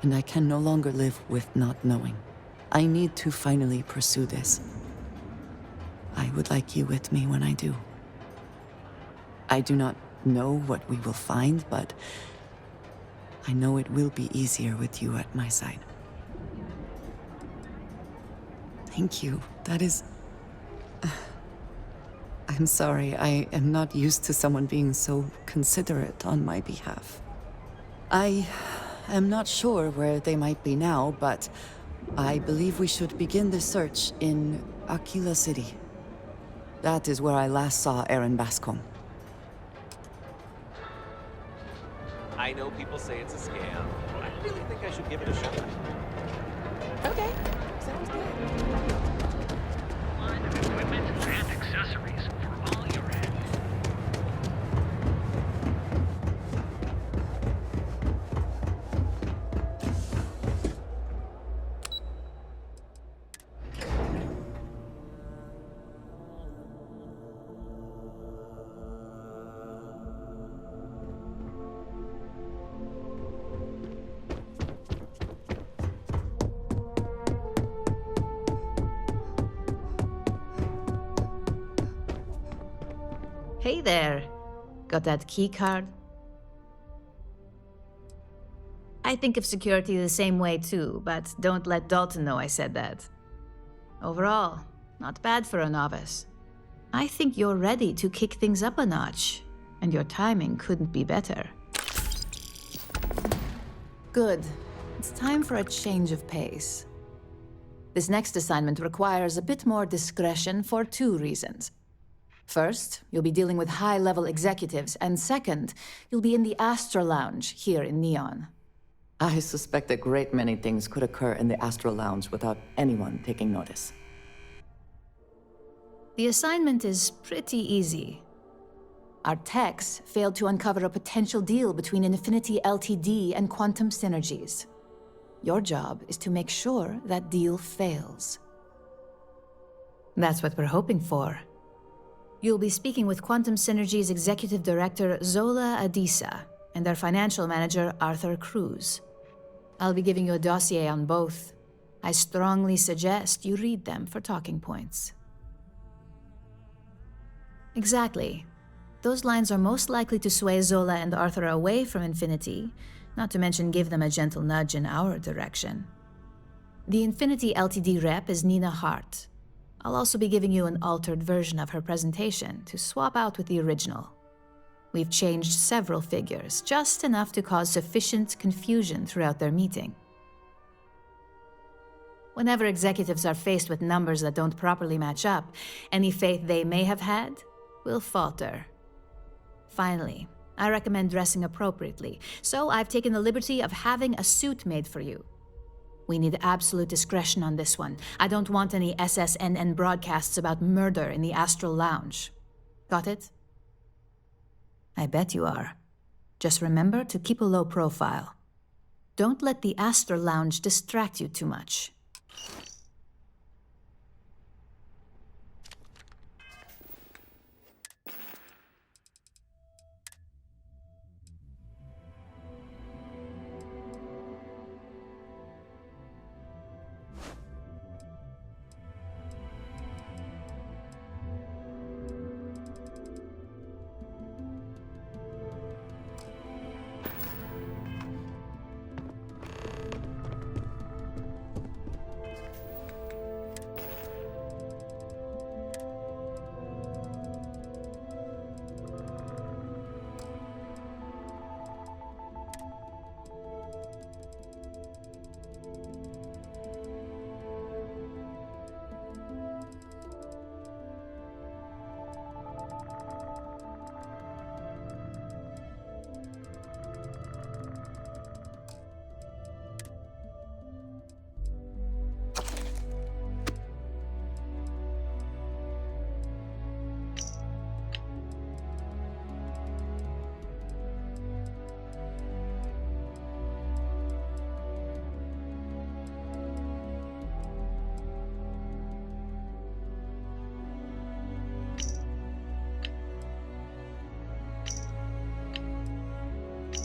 And I can no longer live with not knowing. I need to finally pursue this. I would like you with me when I do. I do not know what we will find, but I know it will be easier with you at my side. Thank you. That is... I'm sorry, I am not used to someone being so considerate on my behalf. I am not sure where they might be now, but I believe we should begin the search in Aquila City. That is where I last saw Aaron Bascom. I know people say it's a scam, but I really think I should give it a shot. Okay, sounds good. Line of equipment and accessories for all your heads. Hey there. Got that key card? I think of security the same way too, but don't let Dalton know I said that. Overall, not bad for a novice. I think you're ready to kick things up a notch, and your timing couldn't be better. Good. It's time for a change of pace. This next assignment requires a bit more discretion for 2 reasons. First, you'll be dealing with high-level executives, and second, you'll be in the Astra Lounge here in Neon. I suspect a great many things could occur in the Astra Lounge without anyone taking notice. The assignment is pretty easy. Our techs failed to uncover a potential deal between Infinity Ltd. And Quantum Synergies. Your job is to make sure that deal fails. That's what we're hoping for. You'll be speaking with Quantum Synergy's Executive Director Zola Adisa and their Financial Manager Arthur Cruz. I'll be giving you a dossier on both. I strongly suggest you read them for talking points. Exactly. Those lines are most likely to sway Zola and Arthur away from Infinity, not to mention give them a gentle nudge in our direction. The Infinity Ltd. rep is Nina Hart. I'll also be giving you an altered version of her presentation to swap out with the original. We've changed several figures, just enough to cause sufficient confusion throughout their meeting. Whenever executives are faced with numbers that don't properly match up, any faith they may have had will falter. Finally, I recommend dressing appropriately, so I've taken the liberty of having a suit made for you. We need absolute discretion on this one. I don't want any SSNN broadcasts about murder in the Astral Lounge. Got it? I bet you are. Just remember to keep a low profile. Don't let the Astral Lounge distract you too much.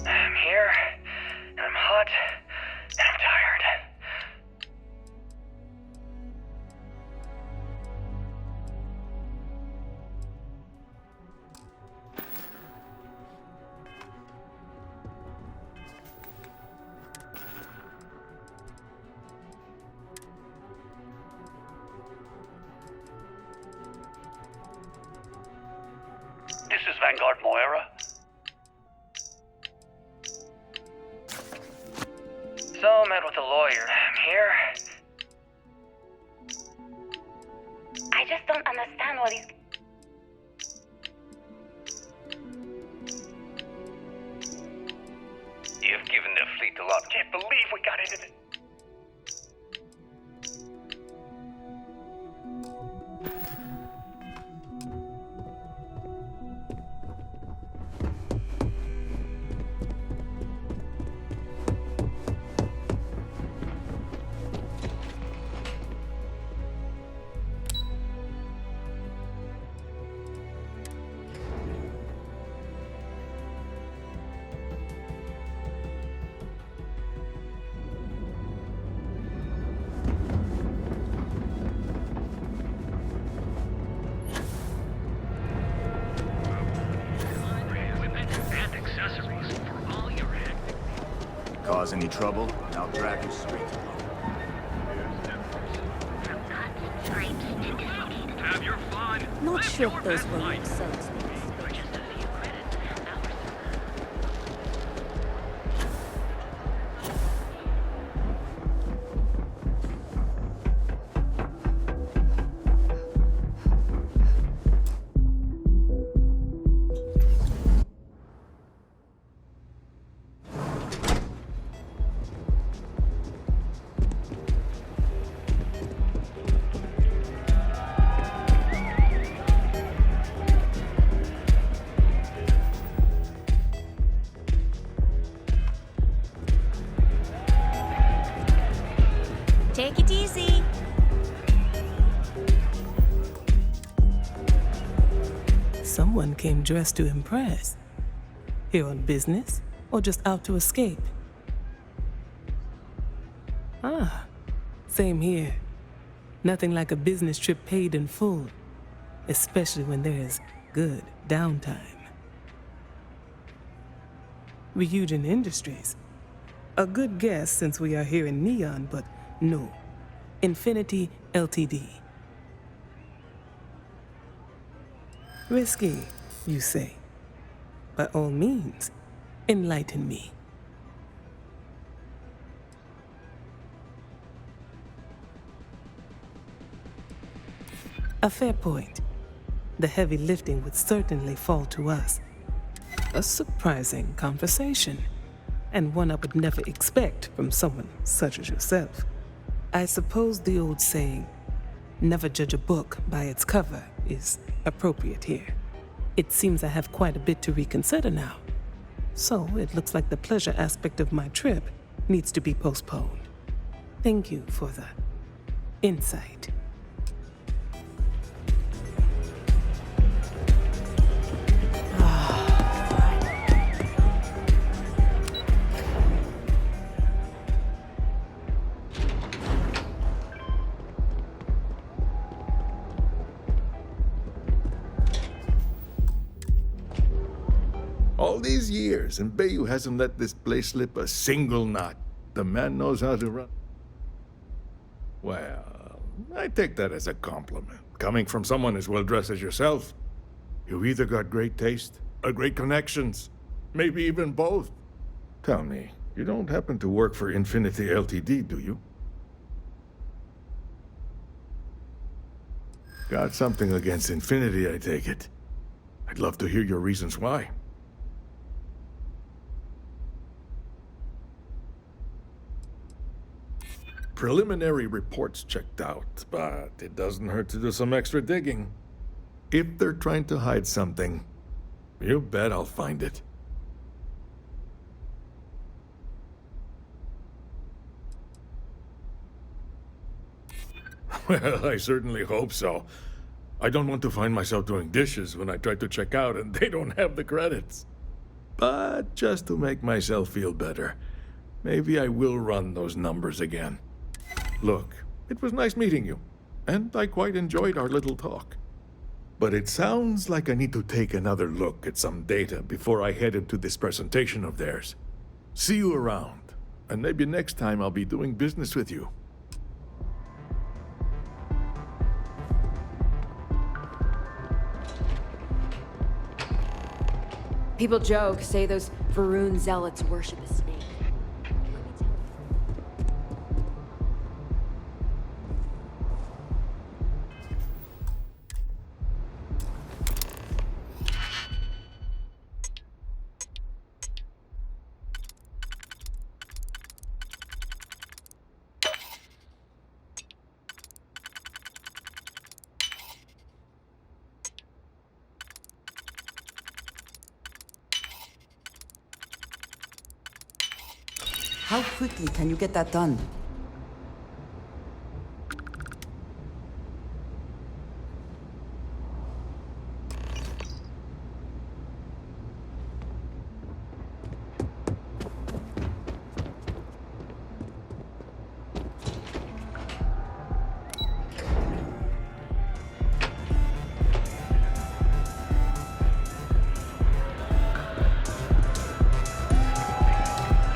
I'm here, and I'm hot, and I'm tired. This is Vanguard Moira. So, met with a lawyer. I'm here. I just don't understand what he's... You've given the fleet a lot. Can't believe we got into it. any trouble, and I'll drag you straight to home. Have your fun. Not sure if those were real cells. Take it easy. Someone came dressed to impress. Here on business, or just out to escape? Ah, same here. Nothing like a business trip paid in full, especially when there's good downtime. Ryujin Industries. A good guess since we are here in Neon, but no. Infinity Ltd. Risky, you say? By all means, enlighten me. A fair point. The heavy lifting would certainly fall to us. A surprising conversation, and one I would never expect from someone such as yourself. I suppose the old saying, never judge a book by its cover, is appropriate here. It seems I have quite a bit to reconsider now. So it looks like the pleasure aspect of my trip needs to be postponed. Thank you for the insight. All these years, and Bayou hasn't let this place slip a single knot. The man knows how to run. Well, I take that as a compliment. Coming from someone as well-dressed as yourself. You've either got great taste or great connections. Maybe even both. Tell me, you don't happen to work for Infinity Ltd, do you? Got something against Infinity, I take it. I'd love to hear your reasons why. Preliminary reports checked out, but it doesn't hurt to do some extra digging. If they're trying to hide something, you bet I'll find it. Well, I certainly hope so. I don't want to find myself doing dishes when I try to check out and they don't have the credits. But just to make myself feel better, maybe I will run those numbers again. Look, it was nice meeting you, and I quite enjoyed our little talk. But it sounds like I need to take another look at some data before I head into this presentation of theirs. See you around, and maybe next time I'll be doing business with you. People joke, say those Varun zealots worship a snake. How quickly can you get that done?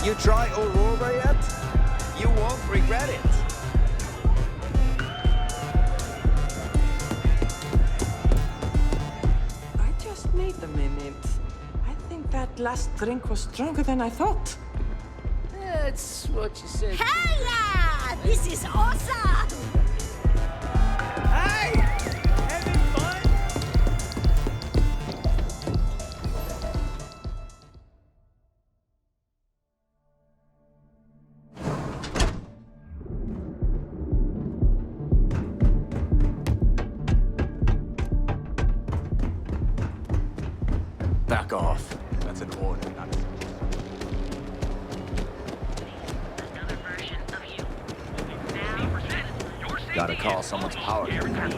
You try Aurora yet? You won't regret it. I just made a minute. I think that last drink was stronger than I thought. That's what you said. Hella! This is awesome! Hey! Having fun? Back off. That's an order, not Gotta call someone's power company.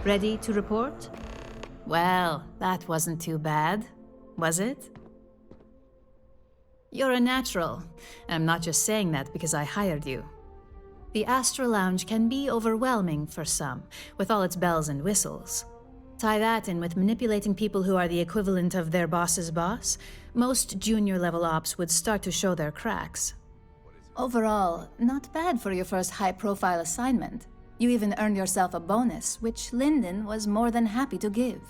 Ready to report? Well, that wasn't too bad, was it? You're a natural. I'm not just saying that because I hired you. The Astral Lounge can be overwhelming for some, with all its bells and whistles. Tie that in with manipulating people who are the equivalent of their boss's boss, most junior-level ops would start to show their cracks. Overall, not bad for your first high-profile assignment. You even earned yourself a bonus, which Lyndon was more than happy to give.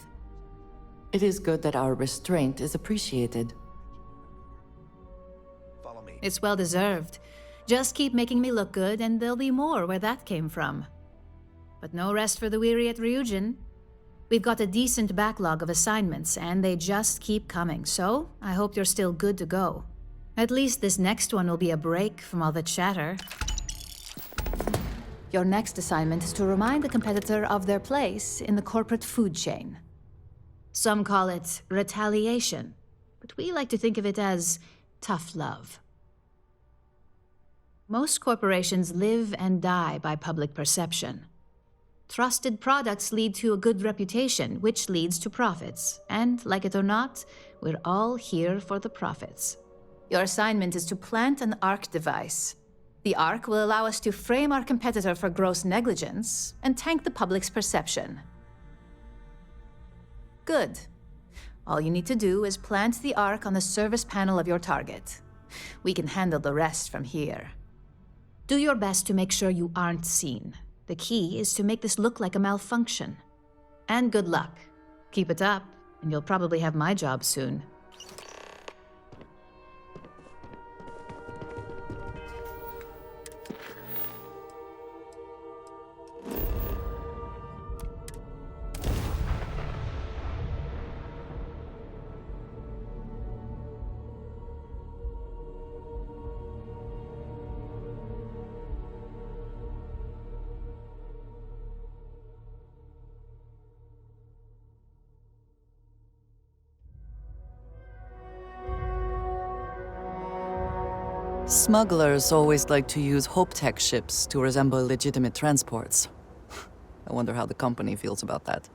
It is good that our restraint is appreciated. It's well deserved. Just keep making me look good, and there'll be more where that came from. But no rest for the weary at Ryujin. We've got a decent backlog of assignments, and they just keep coming, so I hope you're still good to go. At least this next one will be a break from all the chatter. Your next assignment is to remind the competitor of their place in the corporate food chain. Some call it retaliation, but we like to think of it as tough love. Most corporations live and die by public perception. Trusted products lead to a good reputation, which leads to profits. And, like it or not, we're all here for the profits. Your assignment is to plant an ARC device. The ARC will allow us to frame our competitor for gross negligence and tank the public's perception. Good. All you need to do is plant the ARC on the service panel of your target. We can handle the rest from here. Do your best to make sure you aren't seen. The key is to make this look like a malfunction. And good luck. Keep it up, and you'll probably have my job soon. Smugglers always like to use Hope-Tech ships to resemble legitimate transports. I wonder how the company feels about that.